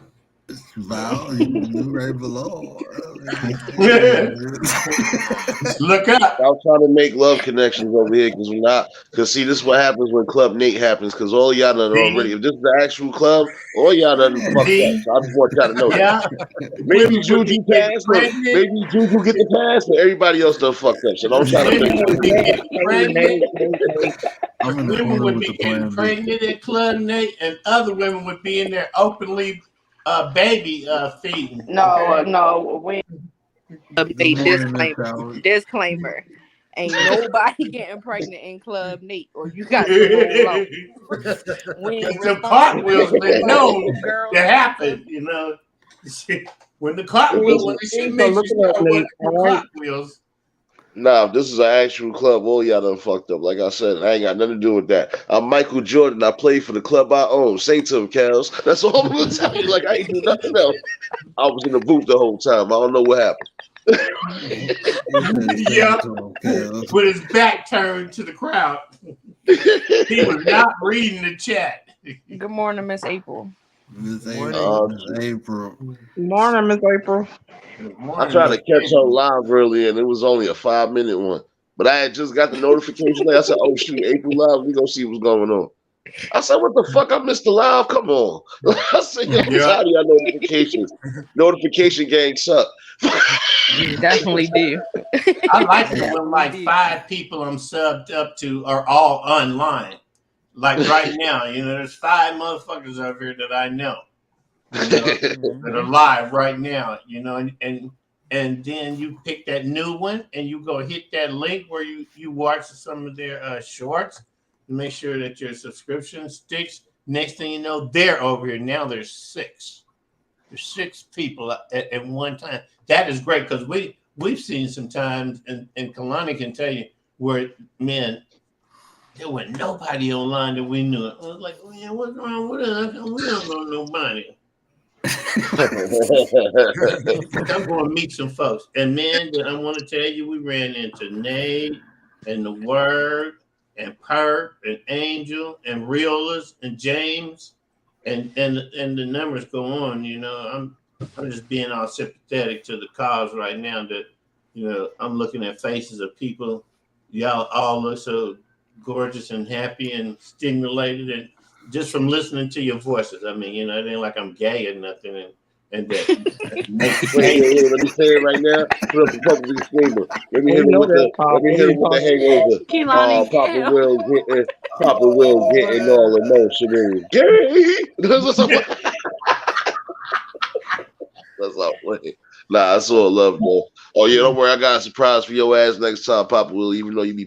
Speaker 1: Val, you right below.
Speaker 4: Look up.
Speaker 6: I was trying to make love connections over here because see, this is what happens when Club Nate happens because all y'all done already. If this is the actual club, all y'all done fucked up. So I just want y'all to know that. Maybe Juju passed, maybe Juju get the pass, but everybody else done fucked up. So don't try to make
Speaker 1: I'm in the
Speaker 4: women
Speaker 1: corner
Speaker 4: would
Speaker 1: with
Speaker 4: be
Speaker 1: the plan
Speaker 4: getting
Speaker 1: B.
Speaker 4: pregnant at Club Nate, and other women would be in there openly baby feeding.
Speaker 8: No, when
Speaker 9: Disclaimer. Ain't nobody getting pregnant in Club Nate, or you got to low.
Speaker 4: The cartwheels been known to happen, When the cartwheels, when she makes you start with cartwheels.
Speaker 6: Nah, if this is an actual club, all y'all done fucked up. Like I said, I ain't got nothing to do with that. I'm Michael Jordan. I play for the club I own. Say to him, Kels. That's all I'm gonna tell you. Like I ain't do nothing else. I was in the booth the whole time. I don't know what happened.
Speaker 4: Yeah, with his back turned to the crowd. He was not reading the chat.
Speaker 9: Good morning, Miss April.
Speaker 1: Miss April.
Speaker 7: Good morning, Miss April.
Speaker 6: I tried to catch her live earlier, and it was only a 5-minute one. But I had just got the notification. I said, "Oh shoot, April live. We gonna see what's going on." I said, "What the fuck? I missed the live. Come on." I said, "Yo, I'm tired of y'all notifications. Notification gang suck."
Speaker 9: You definitely do.
Speaker 4: I like it when like 5 people I'm subbed up to are all online. Like right now, there's 5 motherfuckers over here that I know. That are live right now, and then you pick that new one and you go hit that link where you watch some of their shorts and make sure that your subscription sticks. Next thing you know, they're over here. Now there's 6. There's 6 people at one time. That is great because we've seen some times, and Kalani can tell you where, man, there was nobody online that we knew. I was like, man, what's wrong with us? We don't know nobody. I'm going to meet some folks. And man, I want to tell you, we ran into Nate and the Word and Perk and Angel and Realers and James and the numbers go on. I'm just being all sympathetic to the cause right now that I'm looking at faces of people. Y'all all look so gorgeous and happy and stimulated and just from listening to your voices. I mean, it ain't like I'm gay or nothing. And that.
Speaker 6: Let me say it right now. Put up a public disclaimer. Let me hit him with the hangover.
Speaker 8: Kehlani,
Speaker 6: Papa Will Papa Will getting all emotional. Gay. That's all playing. Nah, it's all love though. Oh yeah, don't worry. I got a surprise for your ass next time, Papa Will. Even though you be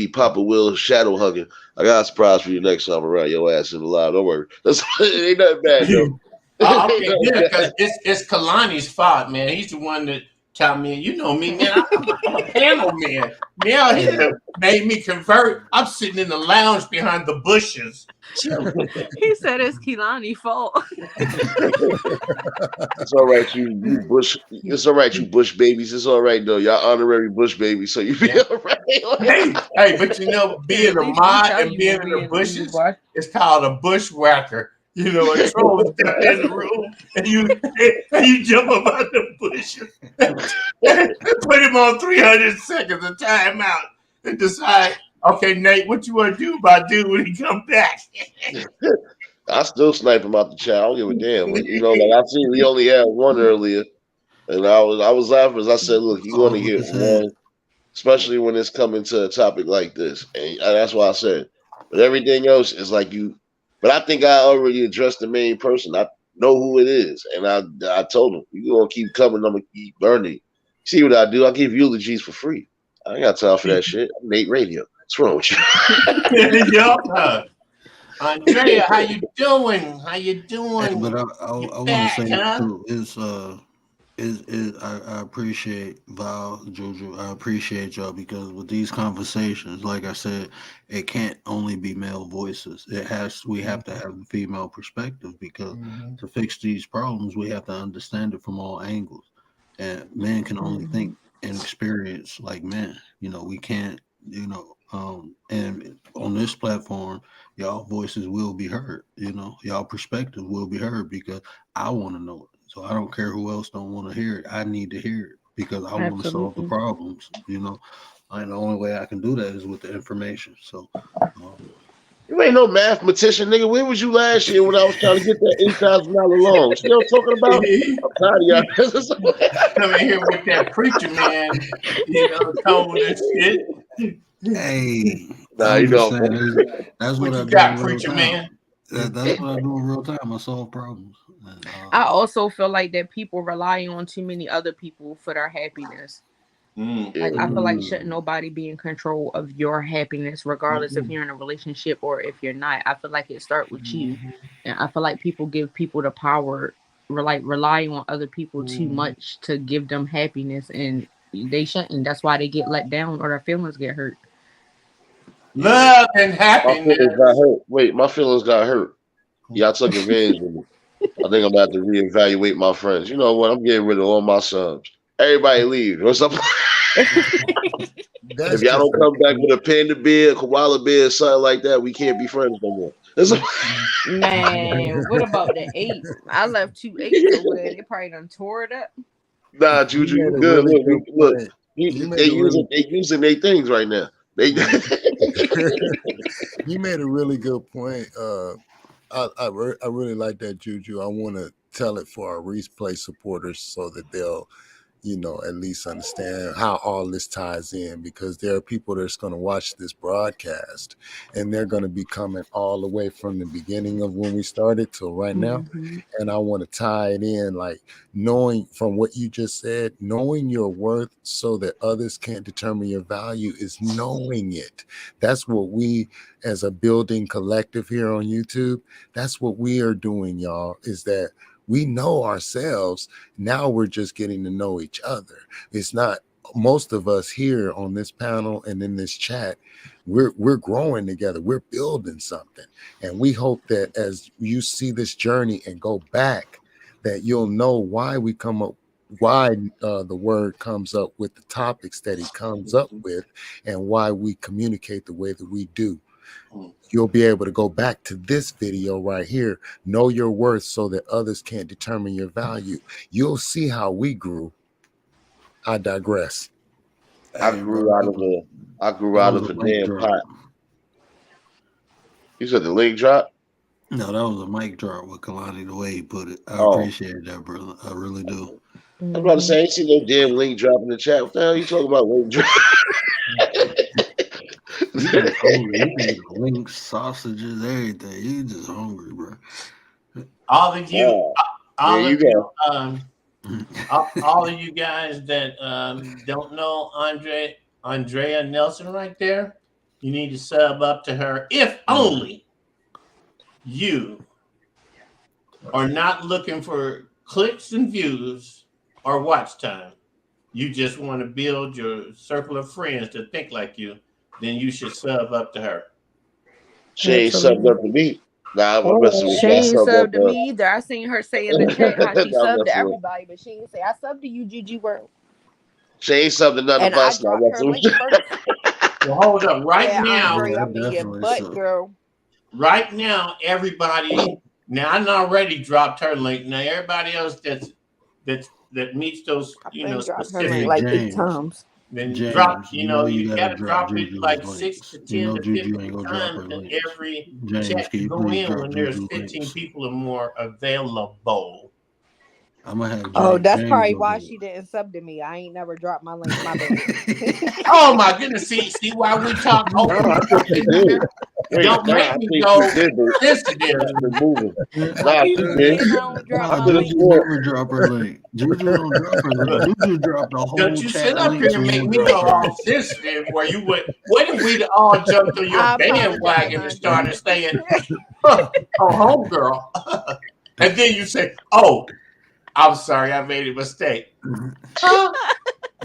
Speaker 6: Papa Will shadow hugging, I got a surprise for you next time around your ass in the live. Don't worry. It ain't nothing bad though.
Speaker 4: Okay, good, because it's Kalani's fault, man. He's the one that taught me. You know me, man. I'm a panel man. Now he made me convert. I'm sitting in the lounge behind the bushes.
Speaker 9: He said it's Kehlani's fault.
Speaker 6: It's all right, you Bush. It's all right, you Bush babies. It's all right though. Y'all honorary Bush babies, so you be all right.
Speaker 4: Hey, but you know, being a mod and being in the bushes, it's called a bushwhacker. You know, a troll step in the room and you jump up out the bushes and put him on 300 seconds of timeout and decide, okay, Nate, what you want to do about dude when he come back?
Speaker 6: I still snipe him out the chat. I don't give a damn. But, you know, like I see, we only had one earlier, and I was laughing as I said, look, you want to get one, especially when it's coming to a topic like this, and that's why I said. But everything else is like you. But I think I already addressed the main person. I know who it is, and I told him, "You gonna keep coming? I'm gonna keep burning." See what I do? I give eulogies for free. I ain't got time for that shit. I'm Nate Radio. What's wrong with you?
Speaker 4: Andrea, how you doing? How you doing?
Speaker 1: Hey, but I want to say too I appreciate Val, Juju. I appreciate y'all because with these conversations, like I said, it can't only be male voices. We have to have the female perspective because to fix these problems, we have to understand it from all angles. And men can only think and experience like men. You know, we can't. You know, and on this platform, y'all voices will be heard. You know, y'all perspective will be heard because I want to know it. So I don't care who else don't want to hear it. I need to hear it because I want to solve the problems. You know, and the only way I can do that is with the information. So
Speaker 6: you ain't no mathematician, nigga. Where was you last year when I was trying to get that $8,000 loan? Still talking about? I'm tired of y'all.
Speaker 4: Coming here with that preacher man, you know, tone and shit.
Speaker 1: Hey,
Speaker 6: nah, you know,
Speaker 1: that's what I do.
Speaker 4: Got, preacher man.
Speaker 1: That's what I do in real time. I solve problems. And,
Speaker 9: I also feel like that people rely on too many other people for their happiness. Like I feel like shouldn't nobody be in control of your happiness, regardless if you're in a relationship or if you're not. I feel like it starts with you, and I feel like people give people the power, rely on other people too much to give them happiness, and they shouldn't. That's why they get let down or their feelings get hurt.
Speaker 4: Love and happiness.
Speaker 6: My feelings got hurt. Wait, my feelings got hurt. Y'all took advantage of me. I think I'm about to reevaluate my friends. You know what? I'm getting rid of all my subs. Everybody leave. What's up? If y'all don't come back with a panda bear, a koala bear, something like that, we can't be friends no more.
Speaker 9: Man, what about the 8? I left 2 8s over there. They probably done tore it up.
Speaker 6: Nah, Juju, you good. Look. They using their things right now. You
Speaker 3: made a really good point. I really like that, Juju. I want to tell it for our replay supporters so that they'll, you know, at least understand how all this ties in, because there are people that's going to watch this broadcast and they're going to be coming all the way from the beginning of when we started till right now. And I want to tie it in, like knowing from what you just said, knowing your worth so that others can't determine your value is knowing it. That's what we as a building collective here on YouTube, that's what we are doing, y'all, is that we know ourselves. Now we're just getting to know each other. It's not most of us here on this panel and in this chat. We're growing together. We're building something. And we hope that as you see this journey and go back, that you'll know why we come up, why the word comes up with the topics that he comes up with, and why we communicate the way that we do. You'll be able to go back to this video right here, know your worth so that others can't determine your value. You'll see how we grew. I digress.
Speaker 6: I grew out of a damn pot. You said the link drop?
Speaker 1: No, that was a mic drop with Kalani, the way he put it. I appreciate that, brother. I really do.
Speaker 6: I'm about to say, I ain't seen no damn link drop in the chat. What the hell are you talking about, link drop?
Speaker 1: You just hungry. You can eat links, sausages, everything. You just hungry, bro.
Speaker 4: All of you,
Speaker 6: Wow.
Speaker 4: all
Speaker 6: There
Speaker 4: of
Speaker 6: you
Speaker 4: you,
Speaker 6: go.
Speaker 4: all of you guys that don't know Andrea Nelson right there, you need to sub up to her. If only you are not looking for clicks and views or watch time, you just want to build your circle of friends to think like you, then you should sub up to her.
Speaker 6: She ain't subbed up to me. Nah, I'm messing with
Speaker 9: She
Speaker 6: you. I
Speaker 9: ain't
Speaker 6: subbed up
Speaker 9: subbed to
Speaker 6: to her.
Speaker 9: me either. I seen her say in the chat how she
Speaker 6: Nah, I'm
Speaker 9: subbed to
Speaker 6: messing with
Speaker 9: everybody, but she ain't say I subbed to you, GG World.
Speaker 6: She ain't subbed to none
Speaker 9: And
Speaker 6: of
Speaker 9: I
Speaker 6: us. Nah, I'm
Speaker 9: dropped her
Speaker 6: messing with
Speaker 9: link
Speaker 6: you.
Speaker 9: first.
Speaker 4: Well, hold up. Right
Speaker 9: Yeah,
Speaker 4: now,
Speaker 9: Andre,
Speaker 1: Yeah,
Speaker 9: I'm in your
Speaker 1: definitely
Speaker 9: butt,
Speaker 1: so.
Speaker 9: girl.
Speaker 4: right now, everybody. Now I already dropped her link. Now everybody else that meets those
Speaker 9: I been dropped her
Speaker 4: specific,
Speaker 9: link
Speaker 1: Hey,
Speaker 9: like 8
Speaker 1: James.
Speaker 9: times.
Speaker 4: then
Speaker 1: James,
Speaker 4: drop.
Speaker 1: you know you
Speaker 4: You
Speaker 1: gotta
Speaker 4: gotta
Speaker 1: drop
Speaker 4: drop it like
Speaker 1: Juju's
Speaker 4: 6
Speaker 1: links.
Speaker 4: to
Speaker 1: You
Speaker 4: 10
Speaker 1: know
Speaker 4: to
Speaker 1: Juju
Speaker 4: 15
Speaker 1: ain't gonna drop her
Speaker 4: times in
Speaker 1: links.
Speaker 4: every
Speaker 1: James,
Speaker 4: chat
Speaker 1: can
Speaker 4: you
Speaker 1: you
Speaker 4: go
Speaker 1: please
Speaker 4: in
Speaker 1: drop
Speaker 4: when there's
Speaker 1: Juju
Speaker 4: 15
Speaker 1: links?
Speaker 4: people or more available.
Speaker 1: I'm gonna have
Speaker 9: Oh, that's
Speaker 1: James
Speaker 9: probably
Speaker 1: go
Speaker 9: why
Speaker 1: do
Speaker 9: she didn't sub to me. I ain't never dropped my link. My bad.
Speaker 1: it.
Speaker 4: Oh my goodness! See why we talk
Speaker 6: Nah,
Speaker 4: open
Speaker 6: I think she
Speaker 4: in
Speaker 6: did.
Speaker 4: here?
Speaker 6: Wait,
Speaker 4: Don't
Speaker 6: nah,
Speaker 4: make
Speaker 6: I
Speaker 4: me
Speaker 6: think
Speaker 4: go
Speaker 6: she did.
Speaker 4: sensitive.
Speaker 6: It's been moving.
Speaker 9: How
Speaker 6: Nah,
Speaker 9: you
Speaker 6: she
Speaker 9: be
Speaker 6: did.
Speaker 9: saying I don't drop
Speaker 1: Nah,
Speaker 9: my
Speaker 6: Could've
Speaker 9: link?
Speaker 1: Juju
Speaker 6: swore.
Speaker 1: never drop her link. Juju don't drop her link.
Speaker 4: Look,
Speaker 1: Juju dropped the
Speaker 4: don't
Speaker 1: whole
Speaker 4: you sit
Speaker 1: chat
Speaker 4: up here
Speaker 1: links
Speaker 4: and
Speaker 1: and
Speaker 4: make
Speaker 1: won't
Speaker 4: me go
Speaker 1: drop
Speaker 4: all
Speaker 1: hers.
Speaker 4: sensitive where you would. What if we'd all jumped on your
Speaker 9: I apologize,
Speaker 4: bandwagon and
Speaker 9: Andre.
Speaker 4: started saying, oh, homegirl. And then you say, oh, I'm sorry, I made a mistake. Huh?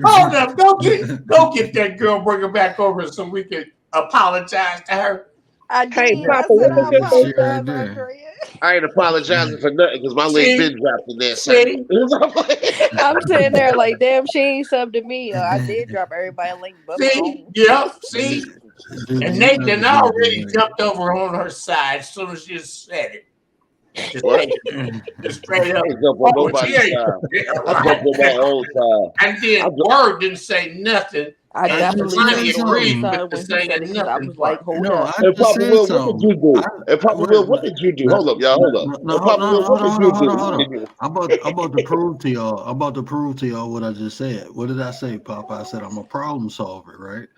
Speaker 4: Hold up, go get that girl, bring her back over so we can apologize to her.
Speaker 9: I
Speaker 7: Hey,
Speaker 9: did. I
Speaker 7: Papa,
Speaker 9: said
Speaker 7: what
Speaker 9: I
Speaker 7: was your
Speaker 1: She right
Speaker 9: apologize,
Speaker 1: there.
Speaker 9: Andrea.
Speaker 6: I ain't apologizing for nothing because my link been dropped in there, son.
Speaker 4: See,
Speaker 9: I'm sitting there like, damn, she ain't subbed to me. I did drop everybody a link but my
Speaker 4: see,
Speaker 9: own.
Speaker 4: yep, see.
Speaker 1: Juju
Speaker 4: And
Speaker 1: never
Speaker 4: Nathan
Speaker 1: dropped her
Speaker 4: already
Speaker 1: link.
Speaker 4: jumped over on her side as soon as you said it. Just
Speaker 6: What?
Speaker 4: straight up.
Speaker 6: I ain't jump on
Speaker 4: Oh,
Speaker 6: nobody's
Speaker 4: she ain't.
Speaker 6: side.
Speaker 4: Yeah,
Speaker 6: I
Speaker 4: right.
Speaker 6: jumped on my own side.
Speaker 4: And then Word didn't say nothing.
Speaker 9: I
Speaker 1: I
Speaker 4: And
Speaker 1: just
Speaker 9: definitely
Speaker 1: said
Speaker 9: jumped
Speaker 4: Kalani
Speaker 9: on his
Speaker 4: agreed
Speaker 1: something.
Speaker 4: with
Speaker 9: side
Speaker 4: the
Speaker 9: when he said
Speaker 4: saying
Speaker 9: it because I
Speaker 4: nothing
Speaker 9: was like,
Speaker 4: part.
Speaker 9: hold
Speaker 1: No,
Speaker 9: up.
Speaker 1: I
Speaker 6: Hey,
Speaker 1: just
Speaker 6: Papa
Speaker 1: said
Speaker 6: Will, what did
Speaker 1: something.
Speaker 6: you do? Hey, Papa Will, what did you do? Hold up, y'all. Hold up.
Speaker 1: No,
Speaker 6: Hey, Papa Will, what did you do?
Speaker 1: hold on. I'm about to prove to y'all. I'm about to prove to y'all what I just said. What did I say, Papa? I said I'm a problem solver, right?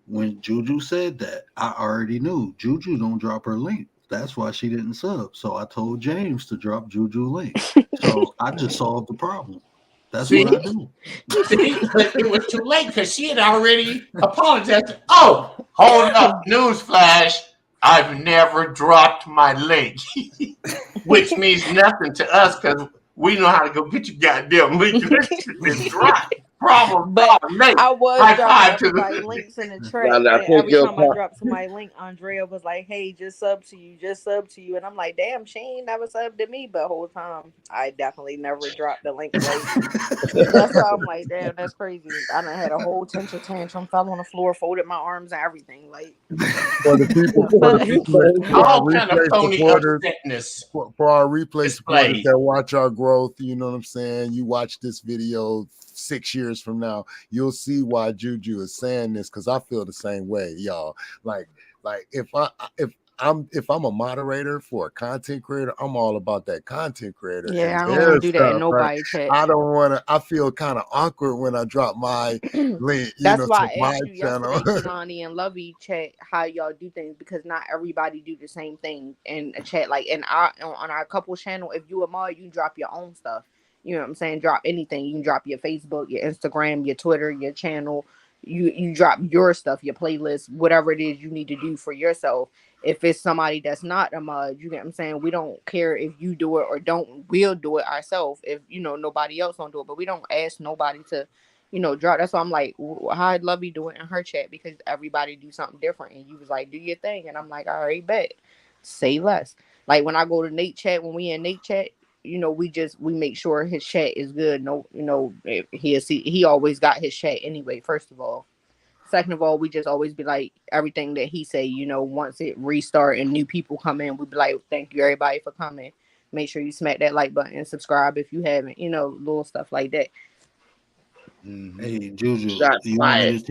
Speaker 1: When Juju said that, I already knew Juju don't drop her link. That's why she didn't sub. So I told James to drop Juju link. So I just solved the problem. That's
Speaker 4: See,
Speaker 1: what I do.
Speaker 4: see, but it was too late because she had already apologized. Oh, hold up, newsflash! I've never dropped my link, which means nothing to us because we know how to go get your goddamn link. It's been dropped. Problem
Speaker 9: But
Speaker 4: mate.
Speaker 9: I was
Speaker 4: High
Speaker 9: dropping
Speaker 4: five to
Speaker 9: everybody
Speaker 4: the.
Speaker 9: links in the
Speaker 6: Now,
Speaker 9: chat,
Speaker 6: now,
Speaker 9: and
Speaker 6: take
Speaker 9: every
Speaker 6: your
Speaker 9: time I
Speaker 6: part.
Speaker 9: dropped somebody link, Andrea was like, "Hey, just sub to you, just sub to you," and I'm like, "Damn, she ain't never subbed to me." But the whole time, I definitely never dropped the link. Like that's why I'm like, "Damn, that's crazy." I done had a whole temper tantrum, fell on the floor, folded my arms and everything. Like,
Speaker 3: For the people, for our
Speaker 4: All kind of
Speaker 3: replay
Speaker 4: phony
Speaker 3: supporters,
Speaker 4: upsetness
Speaker 3: for our replay supporters
Speaker 4: displayed.
Speaker 3: that watch our growth, you know what I'm saying? You watch this video 6 years from now, you'll see why Juju is saying this because I feel the same way, y'all. Like if I'm a moderator for a content creator, I'm all about that content creator
Speaker 9: yeah,
Speaker 3: and
Speaker 9: I don't
Speaker 3: their
Speaker 9: want to do that in
Speaker 3: stuff, right?
Speaker 9: nobody chat.
Speaker 3: I don't want to. I feel kind of awkward when I drop my link,
Speaker 9: That's
Speaker 3: to
Speaker 9: why I
Speaker 3: my
Speaker 9: asked you
Speaker 3: channel.
Speaker 9: yesterday, Kalani and Lovey chat, how y'all do things because not everybody do the same thing in a chat. Like on our couple channel, if you a mod, you can drop your own stuff. You know what I'm saying? Drop anything. You can drop your Facebook, your Instagram, your Twitter, your channel. You drop your stuff, your playlist, whatever it is you need to do for yourself. If it's somebody that's not a mod, you get what I'm saying? We don't care if you do it or don't. We'll do it ourselves if nobody else don't do it. But we don't ask nobody to drop. That's why I'm like, how Lovey do it in her chat because everybody do something different. And you was like, do your thing, and I'm like, all right, bet. Say less. Like when I go to Nate chat, when we in Nate chat, we make sure his chat is good. No, he always got his chat anyway. First of all. Second of all, we just always be like everything that he say, once it restart and new people come in, we be like, thank you everybody for coming. Make sure you smack that like button and subscribe if you haven't, little stuff like that.
Speaker 1: Hey Juju,
Speaker 6: Shots
Speaker 1: you
Speaker 6: fired.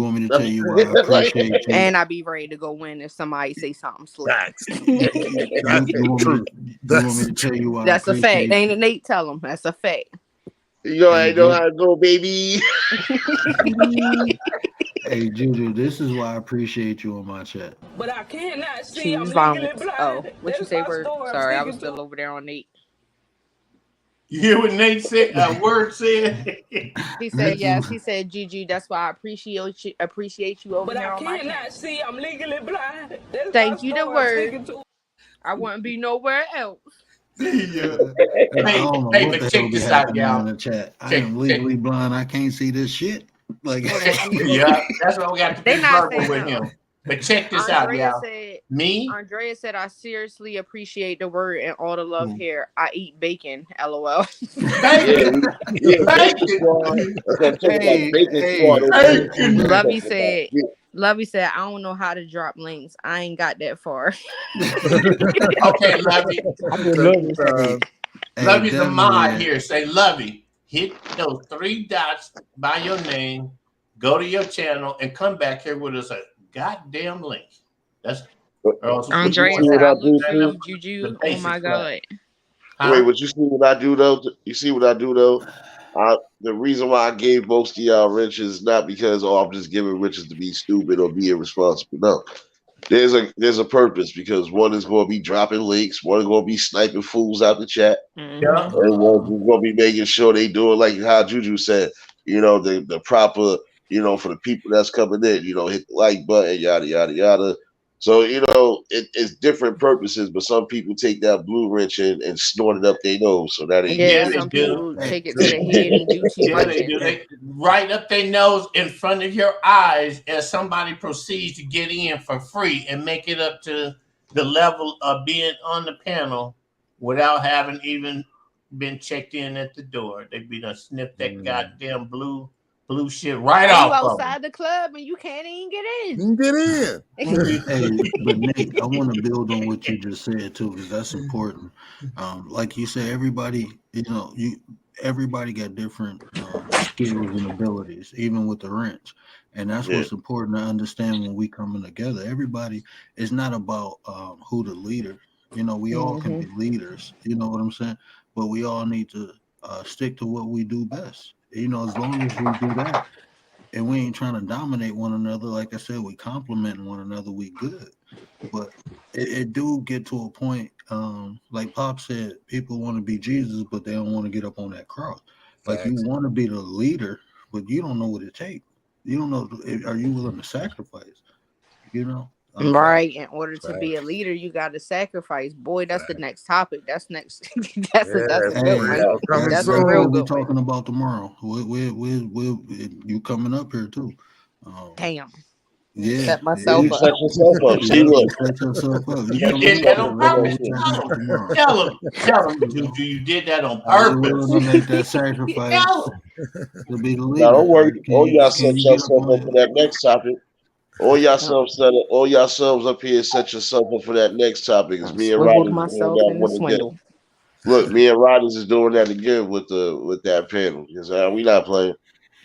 Speaker 1: want me to tell you why I appreciate you?
Speaker 9: And I be ready to go win if somebody say something slick.
Speaker 3: That's the truth.
Speaker 1: You want me to tell you why
Speaker 9: That's
Speaker 1: I
Speaker 9: a fact.
Speaker 1: appreciate
Speaker 9: Ain't
Speaker 1: you?
Speaker 9: it, Nate? Tell him that's a fact.
Speaker 6: You know, I
Speaker 1: Hey,
Speaker 6: know how to go, baby.
Speaker 1: hey, Juju, this is why I appreciate you on my chat.
Speaker 2: But I cannot see. I'm
Speaker 9: Choose
Speaker 2: legally
Speaker 9: violence.
Speaker 2: blind.
Speaker 9: Oh, what you
Speaker 2: That's
Speaker 9: say,
Speaker 2: my
Speaker 9: Word?
Speaker 2: story. I'm
Speaker 9: Sorry, I was
Speaker 2: sticking to
Speaker 9: still over there on Nate.
Speaker 4: You hear what Nate said? Word said.
Speaker 9: He said yes. He said, Gigi, that's why I appreciate you over
Speaker 2: But
Speaker 9: here
Speaker 2: I
Speaker 9: on my
Speaker 2: cannot
Speaker 9: channel.
Speaker 2: see. I'm legally blind. That's
Speaker 9: Thank
Speaker 2: my
Speaker 9: you, the
Speaker 2: story. I'm
Speaker 9: Word.
Speaker 2: sticking to.
Speaker 9: I wouldn't be nowhere else.
Speaker 1: I
Speaker 4: Hey,
Speaker 1: don't know
Speaker 4: hey,
Speaker 1: what
Speaker 4: but
Speaker 1: the hell
Speaker 4: check
Speaker 1: be
Speaker 4: this out,
Speaker 1: happening in
Speaker 4: y'all.
Speaker 1: the chat. I
Speaker 4: Check,
Speaker 1: am
Speaker 4: check.
Speaker 1: legally blind. I can't see this shit. Like,
Speaker 9: Hold on, let me look.
Speaker 4: Yeah, that's why we got to
Speaker 9: They
Speaker 4: be
Speaker 9: not
Speaker 4: verbal
Speaker 9: saying
Speaker 4: with
Speaker 9: nothing.
Speaker 4: him. But check this out, y'all.
Speaker 9: Andrea said, I seriously appreciate the Word and all the love here. I eat bacon. LOL.
Speaker 6: Bacon squad. I'm talking about bacon squad over here.
Speaker 9: Lovey said, I don't know how to drop links. I ain't got that far.
Speaker 4: Okay, Lovey. Lovey's a mod here. Say, Lovey, hit those 3 dots by your name, go to your channel, and come back here with us a goddamn link. That's
Speaker 9: Andrea said, I look for you, Juju. Oh my God.
Speaker 6: Wait, but you see what I do though? You see what I do though? The reason why I gave most of y'all riches is not because I'm just giving riches to be stupid or be irresponsible. No. There's a purpose, because one is going to be dropping links, one is going to be sniping fools out the chat, and one is going to be making sure they do it like how Juju said, the proper, for the people that's coming in, hit the like button, yada yada yada. So it's different purposes, but some people take that blue wrench and snort it up their nose. So that ain't
Speaker 9: some people take it to the head and do too much.
Speaker 4: They do. They right up their nose in front of your eyes as somebody proceeds to get in for free and make it up to the level of being on the panel without having even been checked in at the door. They be done sniff that goddamn blue shit right off.
Speaker 9: You outside the club and you can't even get in.
Speaker 3: Get in.
Speaker 1: Hey, but Nate, I want to build on what you just said too, because that's important. Like you said, everybody got different skills and abilities, even with the wrench, and that's what's important to understand when we coming together. Everybody is not about who the leader. We all can be leaders. You know what I'm saying? But we all need to stick to what we do best. As long as we do that, and we ain't trying to dominate one another. Like I said, we compliment one another. We good, but it do get to a point. Like Pop said, people want to be Jesus, but they don't want to get up on that cross. Like you want to be the leader, but you don't know what it takes. You don't know. Are you willing to sacrifice?
Speaker 9: Right. In order to be a leader, you got to sacrifice. Boy, that's the next topic. That's next. That's a good one. That's a real good one.
Speaker 1: We're talking about tomorrow. You coming up here too?
Speaker 9: Damn.
Speaker 1: Yeah.
Speaker 9: Set myself up.
Speaker 6: Set yourself up. See, look.
Speaker 1: Set yourself up.
Speaker 4: You did that on purpose. Tell them, Juju, you did that on purpose.
Speaker 1: Willing to make that sacrifice to be the leader.
Speaker 6: Now, don't worry. All y'all set yourself up for that next topic. All y'all selves up here set yourself up for that next topic. It's me and Rodgers
Speaker 9: myself in the swindle.
Speaker 6: Look, me and Rodgers is doing that again with that panel. Because we not playing.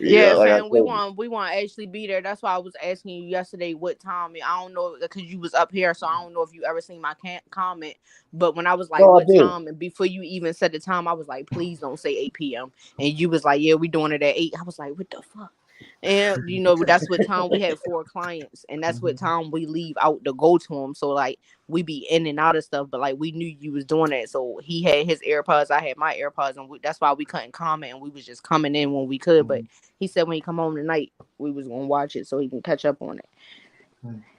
Speaker 9: Fam, we want to actually be there. That's why I was asking you yesterday what time. I don't know, because you was up here, so I don't know if you ever seen my comment. But when I was like, what time, and before you even said the time, I was like, please don't say 8 p.m. And you was like, yeah, we doing it at 8. I was like, what the fuck? And that's what time we had 4 clients, and that's what time we leave out to go to them. So like we be in and out of stuff, but like we knew you was doing that. So he had his AirPods, I had my AirPods, and that's why we couldn't comment, and we was just coming in when we could. But he said when he come home tonight, we was gonna watch it so he can catch up on it.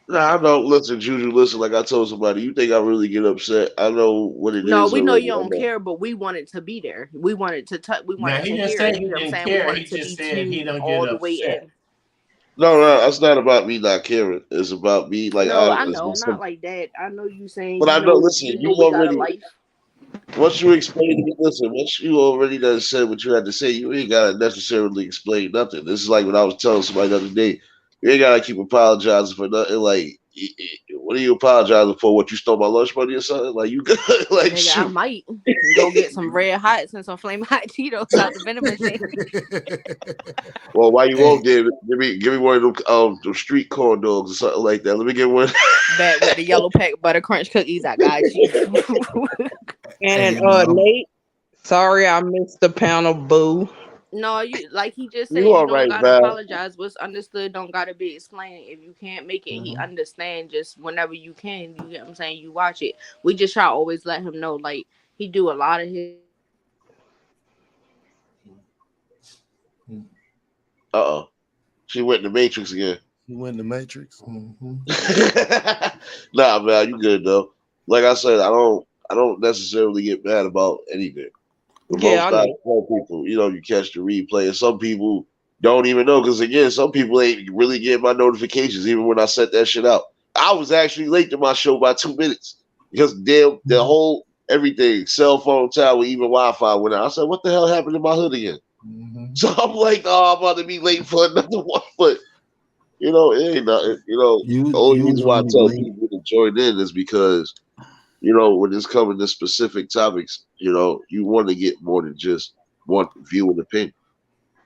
Speaker 6: Nah, I don't listen, Juju. Listen, like I told somebody, you think I really get upset? I know what it is.
Speaker 9: No, we know you don't care, but we wanted to be there. We wanted to touch. We wanted to hear.
Speaker 4: He didn't care. He just said he don't get upset.
Speaker 6: No, that's not about me not caring. It's about me like.
Speaker 9: No, I know, not like that. I know you saying.
Speaker 6: But I know. Listen, you already.
Speaker 9: Life.
Speaker 6: Once you explain to me, once you already done said what you had to say, you ain't gotta necessarily explain nothing. This is like when I was telling somebody the other day. You ain't gotta keep apologizing for nothing. Like, what are you apologizing for? What, you stole my lunch money or something? Like, you like,
Speaker 9: nigga, I might go get some Red Hots and some Flame Hot Cheetos out the vending machine.
Speaker 6: Well, why you won't give me one of them street corn dogs or something like that. Let me get one.
Speaker 9: Back with the yellow pack butter crunch cookies. I got you.
Speaker 7: And Nate, sorry I missed the panel. Boo.
Speaker 9: No, you like he just said.
Speaker 6: You
Speaker 9: You
Speaker 6: all
Speaker 9: don't
Speaker 6: right,
Speaker 9: gotta
Speaker 6: Val?
Speaker 9: apologize. What's understood don't gotta be explained. If you can't make it, he understand. Just whenever you can, you get what I'm saying. You watch it. We just try to always let him know. Like he do a lot of his.
Speaker 6: Uh-oh. She went in the Matrix again.
Speaker 3: You went in the Matrix.
Speaker 6: Nah, man, you good though. Like I said, I don't necessarily get mad about anything. The
Speaker 7: Yeah, I
Speaker 6: most I
Speaker 7: know.
Speaker 6: tell people, you catch the replay, and some people don't even know because again, some people ain't really getting my notifications even when I set that shit out. I was actually late to my show by 2 minutes because damn the whole everything, cell phone tower, even Wi-Fi went out. I said, "What the hell happened in my hood again?" So I'm like, "Oh, I'm about to be late for another one," but it ain't nothing. The only
Speaker 1: You was
Speaker 6: reason why I
Speaker 1: only
Speaker 6: tell
Speaker 1: late.
Speaker 6: people to join in is because when it's coming to specific topics, you want to get more than just one view and opinion.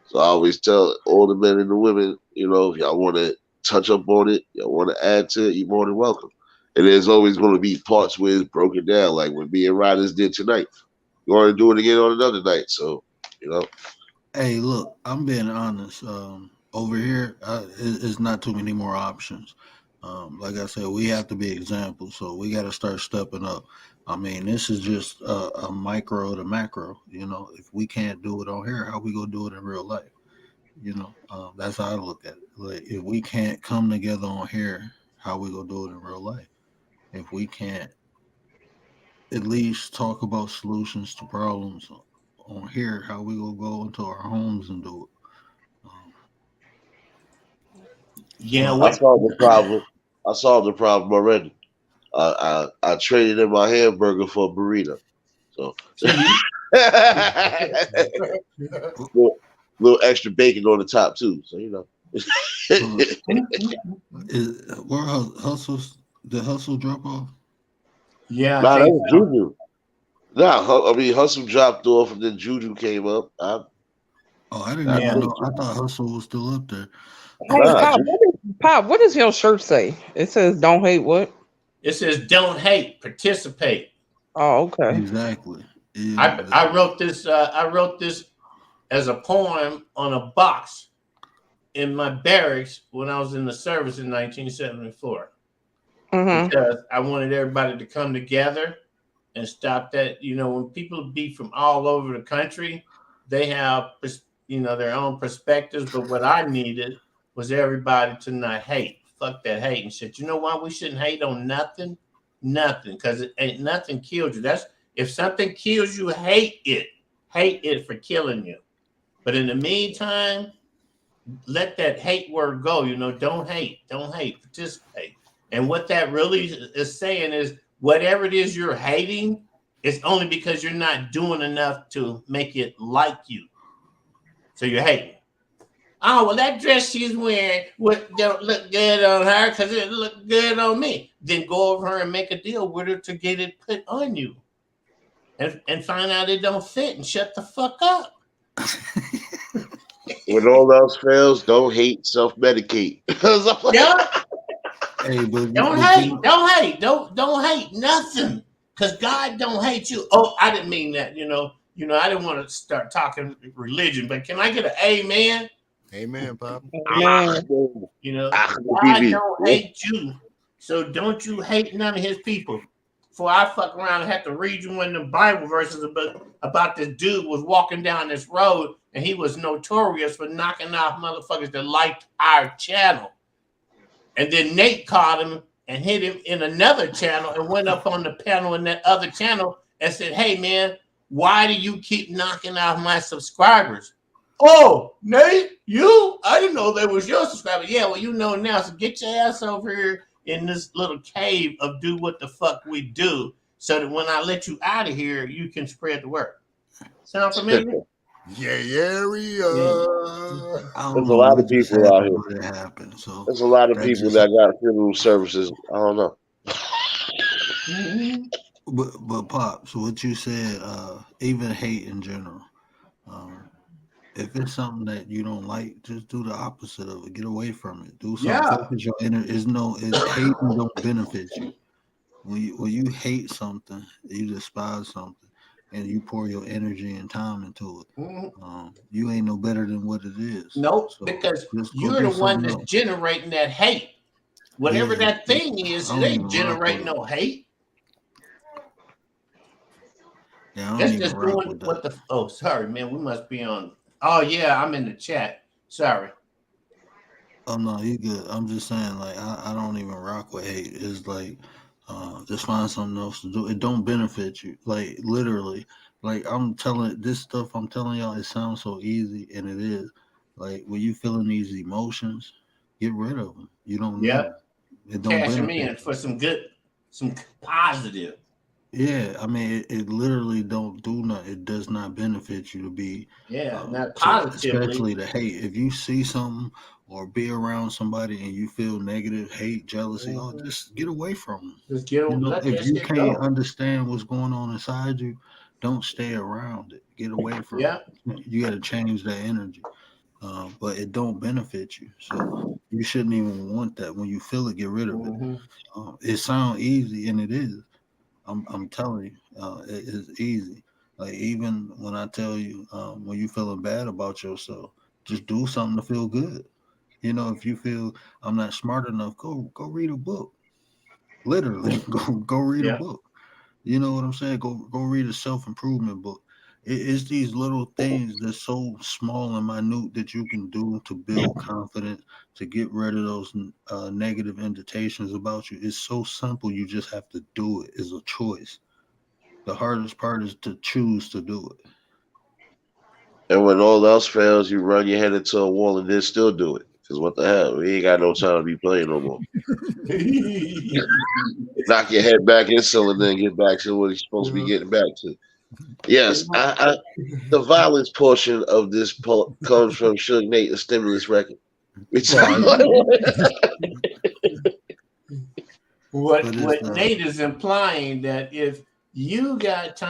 Speaker 6: So I always tell all the men and the women, if y'all want to touch up on it, y'all want to add to it, you're more than welcome. And there's always going to be parts where it's broken down, like when me and Riders did tonight. We're going to do it again on another night. So,
Speaker 1: Hey, look, I'm being honest. Over here, it's not too many more options. Like I said, we have to be examples, so we got to start stepping up. I mean, this is just a micro to macro. If we can't do it on here, how we gonna do it in real life? That's how I look at it. Like, if we can't come together on here, how we gonna do it in real life? If we can't at least talk about solutions to problems on here, how we gonna go into our homes and do it?
Speaker 4: Yeah,
Speaker 6: I
Speaker 4: what?
Speaker 6: solved the problem. I solved the problem already. I traded in my hamburger for a burrito. So little extra bacon on the top too. So
Speaker 1: Where hustles? The hustle drop off?
Speaker 4: Yeah,
Speaker 6: Nah, that
Speaker 4: hey,
Speaker 6: was Juju. Nah, Hustle dropped off and then Juju came up.
Speaker 1: I didn't
Speaker 6: I
Speaker 1: even
Speaker 6: think
Speaker 1: know. I thought hustle was still up there.
Speaker 7: Hey,
Speaker 6: nah,
Speaker 7: Pop, what does your shirt say? It says "Don't hate what?"
Speaker 4: it says don't hate, participate.
Speaker 7: Oh, okay.
Speaker 1: Exactly. Yeah.
Speaker 4: I wrote this. I wrote this as a poem on a box in my barracks when I was in the service in 1974. Because I wanted everybody to come together and stop that. When people be from all over the country, they have their own perspectives. But what I needed was everybody to not hate. Fuck that hate and shit. You know why we shouldn't hate on nothing? Nothing, because it ain't nothing killed you. That's if something kills you, hate it for killing you. But in the meantime, let that hate word go. Don't hate, participate. And what that really is saying is whatever it is you're hating, it's only because you're not doing enough to make it like you. So you're hating. Oh, well, that dress she's wearing don't look good on her because it looked good on me. Then go over her and make a deal with her to get it put on you. And find out it don't fit and shut the fuck up.
Speaker 6: When all else fails, don't hate, self-medicate.
Speaker 4: Yeah.
Speaker 1: Hey, but
Speaker 4: Don't hate nothing. Because God don't hate you. Oh, I didn't mean that, I didn't want to start talking religion, but can I get an amen?
Speaker 3: Amen, Pop.
Speaker 6: God
Speaker 4: God don't hate you. So don't you hate none of his people. Before I fuck around and have to read you one of the Bible verses about this dude was walking down this road and he was notorious for knocking off motherfuckers that liked our channel. And then Nate caught him and hit him in another channel and went up on the panel in that other channel and said, "Hey, man, why do you keep knocking off my subscribers?" "Oh, Nate, you? I didn't know they was your subscribers." "Yeah, well, you know now. So get your ass over here in this little cave of do what the fuck we do so that when I let you out of here, you can spread the word." Sound familiar?
Speaker 3: Yeah.
Speaker 1: There's
Speaker 6: a lot of people out here. There's a lot of people that got funeral services. I don't know.
Speaker 1: But Pop, so what you said, even hate in general, if it's something that you don't like, just do the opposite of it. Get away from it. Do something.
Speaker 4: Yeah.
Speaker 1: Focus your energy. Hating don't benefit you. When you hate something, you despise something, and you pour your energy and time into it.
Speaker 4: Mhm.
Speaker 1: You ain't no better than what it is.
Speaker 4: Nope,
Speaker 1: So
Speaker 4: because
Speaker 1: just go
Speaker 4: you're
Speaker 1: do
Speaker 4: the one
Speaker 1: something
Speaker 4: that's
Speaker 1: else.
Speaker 4: generating that hate. Whatever
Speaker 1: Yeah,
Speaker 4: that thing is,
Speaker 1: I
Speaker 4: it
Speaker 1: don't
Speaker 4: ain't
Speaker 1: even rock with
Speaker 4: generating
Speaker 1: it.
Speaker 4: no hate.
Speaker 1: Yeah, I don't
Speaker 4: That's
Speaker 1: even
Speaker 4: just
Speaker 1: rock
Speaker 4: doing
Speaker 1: with
Speaker 4: what
Speaker 1: that.
Speaker 4: the. Oh, sorry, man. We must be on. Oh yeah, I'm in the chat. Sorry.
Speaker 1: Oh no, you good. I'm just saying, like, I don't even rock with hate. It's like, just find something else to do. It don't benefit you. Like literally, like I'm telling this stuff. I'm telling y'all, it sounds so easy, and it is. Like when you feeling these emotions, get rid of them. You don't need them.
Speaker 4: Yep.
Speaker 1: It don't
Speaker 4: Cash them
Speaker 1: benefit
Speaker 4: in
Speaker 1: you.
Speaker 4: for some good, some positive.
Speaker 1: Yeah, I mean, it literally don't do nothing. It does not benefit you to be,
Speaker 4: Yeah, not
Speaker 1: to
Speaker 4: positively.
Speaker 1: especially to hate. If you see something or be around somebody and you feel negative, hate, jealousy, oh,
Speaker 4: Mhm.
Speaker 1: just get away from them.
Speaker 4: Just get
Speaker 1: You know,
Speaker 4: let
Speaker 1: if
Speaker 4: that
Speaker 1: you
Speaker 4: shit
Speaker 1: can't
Speaker 4: go.
Speaker 1: understand what's going on inside you, don't stay around it. Get away from
Speaker 4: Yeah.
Speaker 1: it. You got to change that energy. But it don't benefit you, so you shouldn't even want that. When you feel it, get rid of it.
Speaker 4: Hmm.
Speaker 1: It sounds easy, and it is. I'm telling you, it is easy. Like even when I tell you, when you feeling bad about yourself, just do something to feel good. You know, if you feel I'm not smart enough, go read a book. Literally, go read a
Speaker 4: Yeah.
Speaker 1: book. You know what I'm saying? Go read a self improvement book. It's these little things that's so small and minute that you can do to build confidence, to get rid of those negative invitations about you. It's so simple. You just have to do it. It's a choice. The hardest part is to choose to do it.
Speaker 6: And when all else fails, you run your head into a wall and then still do it. Because what the hell? We ain't got no time to be playing no more. Knock your head back in cylinder and get back to what you're supposed to be getting back to. Yes, the violence portion of this comes from Suge Knight, the Stimulus record.
Speaker 4: What
Speaker 1: But it's
Speaker 4: Nate is implying that if you got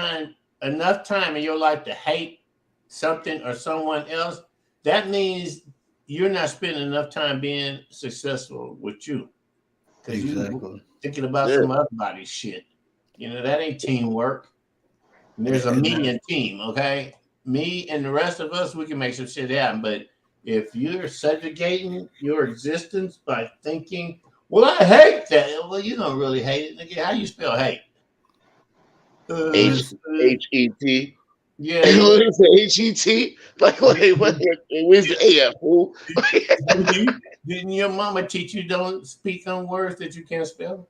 Speaker 4: enough time in your life to hate something or someone else, that means you're not spending enough time being successful with you. Because you
Speaker 1: exactly.
Speaker 4: thinking about
Speaker 6: Yeah.
Speaker 4: some other body's shit. You know, that ain't teamwork. And there's a
Speaker 1: And
Speaker 4: me and team, okay? Me and the rest of us, we can make some shit happen. But if you're subjugating your existence by thinking, well, I hate that. Well, you don't really hate it. Nigga, how you spell hate?
Speaker 6: H-E-T.
Speaker 4: Yeah.
Speaker 6: H-E-T? Like, wait, where's the A at, fool?
Speaker 4: Didn't your mama teach you don't speak on words that you can't spell?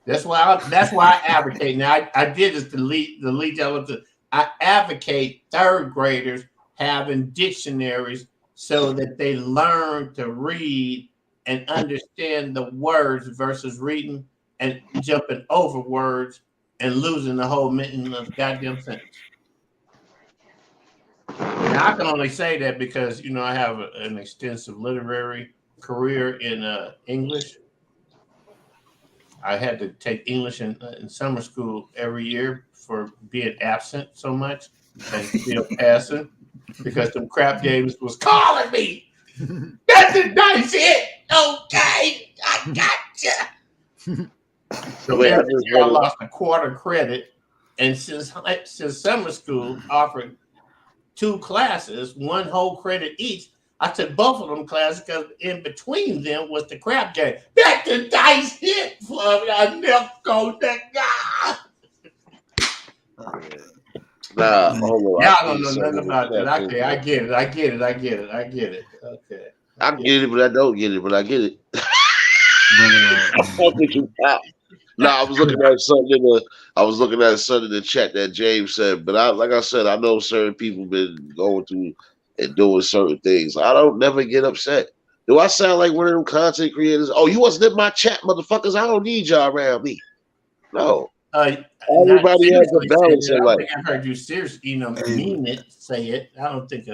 Speaker 4: That's why I advocate. Now I did this to lead y'all up to. I advocate third graders having dictionaries so that they learn to read and understand the words versus reading and jumping over words and losing the whole meaning of the goddamn sentence. Now I can only say that because I have an extensive literary career in English. I had to take English in summer school every year for being absent so much and still passing because some crap games was calling me. That's a nice hit. Okay, I gotcha. So
Speaker 6: Wait,
Speaker 4: every year I lost a quarter credit, and since summer school offered 2 classes, 1 whole credit each, I took both of them classes because in between them was the crap game. That's the dice hit for me. I never go that guy.
Speaker 6: Nah, hold on.
Speaker 4: Y'all don't know nothing about that. Okay, I get it. Okay.
Speaker 6: I get it, but I don't get it, but I get it. I was looking at something in the chat that James said, but like I said, I know certain people been going through and doing certain things. I don't never get upset. Do I sound like one of them content creators? Oh, you wasn't in my chat, motherfuckers. I don't need y'all around me. No. Everybody has a balance in life.
Speaker 4: I think I've heard you seriously, mean it, say it. I don't think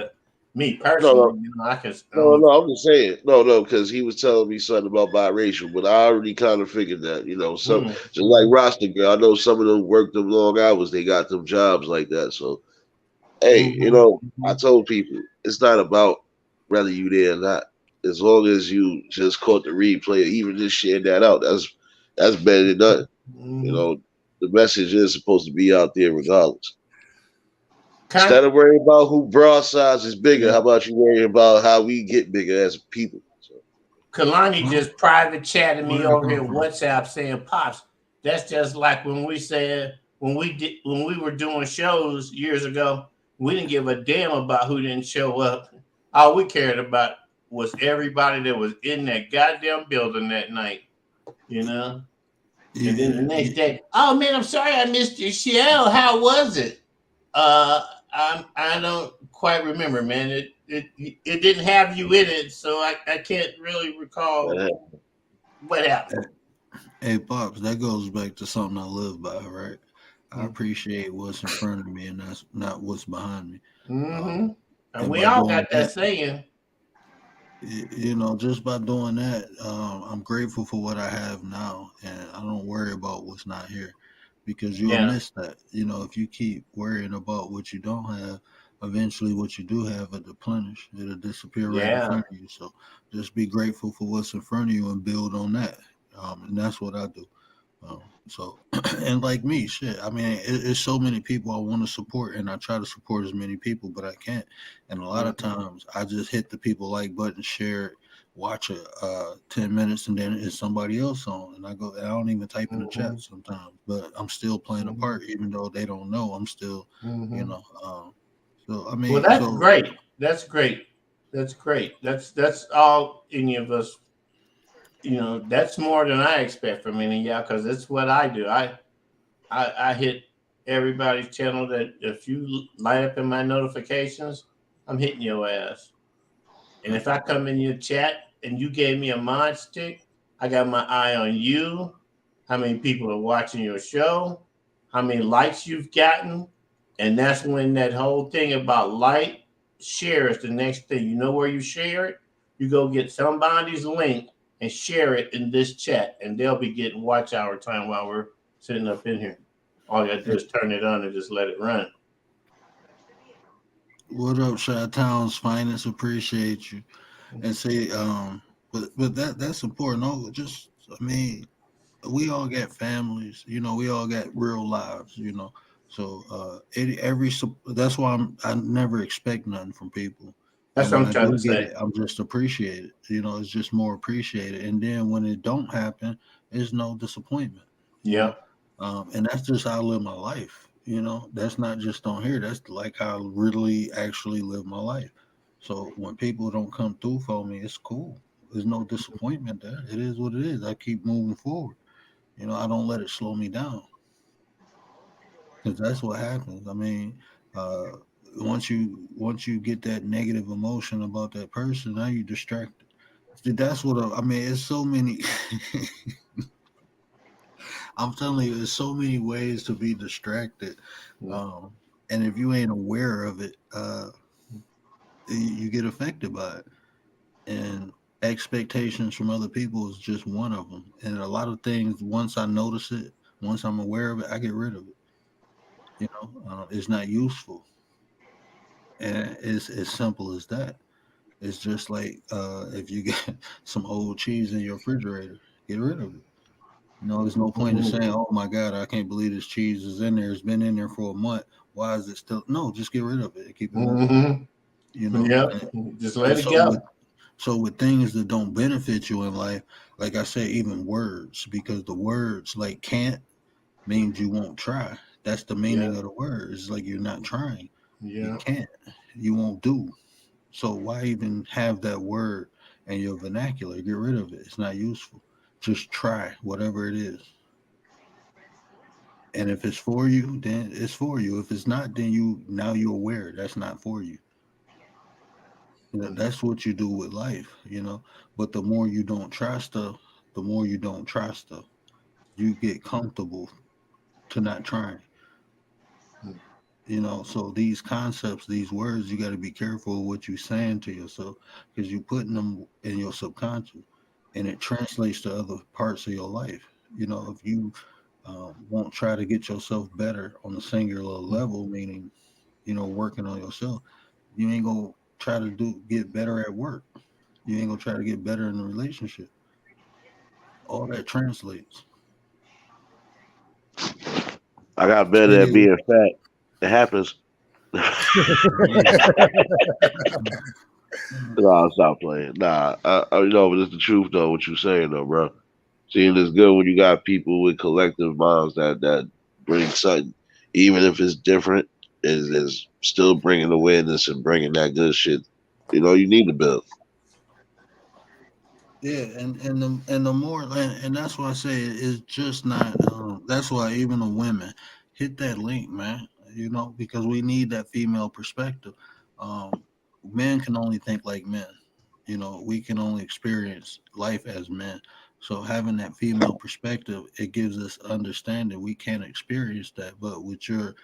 Speaker 4: me personally, I could.
Speaker 6: No, I'm just saying. No, because he was telling me something about biracial, but I already kind of figured that, some just like Rasta Girl. I know some of them worked them long hours, they got them jobs like that. So, hey, I told people it's not about whether you there or not. As long as you just caught the replay, or even just shared that out, that's better than nothing. The message is supposed to be out there regardless. Instead of worrying about who broadsides is bigger, how about you worry about how we get bigger as people? So.
Speaker 4: Kalani just private chatted me over here WhatsApp saying, "Pops, that's just like when we said when we were doing shows years ago, we didn't give a damn about who didn't show up. All we cared about was everybody that was in that goddamn building that night, you know." Yeah. And then the next day, oh man, I'm sorry I missed your show. How was it? I don't quite remember, man. It didn't have you in it, so I can't really recall what happened.
Speaker 1: Hey, Pops, that goes back to something I live by, right? I appreciate what's in front of me, and that's not what's behind me.
Speaker 4: Mm-hmm. And we all got that saying.
Speaker 1: You know, just by doing that, I'm grateful for what I have now, and I don't worry about what's not here, because you'll miss that. You know, if you keep worrying about what you don't have, eventually what you do have will deplenish. It'll disappear right in front of you. So just be grateful for what's in front of you and build on that. And that's what I do. So, and like me, shit, I mean, it's so many people I want to support, and I try to support as many people, but I can't. And a lot of times I just hit the people like button, share it, watch it 10 minutes, and then it's somebody else on. And I don't even type in the chat sometimes, but I'm still playing a part, even though they don't know. I'm still, you know, so I mean,
Speaker 4: well, that's great. That's great. That's great. That's all any of us. You know, that's more than I expect from any of y'all, because it's what I do. I hit everybody's channel that if you light up in my notifications, I'm hitting your ass. And if I come in your chat and you gave me a mod stick, I got my eye on you, how many people are watching your show, how many likes you've gotten. And that's when that whole thing about share is the next thing. You know where you share it? You go get somebody's link and share it in this chat, and they'll be getting watch hour time while we're sitting up in here. All you got to do is turn it on and just let it run.
Speaker 1: What up, Chi-Town's Finest? Appreciate you. And say, but that's important. I mean, we all got families, you know, we all got real lives, you know. So that's why I never expect nothing from people.
Speaker 4: That's what I'm trying to say.
Speaker 1: I'm just appreciated. You know, it's just more appreciated. And then when it don't happen, there's no disappointment.
Speaker 4: Yeah.
Speaker 1: And that's just how I live my life. You know, that's not just on here. That's like how I really actually live my life. So when people don't come through for me, it's cool. There's no disappointment there. It is what it is. I keep moving forward. You know, I don't let it slow me down. Because that's what happens. I mean, once you get that negative emotion about that person, now you're distracted. That's what I mean. It's so many. I'm telling you, there's so many ways to be distracted, and if you ain't aware of it, you get affected by it. And expectations from other people is just one of them. And a lot of things, once I notice it, once I'm aware of it, I get rid of it. You know, it's not useful. And it's as simple as that. It's just like if you get some old cheese in your refrigerator, get rid of it. You know, there's no point in saying, "Oh my God, I can't believe this cheese is in there. It's been in there for a month. Why is it still?" No, just get rid of it and keep it moving. You know,
Speaker 4: just let it go.
Speaker 1: So with things that don't benefit you in life, like I said, even words, because the words like can't means you won't try. That's the meaning of the word. It's like you're not trying. You can't. You won't do. So why even have that word in your vernacular? Get rid of it. It's not useful. Just try whatever it is. And if it's for you, then it's for you. If it's not, then you're aware that's not for you. That's what you do with life, you know. But the more you don't try stuff, the more you don't try stuff. You get comfortable to not trying. You know, so these concepts, these words, you got to be careful of what you're saying to yourself, because you're putting them in your subconscious, and it translates to other parts of your life. You know, if you won't try to get yourself better on a singular level, meaning, you know, working on yourself, you ain't gonna try to get better at work. You ain't gonna try to get better in the relationship. All that translates.
Speaker 6: I got better at being fat. It happens. Nah, stop playing. Nah, you know, but it's the truth though. What you saying though, bro? Seeing it's good when you got people with collective minds that bring something, even if it's different, is still bringing awareness and bringing that good shit. You know, you need to build.
Speaker 1: Yeah, and the more and that's why I say it's just not. That's why even the women hit that link, man. You know, because we need that female perspective. Men can only think like men. You know, we can only experience life as men. So having that female perspective, it gives us understanding. We can't experience that, but with your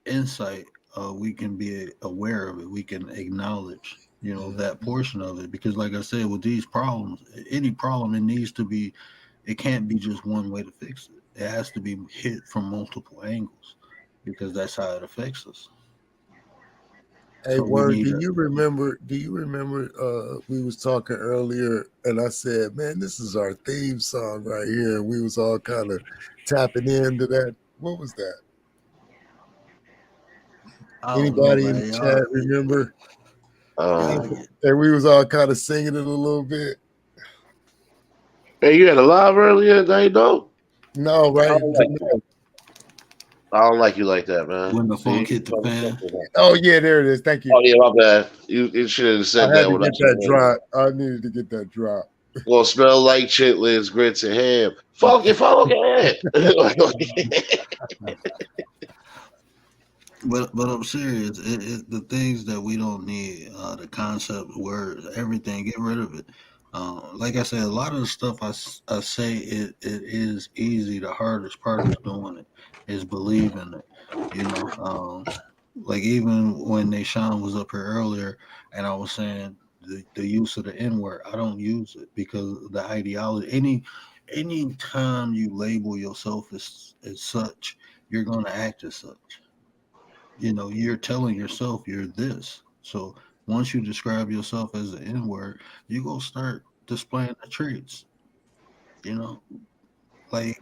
Speaker 1: insight, we can be aware of it. We can acknowledge, you know, that portion of it. Because, like I said, with these problems, any problem, it needs to be. It can't be just one way to fix it. It has to be hit from multiple angles, because that's how it affects us.
Speaker 3: Hey,
Speaker 1: So we
Speaker 3: Word,
Speaker 1: need
Speaker 3: do
Speaker 1: to.
Speaker 3: you remember? We was talking earlier, and I said, "Man, this is our theme song right here." And we was all kind of tapping into that. What was that?
Speaker 1: I don't know,
Speaker 3: Anybody in the
Speaker 1: man.
Speaker 3: chat remember?
Speaker 6: Um,
Speaker 3: And we was all kind of singing it a little bit.
Speaker 6: Hey, you had a live earlier today, though?
Speaker 3: No, right?
Speaker 6: I don't like you like that, man.
Speaker 1: When the
Speaker 6: See,
Speaker 1: funk hit the fan.
Speaker 3: Oh yeah, there it is. Thank you.
Speaker 6: Oh yeah, my bad. You should have said
Speaker 3: I had
Speaker 6: that
Speaker 3: to
Speaker 6: when
Speaker 3: get that drop. I needed to get that drop.
Speaker 6: Gonna smell like chitlins, grits, and ham. Funky.
Speaker 1: But I'm serious. The things that we don't need, the concept, words, everything, get rid of it. Like I said, a lot of the stuff I say, it is easy. The hardest part is doing it, is believing it. You know, like even when Nashawn was up here earlier, and I was saying the use of the N word, I don't use it because the ideology. Any time you label yourself as such, you're going to act as such. You know, you're telling yourself you're this. So once you describe yourself as an N word, you go start displaying the traits. You know, like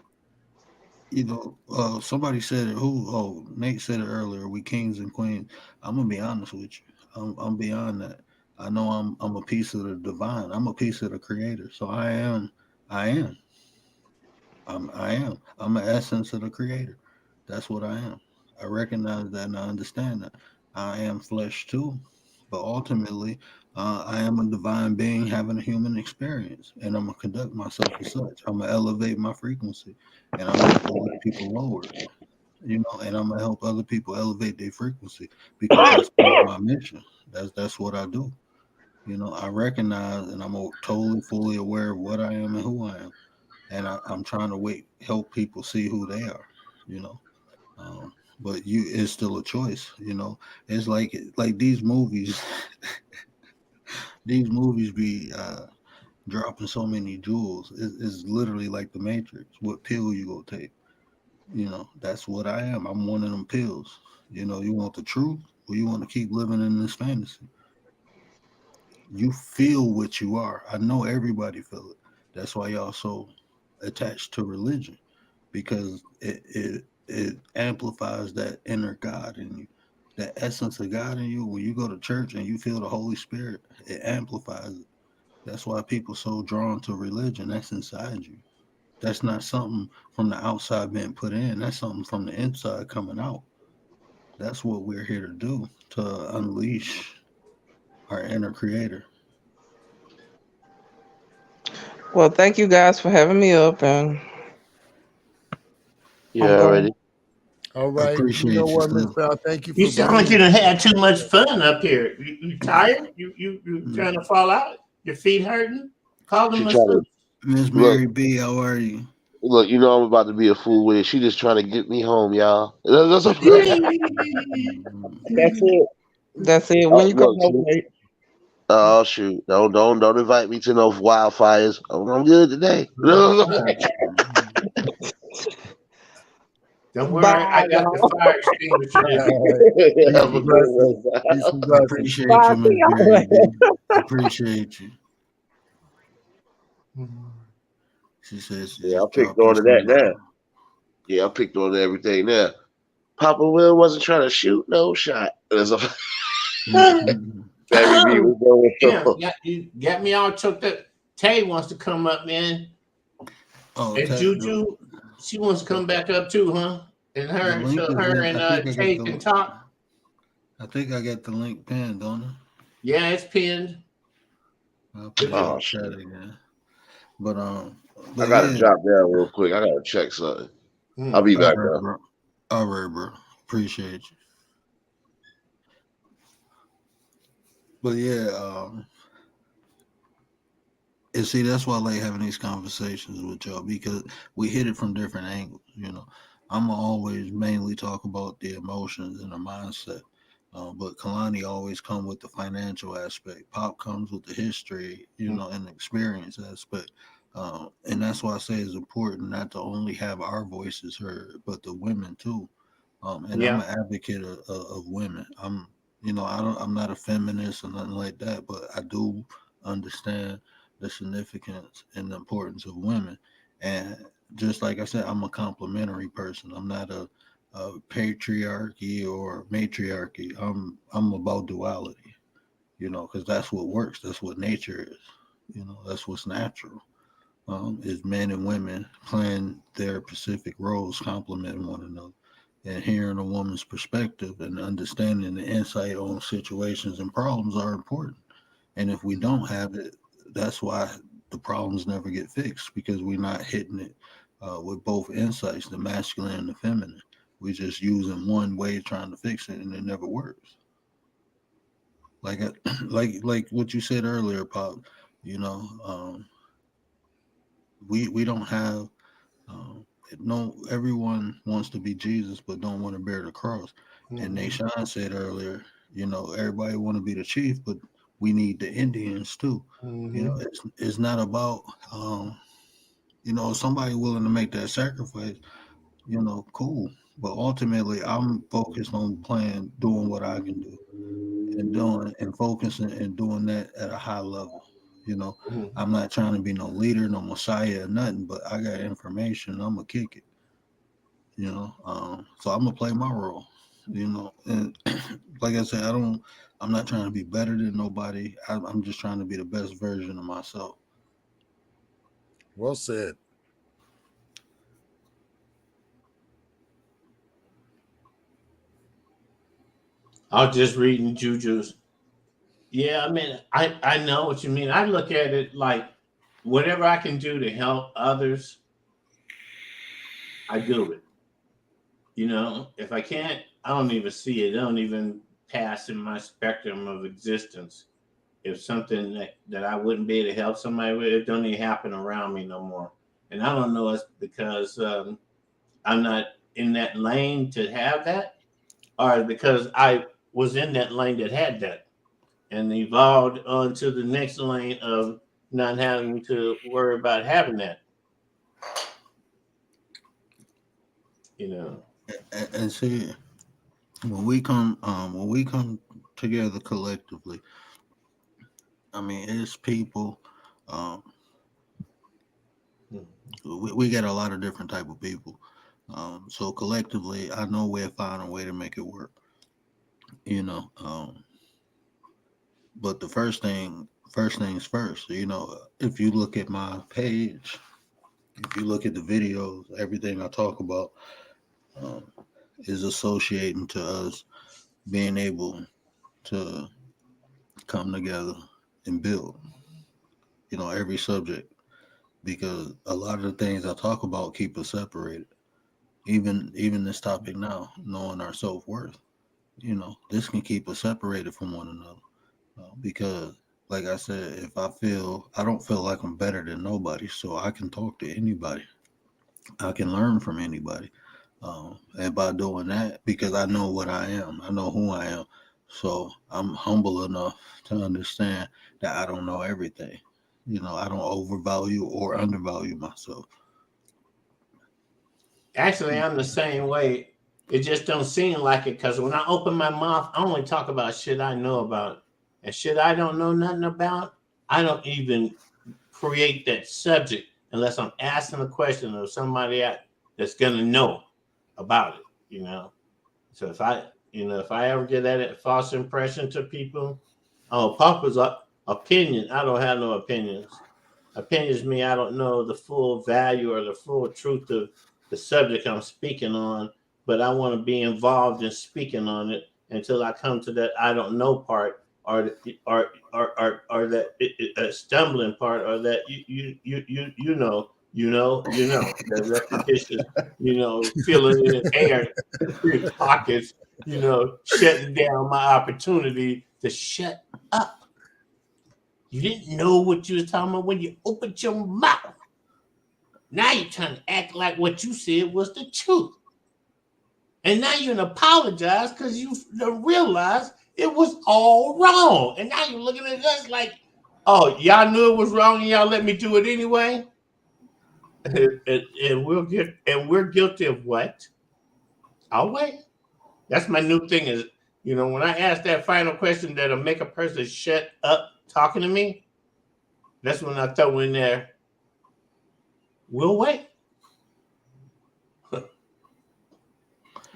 Speaker 1: somebody said it. Nate said it earlier. We kings and queens. I'm gonna be honest with you. I'm beyond that. I know I'm a piece of the divine. I'm a piece of the creator. So I am. I am. I am. I'm an essence of the creator. That's what I am. I recognize that and I understand that. I am flesh too, but ultimately, I am a divine being having a human experience, and I'm gonna conduct myself as such. I'm gonna elevate my frequency, and I'm gonna help other people lower it. You know, and I'm gonna help other people elevate their frequency because that's part of my mission. That's what I do. You know, I recognize and I'm totally fully aware of what I am and who I am, and I'm trying to help people see who they are. You know, but it's still a choice. You know, it's like these movies. These movies be dropping so many jewels. It's literally like the Matrix. What pill you gonna take? You know, that's what I am. I'm one of them pills. You know, you want the truth or you want to keep living in this fantasy. You feel what you are. I know everybody feel it. That's why y'all so attached to religion, because it amplifies that inner God in you, that essence of God in you. When you go to church and you feel the Holy Spirit, it amplifies it. That's why people so drawn to religion. That's inside you. That's not something from the outside being put in. That's something from the inside coming out. That's what we're here to do, to unleash our inner creator.
Speaker 7: Well, thank you guys for having me up, and
Speaker 6: Yeah, already.
Speaker 3: All right.
Speaker 1: Appreciate
Speaker 3: you know what, Miss
Speaker 1: sis.
Speaker 3: Val? Thank you for
Speaker 4: You sound like you done had too much fun up here. You tired? You trying to fall out? Your feet hurting? Call them.
Speaker 1: Miss Mary B, how are you?
Speaker 6: Look, you know I'm about to be a fool with it. She just trying to get me home, y'all. That's
Speaker 7: it. That's it. When you come over, Nate.
Speaker 6: Oh shoot! Don't invite me to no wildfires. I'm good today.
Speaker 4: Don't worry, I got the fire extinguisher.
Speaker 1: Appreciate you, Miss Mary B. Appreciate you. She says,
Speaker 6: "Yeah, I picked on that now. Yeah, I picked on everything now. Papa Will wasn't trying to shoot no shot. That's a
Speaker 1: Mhm.
Speaker 6: Sammy B was
Speaker 4: Yeah,
Speaker 6: going.
Speaker 4: you got me all choked up. Tay wants to come up, man.
Speaker 1: Oh,
Speaker 4: And Juju, she wants to come back up too, huh? And
Speaker 1: the
Speaker 4: her,
Speaker 1: link
Speaker 4: so
Speaker 1: is
Speaker 4: her
Speaker 1: in.
Speaker 4: and
Speaker 1: I think I
Speaker 4: Tay
Speaker 1: got
Speaker 4: can talk.
Speaker 1: I think I got the link pinned, don't I?
Speaker 4: Yeah, it's pinned.
Speaker 1: I'll put it in
Speaker 6: Oh
Speaker 1: the
Speaker 6: shit!
Speaker 1: chat again. But
Speaker 6: I
Speaker 1: but
Speaker 6: gotta
Speaker 1: yeah.
Speaker 6: drop down real quick. I gotta check something. I'll
Speaker 4: Hmm.
Speaker 6: be
Speaker 1: All
Speaker 6: back
Speaker 1: right,
Speaker 6: though.
Speaker 1: bro. All right, bro. Appreciate you. But yeah, and see, that's why I like having these conversations with y'all because we hit it from different angles. You know, I'm always mainly talk about the emotions and the mindset, but Kalani always come with the financial aspect. Pop comes with the history, you know, and the experience aspect. And that's why I say it's important not to only have our voices heard, but the women too. And I'm
Speaker 4: Yeah.
Speaker 1: an advocate of women. I'm not a feminist or nothing like that, but I do understand the significance and the importance of women. And just like I said, I'm a complementary person. I'm not a patriarchy or matriarchy. I'm about duality, you know, because that's what works. That's what nature is. You know, that's what's natural. Is men and women playing their specific roles, complementing one another, and hearing a woman's perspective and understanding the insight on situations and problems are important. And if we don't have it, that's why the problems never get fixed because we're not hitting it with both insights, the masculine and the feminine. We're just using one way trying to fix it, and it never works. Like, like what you said earlier, Pop. You know, we don't have no. Everyone wants to be Jesus, but don't want to bear the cross. And Nashawn said earlier, you know, everybody want to be the chief, but we need the Indians too. You know, it's not about you know, somebody willing to make that sacrifice, you know, cool. But ultimately I'm focused on doing what I can do and focusing and doing that at a high level. You know, I'm not trying to be no leader, no messiah or nothing, but I got information, I'm gonna kick it, you know. So I'm gonna play my role, you know, and like I said, I'm not trying to be better than nobody. I'm just trying to be the best version of myself.
Speaker 3: Well said.
Speaker 4: I was just reading Juju's. Yeah, I mean, I know what you mean. I look at it like whatever I can do to help others, I do it. You know, if I can't, I don't even see it. I don't even pass in my spectrum of existence. If something that I wouldn't be able to help somebody with, it don't even happen around me no more. And I don't know it's because I'm not in that lane to have that, or because I was in that lane that had that and evolved onto the next lane of not having to worry about having that. You know.
Speaker 1: And see, when we come together collectively, I mean, it's people. Um, we got a lot of different type of people. So collectively, I know we'll find a way to make it work. You know, but the first things first. You know, if you look at my page, if you look at the videos, everything I talk about um, is associating to us being able to come together and build. You know, every subject because a lot of the things I talk about keep us separated. Even this topic now, knowing our self worth. You know, this can keep us separated from one another because, like I said, if I don't feel like I'm better than nobody, so I can talk to anybody. I can learn from anybody. And by doing that, because I know what I am, I know who I am. So I'm humble enough to understand that I don't know everything. You know, I don't overvalue or undervalue myself.
Speaker 4: Actually, I'm the same way. It just don't seem like it because when I open my mouth, I only talk about shit I know about. And shit I don't know nothing about, I don't even create that subject unless I'm asking a question of somebody that's gonna know about it, you know. So if I ever get that false impression to people, oh, Papa's opinion, I don't have no opinions. Opinions mean I don't know the full value or the full truth of the subject I'm speaking on, but I want to be involved in speaking on it until I come to that I don't know part, or that stumbling part, or that you know that repetition, filling in air in your pockets, shutting down my opportunity to shut up. You didn't know what you was talking about when you opened your mouth. Now you're trying to act like what you said was the truth. And now you're going to apologize because you realized it was all wrong. And now you're looking at us like, oh, y'all knew it was wrong and y'all let me do it anyway? And we're guilty of what? I'll wait. That's my new thing is, when I ask that final question that'll make a person shut up talking to me, that's when I throw in there, we'll wait.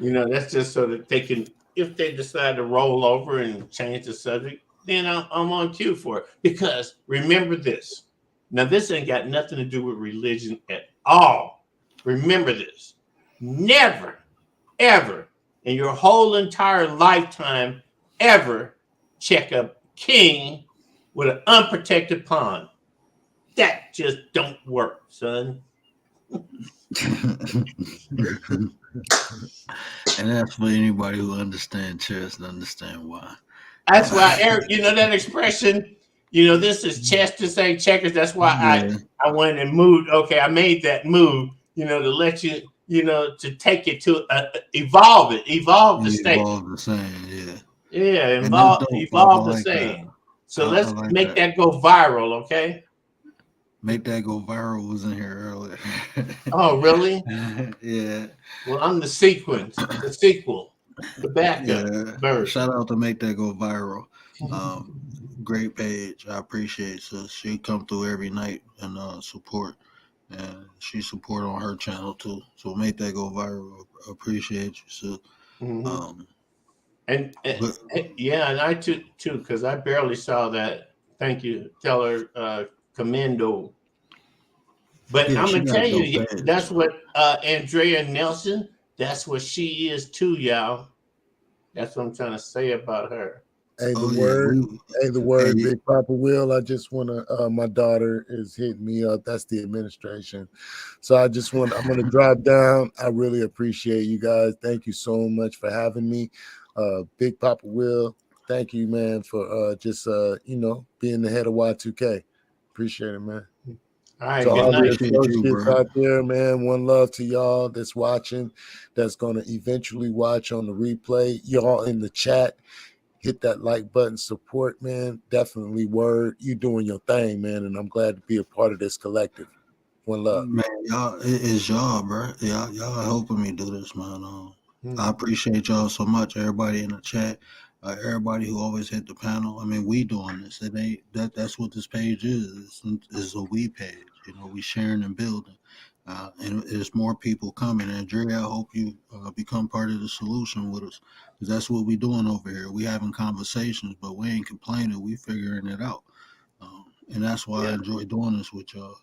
Speaker 4: That's just so that they can, if they decide to roll over and change the subject, then I'm on cue for it. Because remember this. Now, this ain't got nothing to do with religion at all. Remember this. Never, ever in your whole entire lifetime ever check a king with an unprotected pawn. That just don't work, son.
Speaker 1: And that's for anybody who understands chess and understand why.
Speaker 4: That's why, Eric, that expression, this is chess, this ain't checkers. That's why I went and moved. Okay, I made that move, to let you, to take it to evolve it, evolve the state.
Speaker 1: Evolve the same, yeah.
Speaker 4: Yeah, evolve the same. So let's make that go viral, okay?
Speaker 1: Make that go viral was in here earlier.
Speaker 4: Oh, really?
Speaker 1: Yeah.
Speaker 4: Well, I'm the sequel, the backup version.
Speaker 1: Shout out to Make That Go Viral. Great page. I appreciate sis. She come through every night and support. And she support on her channel too. So Make That Go Viral. Appreciate you, sis.
Speaker 4: And I too, because I barely saw that. Thank you. Tell her commendo. But I'm gonna tell you, that's what Andrea Nelson, that's what she is too, y'all. That's what I'm trying to say about her.
Speaker 3: Hey, the word, Big Papa Will. I just want to. My daughter is hitting me up. That's the administration. So I'm going to drop down. I really appreciate you guys. Thank you so much for having me. Big Papa Will, thank you, man, for just being the head of Y2K. Appreciate it, man.
Speaker 4: All right,
Speaker 3: so
Speaker 4: good night.
Speaker 3: Associates out there, man. One love to y'all that's watching, that's going to eventually watch on the replay. Y'all in the chat, hit that like button, support, man. Definitely word. You doing your thing, man, and I'm glad to be a part of this collective. One love.
Speaker 1: Man, y'all, it's y'all, bro. Y'all helping me do this, man. I appreciate y'all so much. Everybody in the chat, everybody who always hit the panel. I mean, we doing this. It ain't that's what this page is. It's a we page. We sharing and building. And there's more people coming. And Jerry, I hope you become part of the solution with us, because that's what we doing over here. We having conversations, but we ain't complaining. We figuring it out. And that's why I enjoy doing this with y'all.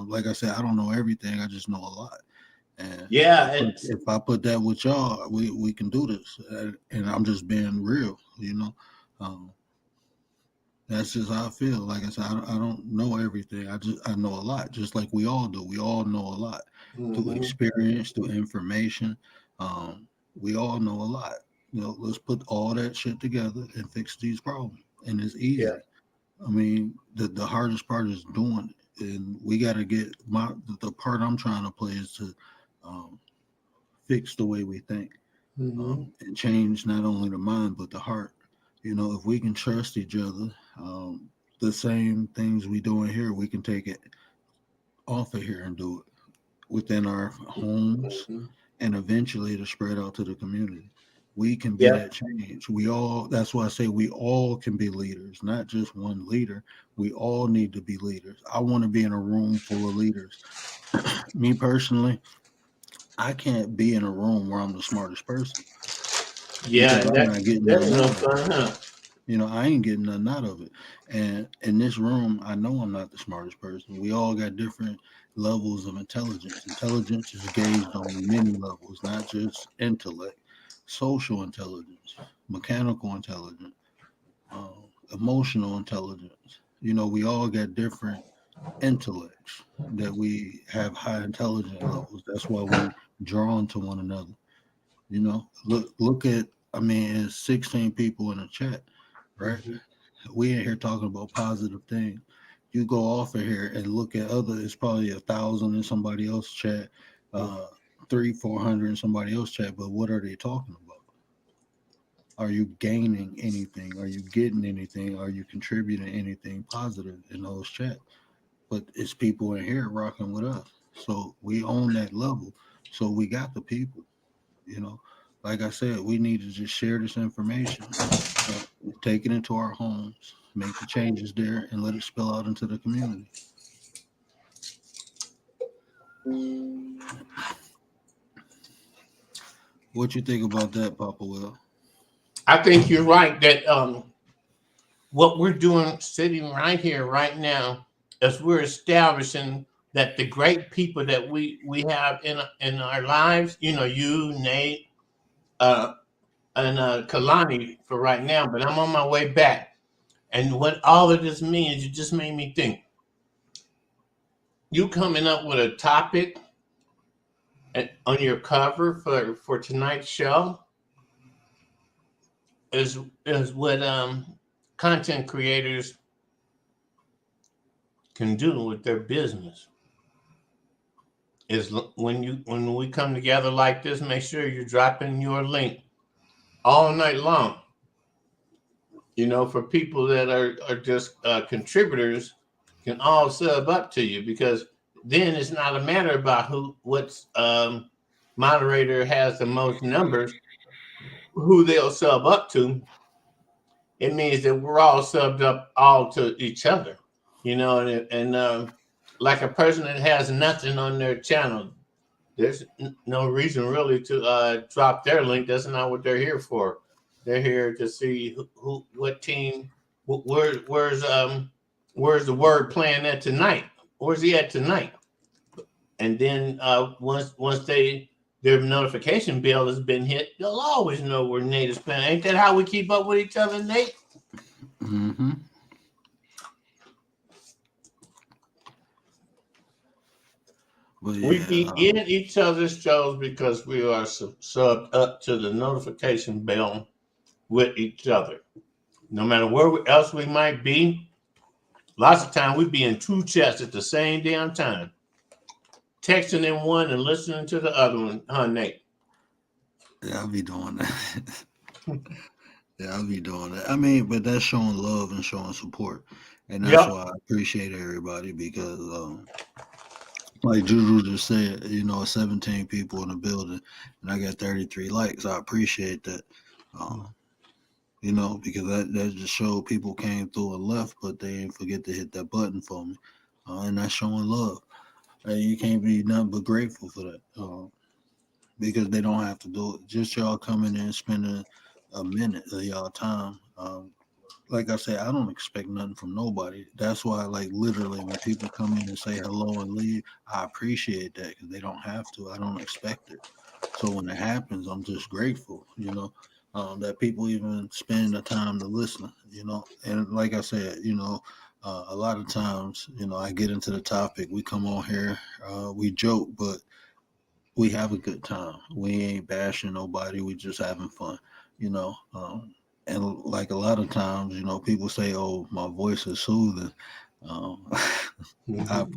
Speaker 1: Like I said, I don't know everything. I just know a lot. And if I put that with y'all, we can do this. And I'm just being real, That's just how I feel. Like I said, I don't know everything. I know a lot, just like we all do. We all know a lot through experience, through information. We all know a lot. Let's put all that shit together and fix these problems. And it's easy. Yeah. I mean, the hardest part is doing it. And we got to get the part I'm trying to play is to fix the way we think and change not only the mind, but the heart. If we can trust each other, the same things we doing here, we can take it off of here and do it within our homes and eventually to spread out to the community. We can be that change. That's why I say we all can be leaders, not just one leader. We all need to be leaders. I want to be in a room full of leaders. Me personally, I can't be in a room where I'm the smartest person.
Speaker 4: Yeah,
Speaker 1: because I'm not getting
Speaker 4: that
Speaker 1: nothing
Speaker 4: ain't no
Speaker 1: out of it.
Speaker 4: fun, huh?
Speaker 1: I ain't getting nothing out of it. And in this room, I know I'm not the smartest person. We all got different levels of intelligence. Intelligence is gauged on many levels, not just intellect, social intelligence, mechanical intelligence, emotional intelligence. We all got different intellects that we have high intelligence levels. That's why we drawn to one another. Look at, it's 16 people in a chat, right? We ain't here talking about positive things. You go off of here and look at it's probably 1,000 in somebody else's chat, 300-400 in somebody else's chat, but what are they talking about? Are you gaining anything? Are you getting anything? Are you contributing anything positive in those chats? But it's people in here rocking with us. So we own that level. So we got the people, Like I said, we need to just share this information, take it into our homes, make the changes there, and let it spill out into the community. What you think about that, Papa Will?
Speaker 4: I think you're right that what we're doing sitting right here, right now, is we're establishing that the great people that we have in our lives, you, Nate, and Kalani for right now, but I'm on my way back. And what all of this means, you just made me think. You coming up with a topic on your cover for tonight's show is what content creators can do with their business. Is when we come together like this, make sure you're dropping your link all night long. For people that are just contributors can all sub up to you, because then it's not a matter about what's moderator has the most numbers, who they'll sub up to. It means that we're all subbed up all to each other, and like a person that has nothing on their channel, there's no reason really to drop their link. That's not what they're here for. They're here to see what team, where's the word playing at tonight? Where's he at tonight? And then once their notification bell has been hit, they'll always know where Nate is playing. Ain't that how we keep up with each other, Nate?
Speaker 1: Mm-hmm.
Speaker 4: We be in each other's shows because we are subbed up to the notification bell with each other. No matter where else we might be, lots of time we be in two chats at the same damn time, texting in one and listening to the other one, huh, Nate?
Speaker 1: Yeah, I'll be doing that. I'll be doing that. But that's showing love and showing support. And that's why I appreciate everybody, because like Juju just said, 17 people in the building and I got 33 likes. I appreciate that. Because that just showed people came through and left, but they didn't forget to hit that button for me. And that's showing love. And you can't be nothing but grateful for that. Because they don't have to do it. Just y'all coming in and spending a minute of y'all time. Like I said, I don't expect nothing from nobody. That's why, like, literally, when people come in and say hello and leave, I appreciate that, because they don't have to. I don't expect it. So when it happens, I'm just grateful, that people even spend the time to listen, And like I said, a lot of times, I get into the topic. We come on here, we joke, but we have a good time. We ain't bashing nobody. We just having fun, and like a lot of times, people say, "Oh, my voice is soothing."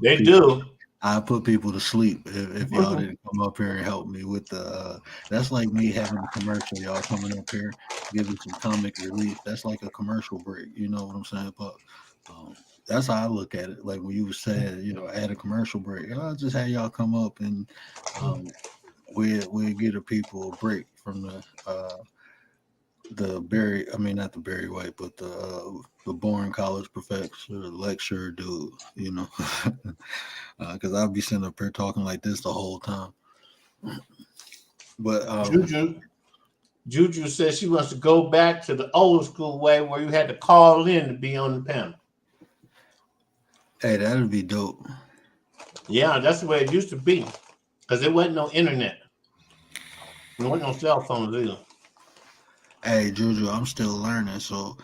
Speaker 4: They do.
Speaker 1: I put people to sleep if y'all didn't come up here and help me with the. That's like me having a commercial. Y'all coming up here, giving some comic relief. That's like a commercial break. You know what I'm saying? But that's how I look at it. Like when you said, add a commercial break. I'll just have y'all come up and we'll give the people a break from not the Barry White, but the boring college professor, lecturer dude, because I'll be sitting up here talking like this the whole time. But
Speaker 4: Juju, Juju says she wants to go back to the old school way where you had to call in to be on the panel.
Speaker 1: Hey, that'd be dope.
Speaker 4: Yeah, that's the way it used to be. Because there wasn't no internet. There wasn't no cell phones either.
Speaker 1: Hey, Juju, I'm still learning. So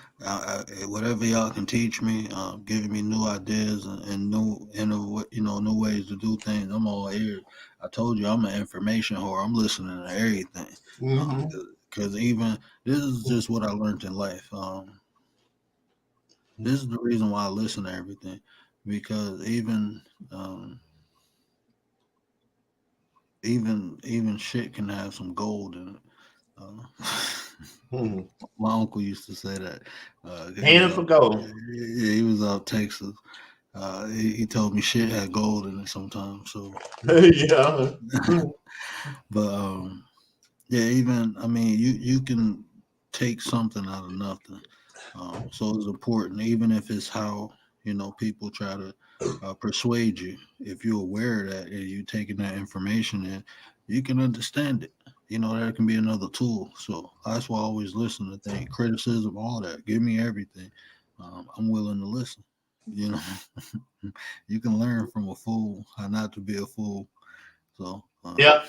Speaker 1: whatever y'all can teach me, giving me new ideas and new ways to do things, I'm all ears. I told you I'm an information whore. I'm listening to everything. Because even this is just what I learned in life. This is the reason why I listen to everything, because even shit can have some gold in it. My uncle used to say that.
Speaker 4: Hand for gold.
Speaker 1: Yeah, he was out Texas. He told me shit had gold in it sometimes. So
Speaker 4: yeah.
Speaker 1: But yeah, even you can take something out of nothing. So it's important, even if it's how people try to persuade you. If you're aware of that and you taking that information in, you can understand it. That can be another tool. So that's why I always listen to things, criticism, all that. Give me everything. I'm willing to listen. You can learn from a fool how not to be a fool. So
Speaker 4: yeah.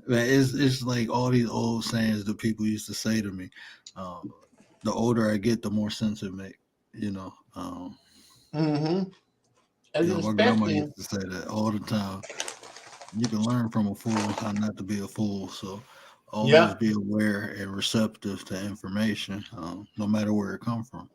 Speaker 1: Man, it's like all these old sayings that people used to say to me. The older I get, the more sense it make. My grandma used to say that all the time. You can learn from a fool how not to be a fool. So always be aware and receptive to information, no matter where it come from.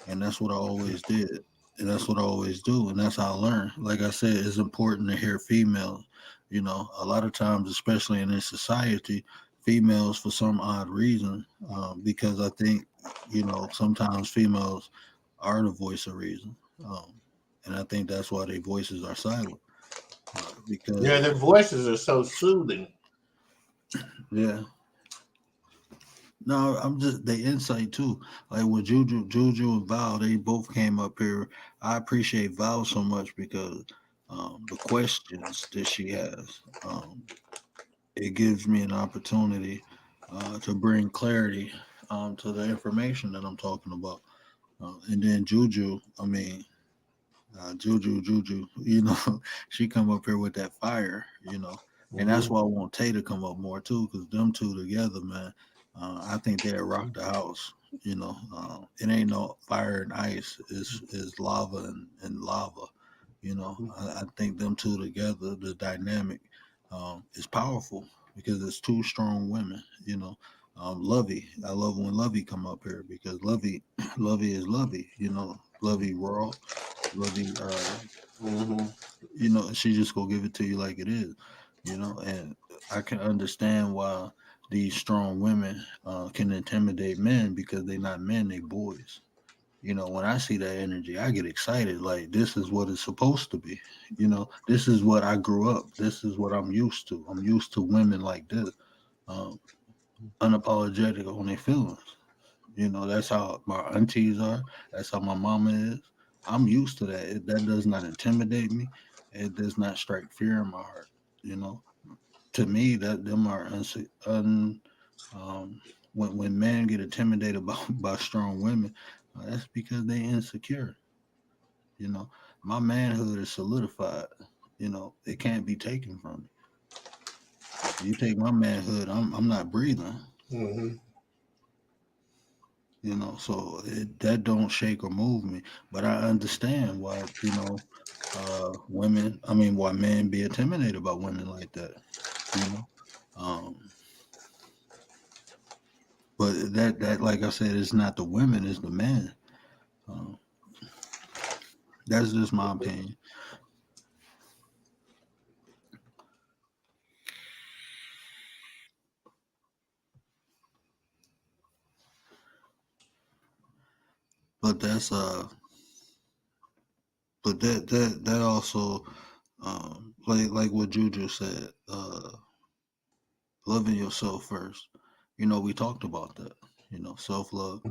Speaker 1: And that's what I always did. And that's what I always do. And that's how I learn. Like I said, it's important to hear females. A lot of times, especially in this society, females, for some odd reason, because I think, sometimes females are the voice of reason. And I think that's why their voices are silent. Because
Speaker 4: their voices are so soothing.
Speaker 1: Yeah. No, I'm just the insight too. Like with Juju and Val, they both came up here. I appreciate Val so much because the questions that she has, it gives me an opportunity to bring clarity to the information that I'm talking about. And then Juju, Juju, she come up here with that fire, and that's why I want Tay to come up more too, because them two together, man, I think they'll rock the house. It ain't no fire and ice, is lava and lava. I think them two together, the dynamic is powerful because it's two strong women. Lovey, I love when Lovey come up here because Lovey is Lovey. Lovey raw. Lovey, she just gonna give it to you like it is, and I can understand why these strong women can intimidate men because they're not men, they boys. When I see that energy, I get excited. Like, this is what it's supposed to be. This is what I grew up. This is what I'm used to. I'm used to women like this, unapologetic on their feelings. That's how my aunties are. That's how my mama is. I'm used to that. That does not intimidate me. It does not strike fear in my heart. To me, that them are when men get intimidated by strong women, that's because they insecure. My manhood is solidified. It can't be taken from me. You take my manhood, I'm not breathing. So that don't shake or move me. But I understand why, why men be intimidated by women like that. But that like I said, it's not the women, it's the men. That's just my opinion. But that's but that also like what Juju said, loving yourself first. We talked about that. Self-love.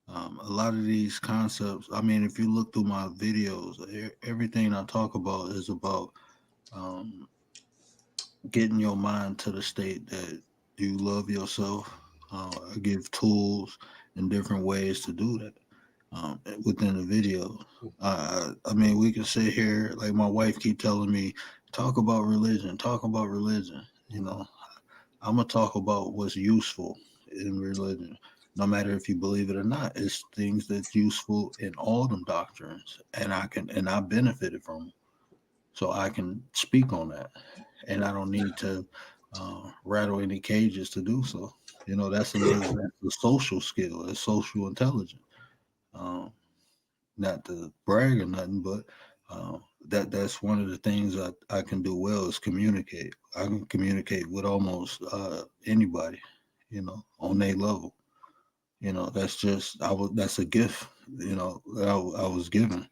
Speaker 1: A lot of these concepts, if you look through my videos, everything I talk about is about getting your mind to the state that you love yourself. I give tools and different ways to do that within the video. I mean, we can sit here, like my wife keep telling me, talk about religion, talk about religion. You know, I'm gonna talk about what's useful in religion, no matter if you believe it or not. It's things that's useful in all them doctrines, and I benefited from them, so I can speak on that, and I don't need to rattle any cages to do so. You know, that's another that's a social skill, it's social intelligence. Um, Not to brag or nothing, but that's one of the things I can do well is communicate. I can communicate with almost anybody, you know, on their level. You know, that's a gift, you know, that I was given.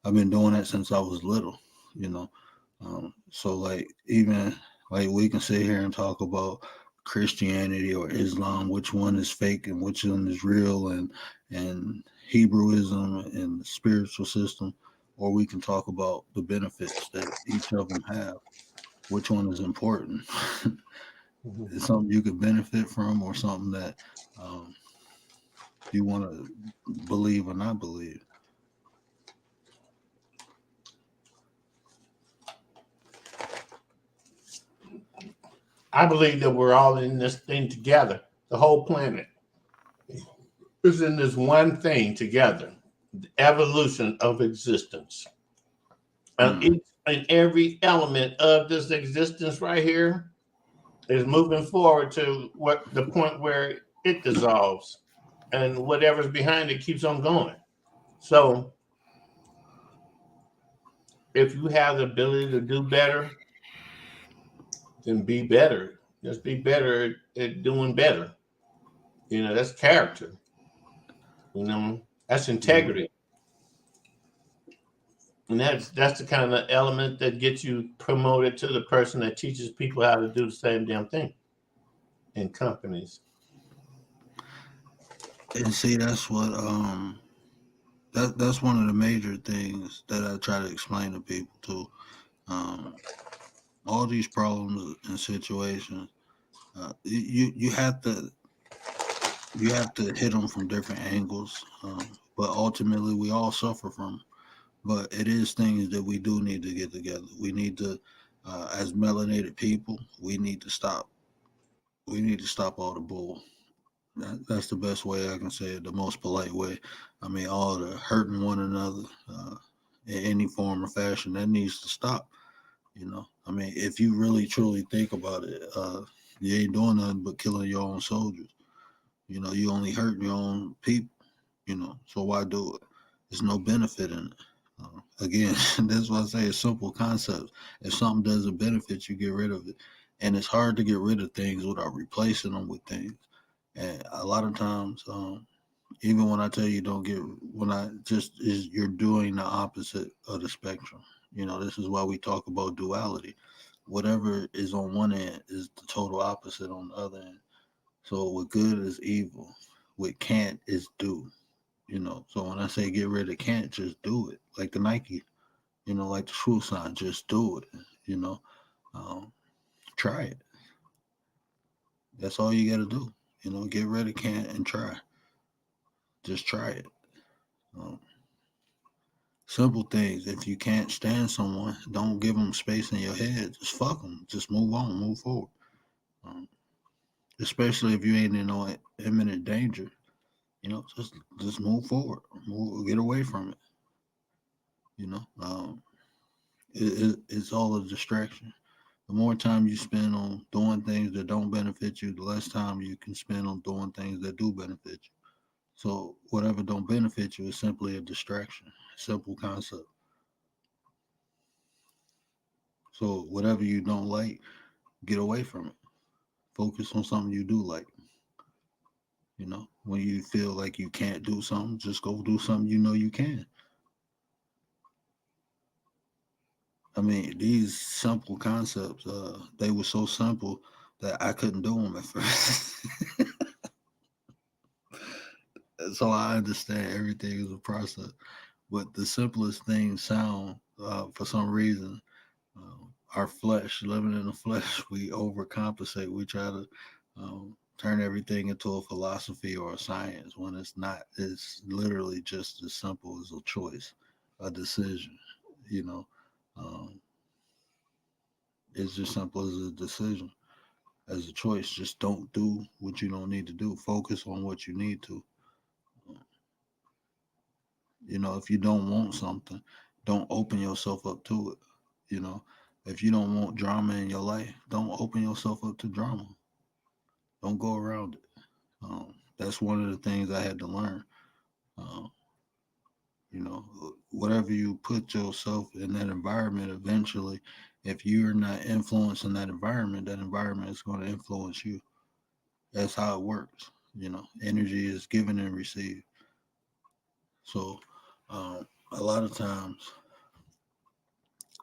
Speaker 1: I've been doing that since I was little, you know. So like even like we can sit here and talk about Christianity or Islam, which one is fake and which one is real, and Hebrewism and the spiritual system, or we can talk about the benefits that each of them have. Which one is important? It's something you could benefit from, or something that um, you want to believe or not believe.
Speaker 4: I believe that we're all in this thing together. The whole planet is in this one thing together. The evolution of existence. And each and every element of this existence right here is moving forward to what the point where it dissolves, and whatever's behind it keeps on going. So if you have the ability to do better, then be better. Just be better at doing better. You know, that's character. You know, that's integrity. And that's the kind of element that gets you promoted to the person that teaches people how to do the same damn thing in companies.
Speaker 1: And see, that's what that's one of the major things that I try to explain to people too. All these problems and situations, you have to hit them from different angles, but ultimately we all suffer from 'em. But it is things that we do need to get together. We need to, as melanated people, we need to stop. We need to stop all the bull. That's the best way I can say it, the most polite way. I mean, all the hurting one another in any form or fashion, that needs to stop. You know, I mean, if you really truly think about it, you ain't doing nothing but killing your own soldiers. You know, you only hurting your own people. You know, so why do it? There's no benefit in it. Again, that's why I say it's simple concepts. If something doesn't benefit you, get rid of it. And it's hard to get rid of things without replacing them with things. And a lot of times, even when I tell you don't get, when I just is you're doing the opposite of the spectrum. You know, this is why we talk about duality. Whatever is on one end is the total opposite on the other end. So what good is evil, what can't is do. You know, so when I say get rid of can't, just do it. Like the Nike, you know, like the shoe sign, just do it. You know, um, try it. That's all you got to do. You know, get rid of can't and try. Just try it. Um, Simple things. If you can't stand someone, don't give them space in your head. Just fuck them. Just move on, move forward. Um, Especially if you ain't in no imminent danger, you know, just move forward, get away from it. You know, it's all a distraction. The more time you spend on doing things that don't benefit you, the less time you can spend on doing things that do benefit you. So whatever don't benefit you is simply a distraction. Simple concept. So whatever you don't like, get away from it. Focus on something you do like. You know, when you feel like you can't do something, just go do something you know you can. I mean, these simple concepts, they were so simple that I couldn't do them at first. So I understand everything is a process, but the simplest things sound, for some reason, our flesh, living in the flesh, we overcompensate. We try to turn everything into a philosophy or a science when it's not. It's literally just as simple as a choice, a decision. You know, um, it's just simple as a decision, as a choice. Just don't do what you don't need to do. Focus on what you need to. You know, if you don't want something, don't open yourself up to it. You know, if you don't want drama in your life, don't open yourself up to drama. Don't go around it. That's one of the things I had to learn. Um, you know, whatever you put yourself in that environment, eventually, if you're not influencing that environment is going to influence you. That's how it works. You know, energy is given and received. So, a lot of times,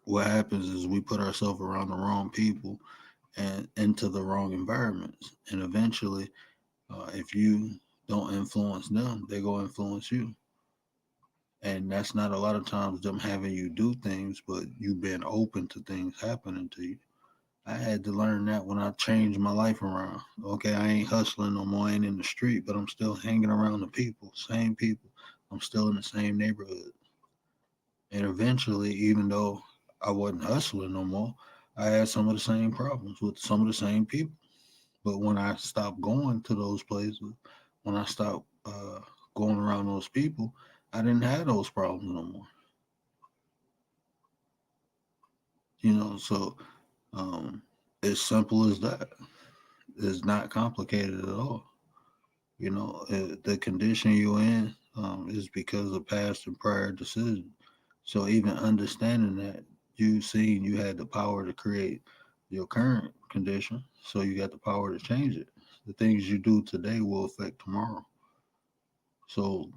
Speaker 1: what happens is we put ourselves around the wrong people and into the wrong environments, and eventually, if you don't influence them, they go influence you. And that's not a lot of times them having you do things, but you being open to things happening to you. I had to learn that when I changed my life around. Okay, I ain't hustling no more, I ain't in the street, but I'm still hanging around the people, same people. I'm still in the same neighborhood. And eventually, even though I wasn't hustling no more, I had some of the same problems with some of the same people. But when I stopped going to those places, when I stopped going around those people, I didn't have those problems no more. You know, so as simple as that. It's not complicated at all. You know, the condition you're in is because of past and prior decisions. So even understanding that, you seen you had the power to create your current condition, so you got the power to change it. The things you do today will affect tomorrow. So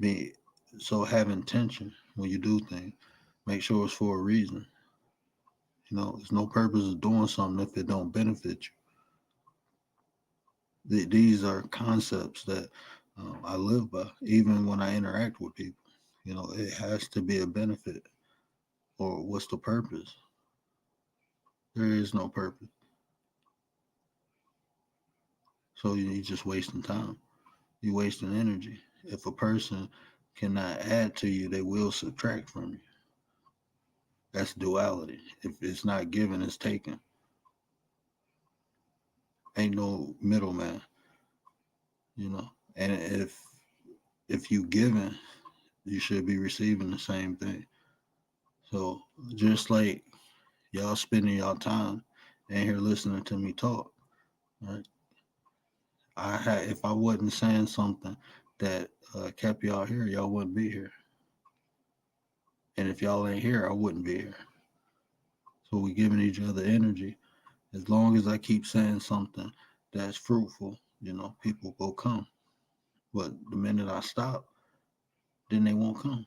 Speaker 1: have intention when you do things. Make sure it's for a reason. You know, there's no purpose of doing something if it don't benefit you. These are concepts that I live by, even when I interact with people. You know, it has to be a benefit, or what's the purpose? There is no purpose. So you're just wasting time. You're wasting energy. If a person cannot add to you, they will subtract from you. That's duality. If it's not given, it's taken. Ain't no middleman. You know, and if you giving, you should be receiving the same thing. So just like y'all spending y'all time in here listening to me talk, right? If I wasn't saying something that kept y'all here, y'all wouldn't be here. And if y'all ain't here, I wouldn't be here. So we giving each other energy. As long as I keep saying something that's fruitful, you know, people will come. But the minute I stop, then they won't come.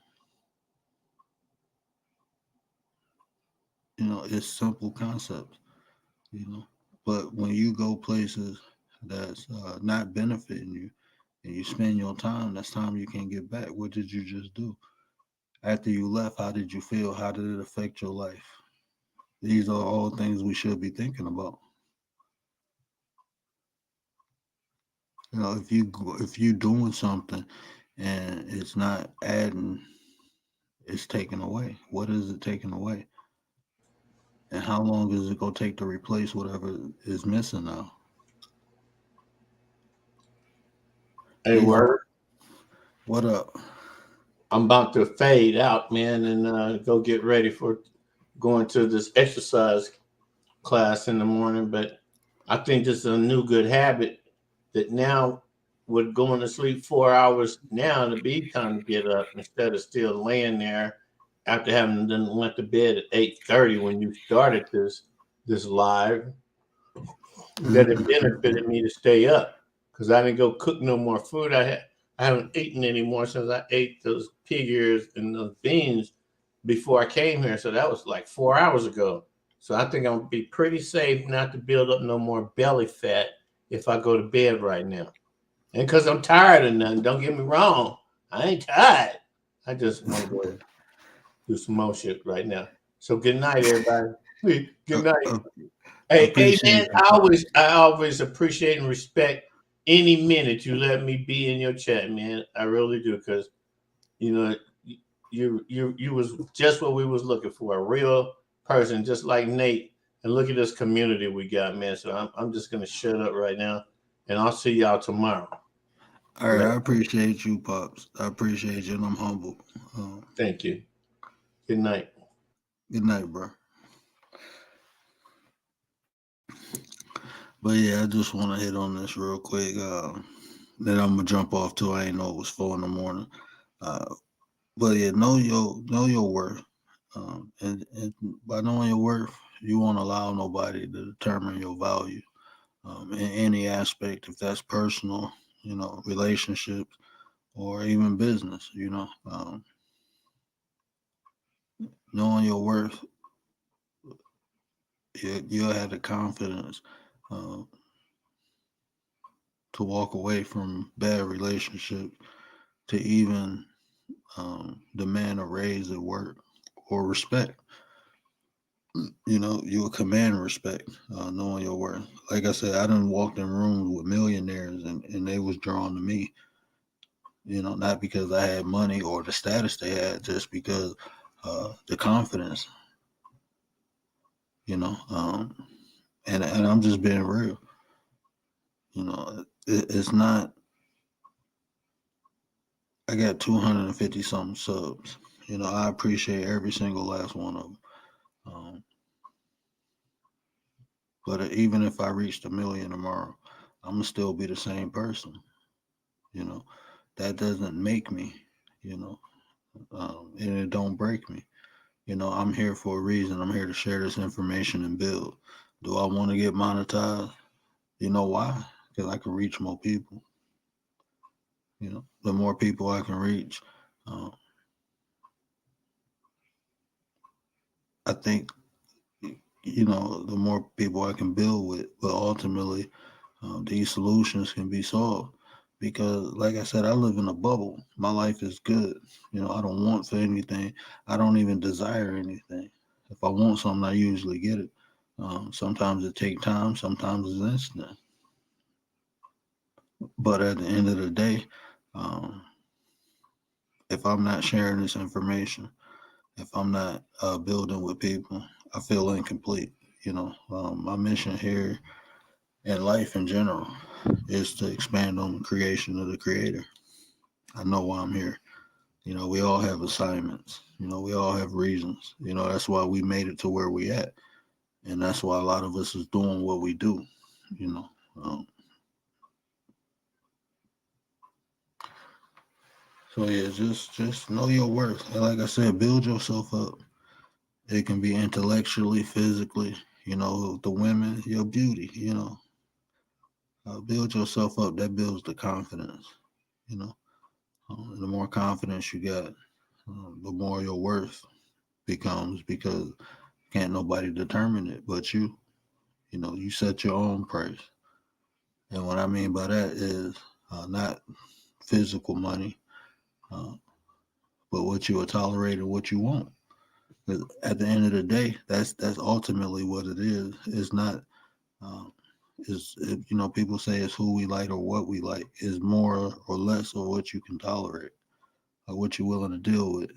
Speaker 1: You know, it's simple concepts, you know. But when you go places that's not benefiting you, and you spend your time, that's time you can't get back. What did you just do? After you left, how did you feel? How did it affect your life? These are all things we should be thinking about. You know, if you doing something and it's not adding, it's taken away. What is it taking away? And how long is it gonna take to replace whatever is missing now?
Speaker 4: Hey, word.
Speaker 1: What up?
Speaker 4: I'm about to fade out, man, and go get ready for going to this exercise class in the morning. But I think this is a new good habit that now with going to sleep 4 hours now to be time to get up instead of still laying there after having done went to bed at 8:30 when you started this live. That it benefited me to stay up because I didn't go cook no more food. I haven't eaten anymore since I ate those pig ears and those beans before I came here. So that was like 4 hours ago. So I think I'm gonna be pretty safe not to build up no more belly fat if I go to bed right now. And because I'm tired of nothing, don't get me wrong. I ain't tired. I just want to go do some more shit right now. So good night, everybody. Good night. Hey,
Speaker 1: Appreciate
Speaker 4: man,
Speaker 1: you.
Speaker 4: I always appreciate and respect any minute you let me be in your chat, man. I really do, because you know you was just what we was looking for, a real person, just like Nate. And look at this community we got, man. So I'm just gonna shut up right now, and I'll see y'all tomorrow.
Speaker 1: All right, I appreciate you, Pops. I appreciate you, and I'm humble.
Speaker 4: Thank you. Good night.
Speaker 1: Good night, bro. But yeah, I just want to hit on this real quick. Then I'm gonna jump off too. I ain't know it was 4 in the morning. But yeah, know your worth. And by knowing your worth, you won't allow nobody to determine your value in any aspect, if that's personal, relationships, or even business. Knowing your worth, you'll have the confidence to walk away from bad relationships, to even demand a raise at work or respect. You will command respect, knowing your worth. Like I said, I done walked in rooms with millionaires, and they was drawn to me, not because I had money or the status they had, just because the confidence, and I'm just being real. It's not, I got 250 something subs. I appreciate every single last one of them. But even if I reached 1 million tomorrow, I'm gonna still be the same person. That doesn't make me, and it don't break me. I'm here for a reason. I'm here to share this information and build. Do I want to get monetized? You know why? Because I can reach more people. The more people I can reach, I think, the more people I can build with. But ultimately, these solutions can be solved. Because, like I said, I live in a bubble. My life is good. I don't want for anything. I don't even desire anything. If I want something, I usually get it. Sometimes it takes time. Sometimes it's instant. But at the end of the day, if I'm not sharing this information, if I'm not building with people, I feel incomplete. My mission here in life in general is to expand on the creation of the Creator. I know why I'm here. We all have assignments. We all have reasons. That's why we made it to where we at, and that's why a lot of us is doing what we do. So yeah, just know your worth. And like I said, build yourself up. It can be intellectually, physically. The women, your beauty. Build yourself up. That builds the confidence. The more confidence you got, the more your worth becomes, because can't nobody determine it but you. You set your own price. And what I mean by that is not physical money, but what you will tolerate and what you want. Because at the end of the day, that's ultimately what it is. It's not. People say it's who we like or what we like. Is more or less or what you can tolerate, or what you're willing to deal with.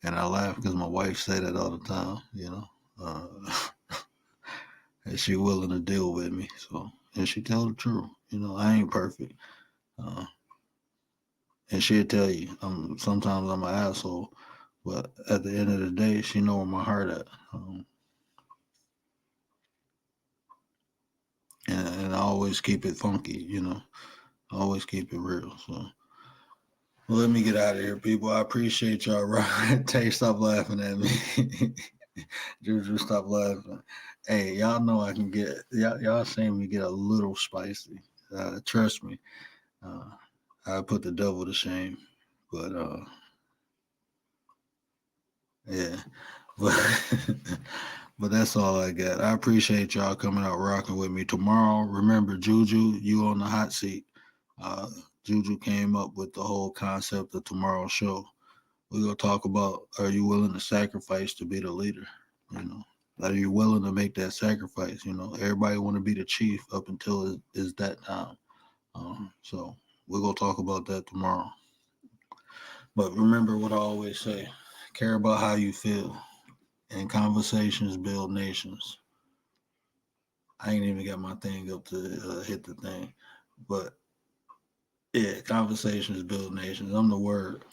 Speaker 1: And I laugh because my wife say that all the time. And she willing to deal with me. So, and she tell the truth. I ain't perfect. And she'll tell you, sometimes I'm an asshole, but at the end of the day, she know where my heart at. And I always keep it funky, I always keep it real. So, well, let me get out of here, people. I appreciate y'all. Right? Tay, stop laughing at me. Juju, stop laughing. Hey, y'all know I can get, y'all seen me get a little spicy. Trust me. I put the devil to shame. But, yeah. But that's all I got. I appreciate y'all coming out rocking with me. Tomorrow, remember, Juju, you on the hot seat. Juju came up with the whole concept of tomorrow's show. We're going to talk about, are you willing to sacrifice to be the leader? Are you willing to make that sacrifice? You know, everybody want to be the chief up until it's that time. So we're gonna talk about that tomorrow. But remember what I always say: care about how you feel, and conversations build nations. I ain't even got my thing up to hit the thing, but yeah, conversations build nations. I'm the word.